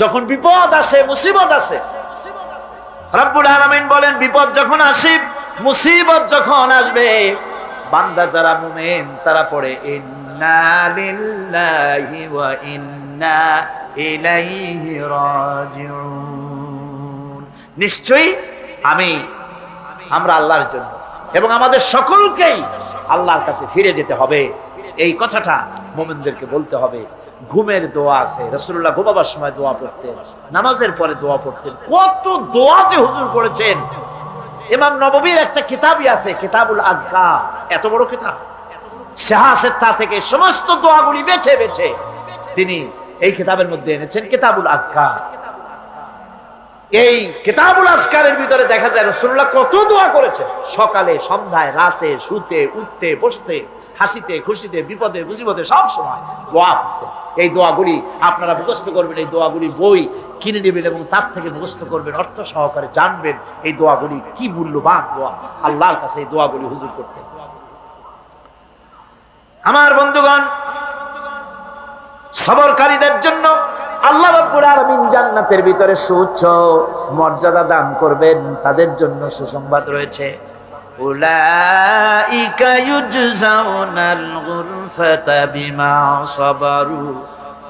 [SPEAKER 3] যখন বিপদ আসে, মুসিবত আসে, রব্বুল আলামিন বলেন, বিপদ যখন আসে, মুসিবত যখন আসবে, বান্দা যারা মুমিন তারা পড়ে ইন্না লিল্লাহি ওয়া ইন্না ইলাইহি রাজিউন। নিশ্চয়ই আমরা আল্লাহর জন্য এবং আমাদের সকলকেই আল্লাহর কাছে ফিরে যেতে হবে, এই কথাটা মুমিনদেরকে বলতে হবে। ঘুমের দোয়া আছে, রাসূলুল্লাহ ঘুমাবার সময় দোয়া পড়তেন, নামাজের পরে দোয়া পড়তেন। কত দোয়া যে হুজুর পড়েছেন। ইমাম নববীর একটা কিতাবই আছে, কিতাবুল আজকার, এত বড় কিতাব। সিহাসেত্তা থেকে সমস্ত দোয়াগুলি বেছে বেছে তিনি এই কিতাবের মধ্যে এনেছেন, কিতাবুল আজকার। এই কিতাবুল আজকারের ভিতরে দেখা যায় রাসূলুল্লাহ কত দোয়া করেছেন, সকালে, সন্ধ্যায়, রাতে, শুতে, উঠতে, বসতে, হাসিতে, খুশিতে, বিপদে, মুসিবতে, সব সময় দোয়া করতেন। এই দোয়াগুলি আপনারা মুখস্থ করবেন, এই দোয়াগুলি বই কিনে নেবেন এবং তার থেকে মুখস্থ করবেন, অর্থ সহকারে জানবেন এই দোয়াগুলি কি মূল্যবান দোয়া। আল্লাহর কাছে এই দোয়াগুলি হুজুর করতেন। আমার বন্ধুগণ, সবরকারীদের জন্য আল্লাহ রাব্বুল আলামিন জান্নাতের ভিতরে সুউচ্চ মর্যাদা দান করবেন, তাদের জন্য সুসংবাদ রয়েছে। উলাইকা ইউজজাউনাল গুরফাতা বিমা সাবারু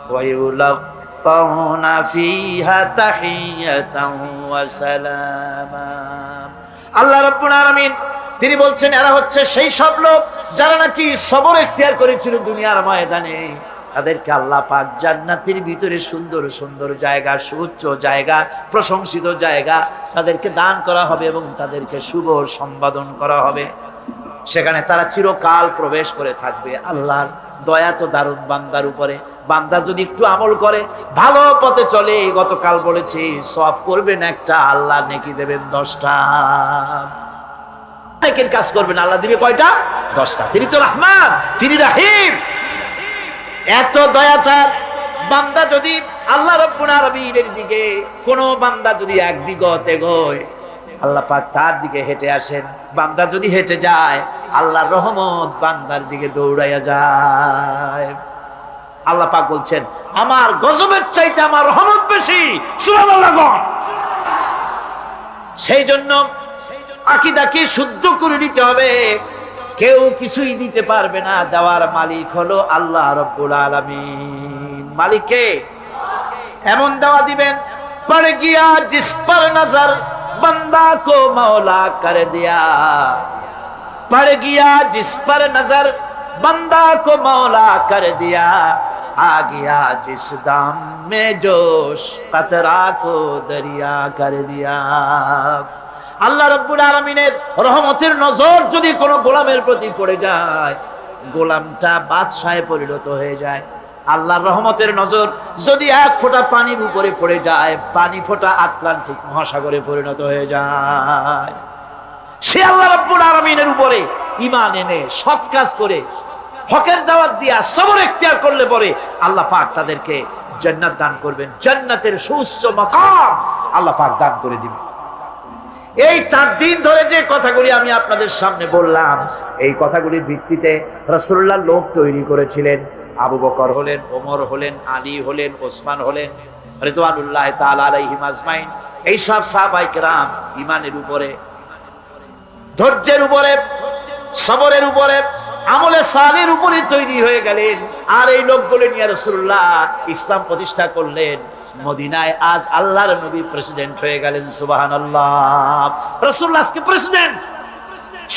[SPEAKER 3] ওয়া ইউলাক্কাউনা ফিহা তাহিয়াতাও ওয়া সালামা। আল্লাহ রাব্বুল আলামিন তিনি বলছেন, এরা হচ্ছে সেই সব লোক যারা নাকি সবর এখতিয়ার করেছিল দুনিয়ার ময়দানে। তাদেরকে আল্লাহ পাক জান্নাতের ভিতরে সুন্দর সুন্দর জায়গা, সুউচ্চ জায়গা, প্রশংসিত জায়গা তাদেরকে দান করা হবে এবং তাদেরকে শুভ সম্বোধন করা হবে। সেখানে তারা চিরকাল প্রবেশ করে থাকবে। আল্লাহর দয়া তো দারুণ বান্দার উপরে। বান্দা যদি একটু আমল করে, ভালো পথে চলে, গতকাল বলেছি সওয়াব করবেন একটা, আল্লাহ নেকি দেবেন 10টা। নেকির কাজ করবেন, আল্লাহ দিবে কয়টা? 10টা। তিনি তো রহমান, তিনি রাহিম। এত দয়া তার। বান্দা যদি আল্লাহ রাব্বুল আলামিনের দিকে, কোন বান্দা যদি 1 বিগত এগোয়, আল্লাহ পাক তার দিকে হেঁটে আসেন। বান্দা যদি হেঁটে যায়, আল্লাহর রহমত বান্দার দিকে দৌড়াইয়া যায়। আল্লাহ পাক বলছেন, আমার গজবের চাইতে আমার রহমত বেশি। সুবহানাল্লাহ। সেই জন্য আকীদাকে শুদ্ধ করে নিতে হবে। কেউ কিছুই দিতে পারবে না, দেওয়ার মালিক হলো আল্লাহ রাব্বুল আলামিন। মালিক কে? এমন দেওয়া দিবেন, পড় গিয়া জিস পর নজর बंदा को मौला कर दिया, पड़ गया जिस पर नजर बंदा को मौला कर दिया, आ गया जिस दाम में जोश कतरा को दरिया कर दिया। আল্লাহ রাব্বুল আলামিনের রহমতের নজর যদি কোনো গোলামের প্রতি পড়ে যায়, গোলামটা বাদশাহে পরিণত হয়ে যায়। আল্লাহর রহমতের নজর যদি 1 ফোঁটা পানির উপরে পড়ে যায়, পানি ফোঁটা আটলান্টিক মহাসাগরে পরিণত হয়ে যায়। সে আল্লাহ রাব্বুল আলামিনের উপরে ঈমান এনে সৎ কাজ করে হকের দাওয়াত দিয়া সবর এখতিয়ার করলে পরে আল্লাহ পাক তাদেরকে জান্নাত দান করবেন। জান্নাতের সুউচ্চ মাকাম আল্লাহ পাক দান করে দিবেন। এই 4 দিন ধরে যে কথাগুলি আমি আপনাদের সামনে বললাম, এই কথাগুলির ভিত্তিতে রাসূলুল্লাহ লোক তৈরি করেছিলেন। আবু বকর হলেন, ওমর হলেন, আলী হলেন, ওসমান হলেন, রিদওয়ানুল্লাহ তাআলা আলাইহিম আজমাইন। এই সব সাহাবায়ে কেরাম ঈমানের উপরে, ধৈর্যের উপরে, সবরের উপরে, আমলে সালের উপরে তৈরি হয়ে গেলেন। আর এই লোকগুলো নিয়ে রাসূলুল্লাহ ইসলাম প্রতিষ্ঠা করলেন মদিনায়। আজ আল্লাহর নবী প্রেসিডেন্ট হয়ে গেলেন, সুবহানাল্লাহ। রাসূলুল্লাহ আজকে প্রেসিডেন্ট।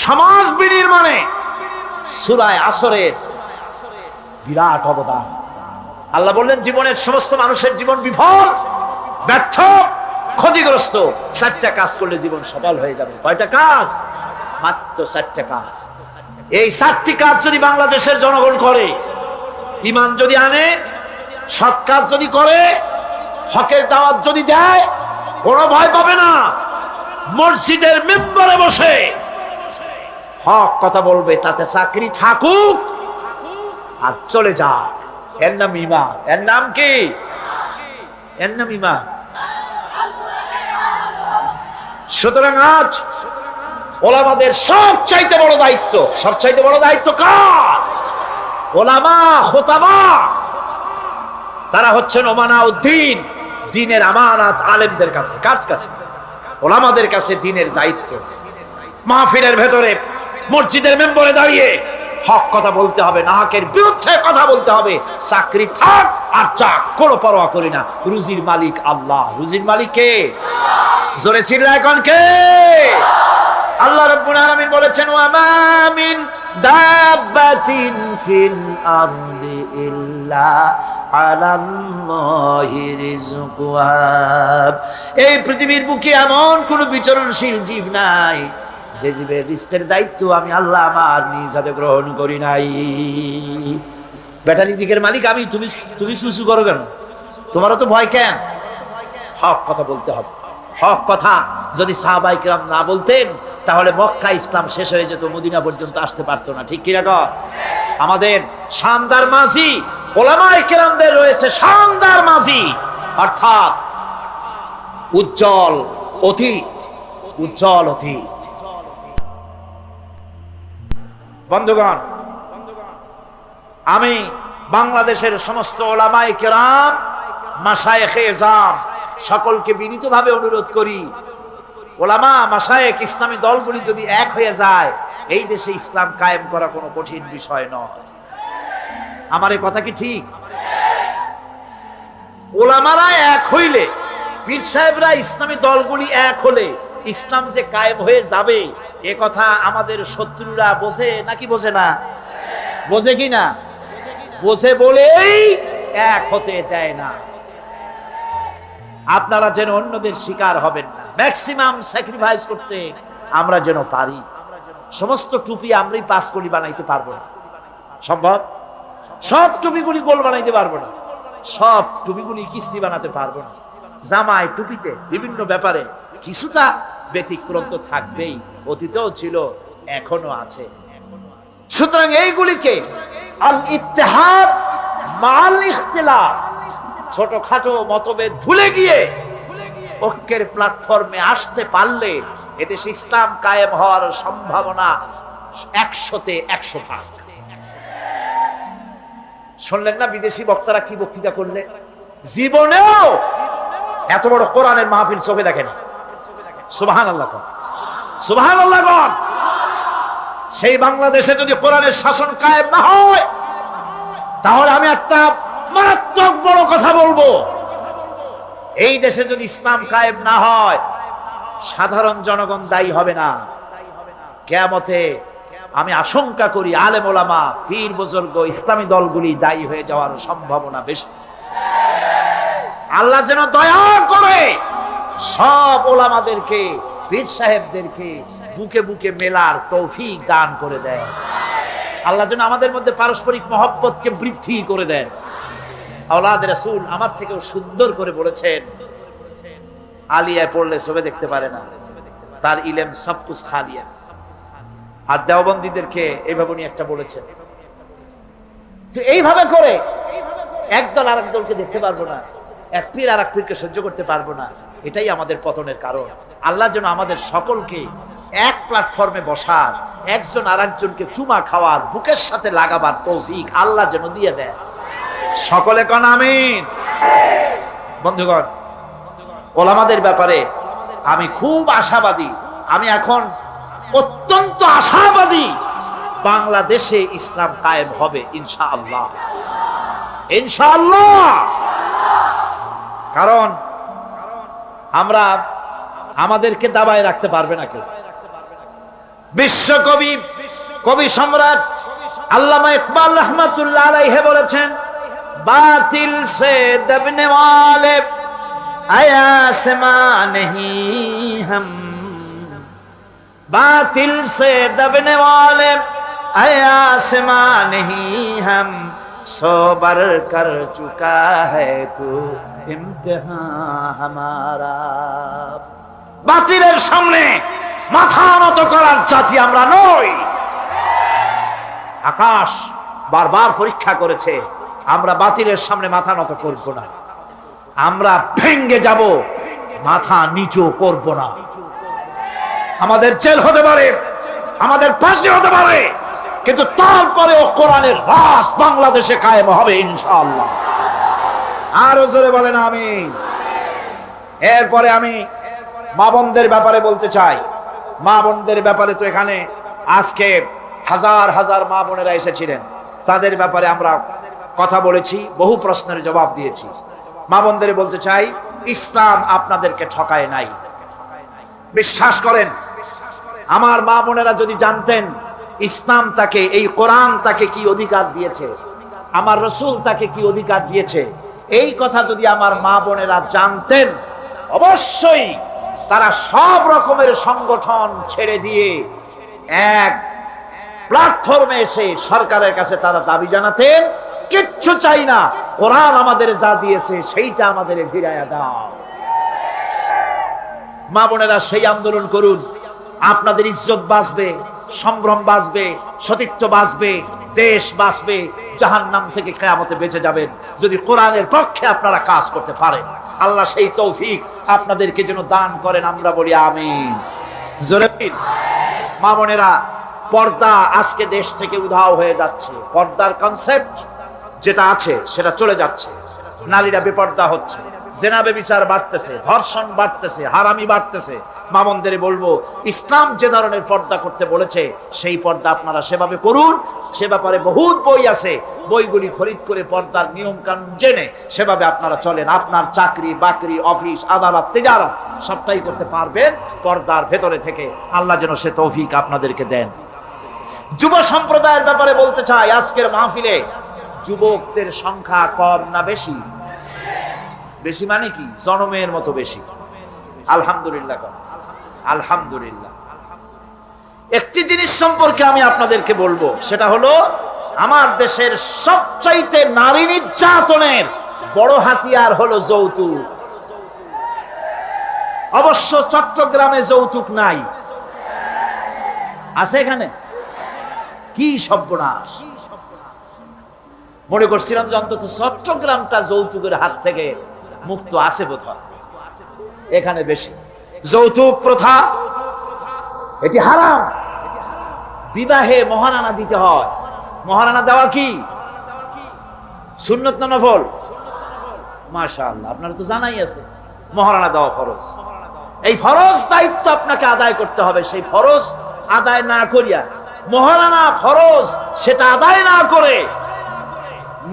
[SPEAKER 3] সমাজ বিনির্মাণে সূরা আসরের বিরাট অবদান। আল্লাহ বললেন জীবনের সমস্ত মানুষের জীবন বিফল, ব্যর্থ, ক্ষতিগ্রস্ত। 4টা কাজ করলে জীবন সফল হয়ে যাবে। কয়টা কাজ? মাত্র 4টা কাজ। এই 4টি কাজ যদি বাংলাদেশের জনগণ করে, ঈমান যদি আনে, সৎ কাজ যদি করে, হকের দাওয়াত যদি দেয়, কোনো ভয় পাবে না। মসজিদের মেম্বারে বসে হক কথা বলবে, তাতে চাকরি থাকুক আর চলে যাক। এর নাম ঈমান। এর নাম কি? এর নাম ঈমান। সুতরাং আজ ওলামাদের সবচাইতে বড় দায়িত্ব, সবচাইতে বড় দায়িত্ব কার? ওলামা, খোতাবা। তারা হচ্ছেন ওমানাউদ্দিন, দ্বীনের আমানত আলেমদের কাছে। কার কাছে? ওলামাদের কাছে দ্বীনের দায়িত্ব। মাহফিলের ভেতরে, মসজিদের মেম্বরে দাঁড়িয়ে হক কথা বলতে হবে, নাহকের বিরুদ্ধে কথা বলতে হবে। চাকরি থাক আর যাক, কোনো পরোয়া করি না। রুজির মালিক আল্লাহ। রুজির মালিক কে? জোরে চিল্লায় কোন কে? আল্লাহ রাব্বুল আলামিন বলেছেন, ওয়া মা মিন দাব্বাতিন ফিল আরদি ইল্লা আলাল্লাহি রিজকুহা। এই পৃথিবীর বুকে এমন কোন বিচরণশীল জীব নাই যে জীবের রিজকের দায়িত্ব আমি আল্লাহ আমার নিজ হাতে গ্রহণ করি নাই। বেটা রিজিকের মালিক আমি, তুমি সুসু করো কেন? তোমারও তো ভয় কেন? হক কথা বলতে হবে। হক কথা যদি সাহাবায়ে কেরাম না বলতেন, তাহলে মক্কা ইসলাম শেষ হয়ে যেত, মদিনা পর্যন্ত আসতে পারতো না। ঠিক কি না? আমাদের শানদার মাঝি ওলামায়ে কেরামদের রয়েছে শানদার মাঝি, অর্থাৎ উজ্জ্বল অতীত, উজ্জ্বল অতীত। বন্ধুগণ, আমি বাংলাদেশের সমস্ত ওলামায়ে কেরাম, মাশায়েখে এজাম সকলকে বিনীতভাবে অনুরোধ করি, ওলামা, মাশায়েখ, ইসলামী দলগুলি যদি এক হয়ে যায়, এই দেশে ইসলাম কায়েম করা কোনো কঠিন বিষয় নয়। আমার এই কথা কি ঠিক? ওলামারা এক হইলে, পীর সাহেবরা, ইসলামী দলগুলি এক হলে ইসলাম যে কায়েম হয়ে যাবে, এ কথা আমাদের শত্রুরা বোঝে নাকি বোঝে না? বোঝে কি না? বোঝে বলেই এক হতে দেয় না। আপনারা যেন অন্যদের শিকার হবেন না, ম্যাক্সিমাম স্যাক্রিফাইস করতে আমরা যেন পারি। সমস্ত টুপি আমরাই 5 কোটি বানাইতে পারবো না, সম্ভব? সব টুপিগুলি গোল বানাইতে পারবো না, সব টুপিগুলি কিস্তি বানাতে পারবো না। জামায়, টুপিতে, বিভিন্ন ব্যাপারে কিছুটা ব্যতিক্রম তো থাকবেই, অতীতেও ছিল, এখনো আছে। সুতরাং এইগুলিকে আল ইত্তেহাদ মাল ইখতিলাফ, ছোটখাটো মতভেদ ভুলে গিয়ে ঐক্যের প্ল্যাটফর্মে আসতে পারলে এদেশে ইসলাম কায়েম হওয়ার সম্ভাবনা 100-তে 100 ভাগ। শুনলেন না বিদেশি বক্তারা কি বক্তৃতা করলেন? জীবনেও এত বড় কোরআনের মাহফিল চোখে দেখেনি। সুবহানাল্লাহ, সুবহানাল্লাহ। সেই বাংলাদেশে যদি কোরআনের শাসন কায়েম না হয়, তাহলে আমি একটা মারাত্মক বড় কথা বলবো। এই দেশে যদি ইসলাম কায়েম না হয়, সাধারণ জনগণ দায়ী হবে না। কিয়ামতে আমি আশঙ্কা করি আলেম ওলামা, পীর বুজুর্গ, ইসলামী দলগুলি দায়ী হয়ে যাওয়ার সম্ভাবনা বেশি। আল্লাহ যেন দয়া করে সব ওলামাদেরকে, পীর সাহেবদেরকে বুকে বুকে মেলার তৌফিক দান করে দেয়। আল্লাহ যেন আমাদের মধ্যে পারস্পরিক মহব্বতকে বৃদ্ধি করে দেন। আওলাদ রাসূল আমার থেকেও সুন্দর করে বলেছেন, আলিয়ায় পড়লে সবে দেখতে পারে না, তার ইলম সব কুছ খা লিয়া। আর দেওবন্দীদেরকে এইভাবে উনি একটা বলেছেন, তো এইভাবে করে একদল আরেক দলকে দেখতে পারবো না, এক পীর আর এক পীরকে সহ্য করতে পারবো না। এটাই আমাদের পতনের কারণ। আল্লাহ যেন আমাদের সকলকে এক প্ল্যাটফর্মে বসার, একজন আর একজনকে চুমা খাওয়ার, বুকের সাথে লাগাবার তৌফিক আল্লাহ যেন দিয়ে দেয়। সকলে কোন আমিন। বন্ধুগণ, ওলামাদের ব্যাপারে আমি খুব আশাবাদী। আমি এখন অত্যন্ত আশাবাদী বাংলাদেশে ইসলাম কায়েম হবে ইনশাআল্লাহ, ইনশাআল্লাহ। কারণ আমরা আমাদেরকে দাবায় রাখতে পারবে না কেউ। বিশ্বকবি, কবি সম্রাট আল্লামা ইকবাল রহমাতুল্লাহ আলাইহি বলেছেন, বাতিল সে দবনে ওয়ালে আয়াসমা নেহি হাম, बातिल से दबने वाले आसमां नहीं हम, सो बर कर चुका है तू इम्तिहान हमारा। বাতিলের সামনে মাথা নত করার জাতি আমরা নই। আকাশ বারবার পরীক্ষা করেছে, আমরা বাতিলের সামনে মাথা নত করব না। আমরা ভেঙ্গে যাব, মাথা নিচু করব না। আমাদের জেল হতে পারে, আমাদের ফাঁসি হতে পারে, কিন্তু তারপরেও কোরআনের রাজ বাংলাদেশে কায়েম হবে ইনশাআল্লাহ। আরো জোরে বলেন আমিন। এরপরে আমি মা বোনদের ব্যাপারে বলতে চাই। মা বোনদের ব্যাপারে তো এখানে আজকে হাজার হাজার মা বোনেরা এসেছিলেন, তাদের ব্যাপারে আমরা কথা বলেছি, বহু প্রশ্নের জবাব দিয়েছি। মা বোনদের বলতে চাই, ইসলাম আপনাদেরকে ঠকায় নাই। বিশ্বাস করেন, আমার মা বোনেরা যদি জানতেন ইসলাম তাকে, এই কোরআন তাকে কি অধিকার দিয়েছে, আমার রসুল তাকে কি অধিকার দিয়েছে, এই কথা যদি আমার মা বোনেরা জানতেন, অবশ্যই তারা সব রকমের সংগঠন ছেড়ে দিয়ে এক প্ল্যাটফর্মে এসে সরকারের কাছে তারা দাবি জানাতেন, কিচ্ছু চাই না, কোরআন আমাদের যা দিয়েছে সেইটা আমাদের ফিরাইয়া দাও। মা বোনেরা সেই আন্দোলন করুন, আপনাদের ইজ্জত বাঁচবে, সম্ভ্রম বাঁচবে, সতীত্ব বাঁচবে, দেশ বাঁচবে, জাহান্নাম থেকে কিয়ামতে বেঁচে যাবেন যদি কোরআনের পক্ষে আপনারা কাজ করতে পারেন। আল্লাহ সেই তৌফিক আপনাদেরকে যেন দান করেন, আমরা বলি আমিন। জোরে বলেন। মা বোনেরা, পর্দা আজকে দেশ থেকে উধাও হয়ে যাচ্ছে। পর্দার কনসেপ্ট যেটা আছে সেটা চলে যাচ্ছে। নারীরা বেপর্দা হচ্ছে, জেনাবে বিচার বাড়তেছে, ধর্ষণ বাড়তেছে, হারামি বাড়তেছে। মা বোনদের বলবো, ইসলাম যে ধরনের পর্দা করতে বলেছে সেই পর্দা আপনারা সেভাবে করুন। সে ব্যাপারে বহুত বই আছে, বইগুলি খরিদ করে পর্দার নিয়ম কানুন জেনে সেভাবে আপনারা চলেন। আপনার চাকরি বাকরি, অফিস আদালত তেজারত সবটাই করতে পারবেন পর্দার ভেতরে থেকে। আল্লাহ যেন সে তৌফিক আপনাদেরকে দেন। যুব সম্প্রদায়ের ব্যাপারে বলতে চাই, আজকের মাহফিলে যুবকদের সংখ্যা কম না বেশি? বেশি মানে কি? জনমের মতো বেশি। আলহামদুলিল্লাহ, আলহামদুলিল্লাহ। একটি জিনিস সম্পর্কে আমি আপনাদেরকে বলবো, সেটা হলো আমার দেশের সবচাইতে নারী নির্যাতনের বড় হাতিয়ার হলো যৌতুক। অবশ্য চট্টগ্রামে যৌতুক নাই, আছে এখানে? কি সর্বনাশ! মনে করছিলাম যে অন্তত চট্টগ্রামটা যৌতুকের হাত থেকে মুক্ত আছে বোধহয়। এখানে বেশি যৌতুক প্রথা, এটি হারাম। বিবাহে মহারানা দিতে হয়। মহারানা দেওয়া কি সুন্নত না নফল? মাশাআল্লাহ, আপনারা তো জানাই আছে মহারানা দেওয়া ফরজ। এই ফরজ দায়িত্ব আপনাকে আদায় করতে হবে। সেই ফরজ আদায় না করিয়া, মহারানা ফরজ সেটা আদায় না করে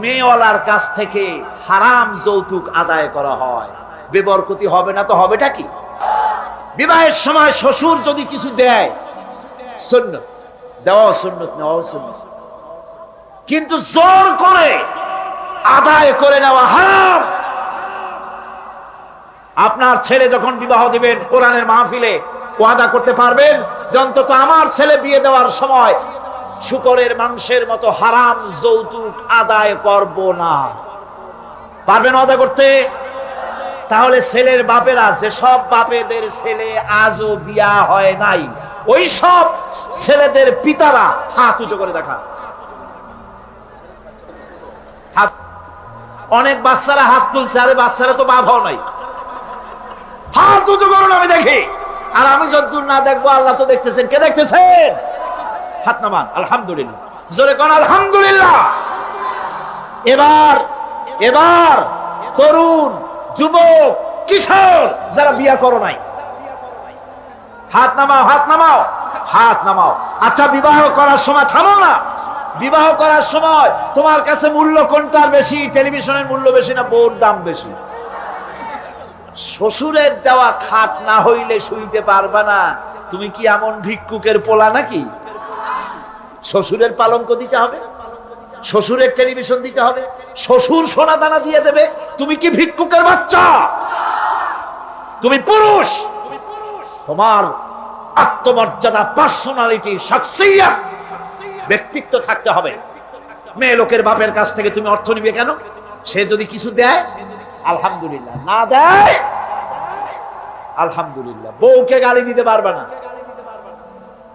[SPEAKER 3] মেয়েওয়ালার কাছ থেকে হারাম যৌতুক আদায় করা হয়, বেবরকতি হবে না তো হবেটা কি? বিবাহের সময় শ্বশুর যদি কিছু দেয়, সুন্নত দেওয়া সুন্নত, নেওয়া সুন্নত, কিন্তু জোর করে আদায় করে নেওয়া হারাম। আপনার ছেলে যখন বিবাহ দিবেন, কোরআনের মাহফিলে ওয়াদা করতে পারবেন যে অন্তত আমার ছেলে বিয়ে দেওয়ার সময় শুকরের মাংসের মতো হারাম যৌতুক আদায় করব না। পারবেন ওয়াদা করতে? তাহলে ছেলের বাপেরা, যে সব বাপেদের ছেলে আজও বিয়া হয় নাই, ওই সব ছেলেদের পিতারা হাত উঁচু করে দেখান। হাত, অনেক বাচ্চারা হাত তুলছে, আরে বাচ্চারা তো বাপ হও নাই, হাত উঁচু করুন আমি দেখি। আর আমি যতদূর না দেখবো আল্লাহ তো দেখতেছেন। কে দেখতেছেন? হাত নামান। আলহামদুলিল্লাহ, জোরে কোন আলহামদুলিল্লাহ। এবার তরুণ, যুবক, কিশোর যারা বিয়া করো নাই, হাত নামাও, হাত নামাও, হাত নামাও। আচ্ছা, বিবাহ করার সময় থামো না। বিবাহ করার সময় তোমার কাছে মূল্য কোনটার বেশি? টেলিভিশনের মূল্য বেশি না বউর দাম বেশি? শ্বশুরের দেওয়া খাট না হইলে শুইতে পারবা না। তুমি কি এমন ভিক্ষুকের পোলা নাকি? শ্বশুরের পালঙ্ক দিতে হবে, শ্বশুরের টেলিভিশন দিতে হবে, শ্বশুর সোনা দানা দিয়ে দেবে। তুমি কি ভিক্ষুকের বাচ্চা? তুমি পুরুষ। তোমার আত্মমর্যাদা, পার্সোনালিটি, শাখসিয়ত, ব্যক্তিত্ব থাকতে হবে। মেয়ে লোকের বাপের কাছ থেকে তুমি অর্থ নিবে কেন? সে যদি কিছু দেয় আলহামদুলিল্লাহ, না দেয় আলহামদুলিল্লাহ। বউকে গালি দিতে পারবে না।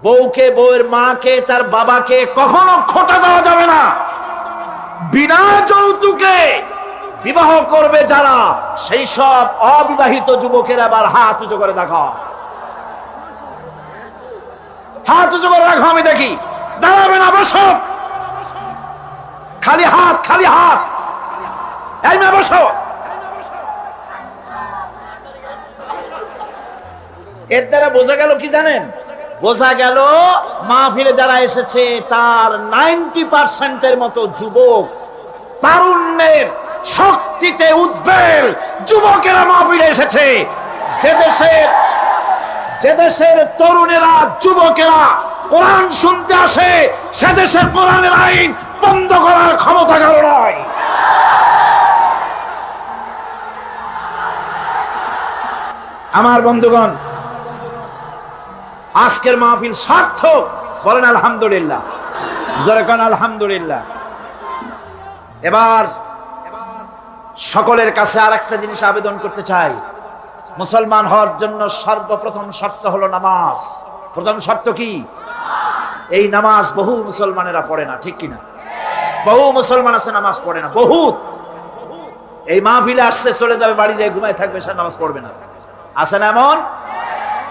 [SPEAKER 3] বউকে, বউয়ের মাকে, তার বাবাকে কখনো খোঁটা দেওয়া যাবে না। বিনা যৌতুকে বিবাহ করবে যারা, সেই সব অবিবাহিত যুবকের আবার হাত উঁচু করে দেখো, হাত উঁচু করে রাখো, আমি দেখি। দাঁড়াবে না, বসো। খালি হাত, খালি হাত। এই মেয়ে বসো। এর দ্বারা বোঝা গেল কি জানেন? বোঝা গেল মাহফিলে যারা এসেছে তার 90% মতো যুবক, তারুণ্যের শক্তিতে উদ্বেল যুবকেরা মাহফিলে এসেছে। যে দেশের তরুণেরা, যুবকেরা কোরআন শুনতে আসে, সে দেশের কোরআনের আইন বন্ধ করার ক্ষমতা কারো নয়। আমার বন্ধুগণ, আজকের মাহফিল সার্থক। বলেন আলহামদুলিল্লাহ, জোরে কোন আলহামদুলিল্লাহ। এবার সকলের কাছে আরেকটা জিনিস আবেদন করতে চাই। মুসলমান হওয়ার জন্য সর্বপ্রথম শর্ত হলো নামাজ। প্রথম শর্ত কি? এই নামাজ বহু মুসলমানেরা পড়ে না, ঠিক কিনা? বহু মুসলমান আছে নামাজ পড়ে না, বহুত। এই মাহফিলে আসছে, চলে যাবে, বাড়ি যায় ঘুমায় থাকবে, সে নামাজ পড়বে না। আছে না এমন?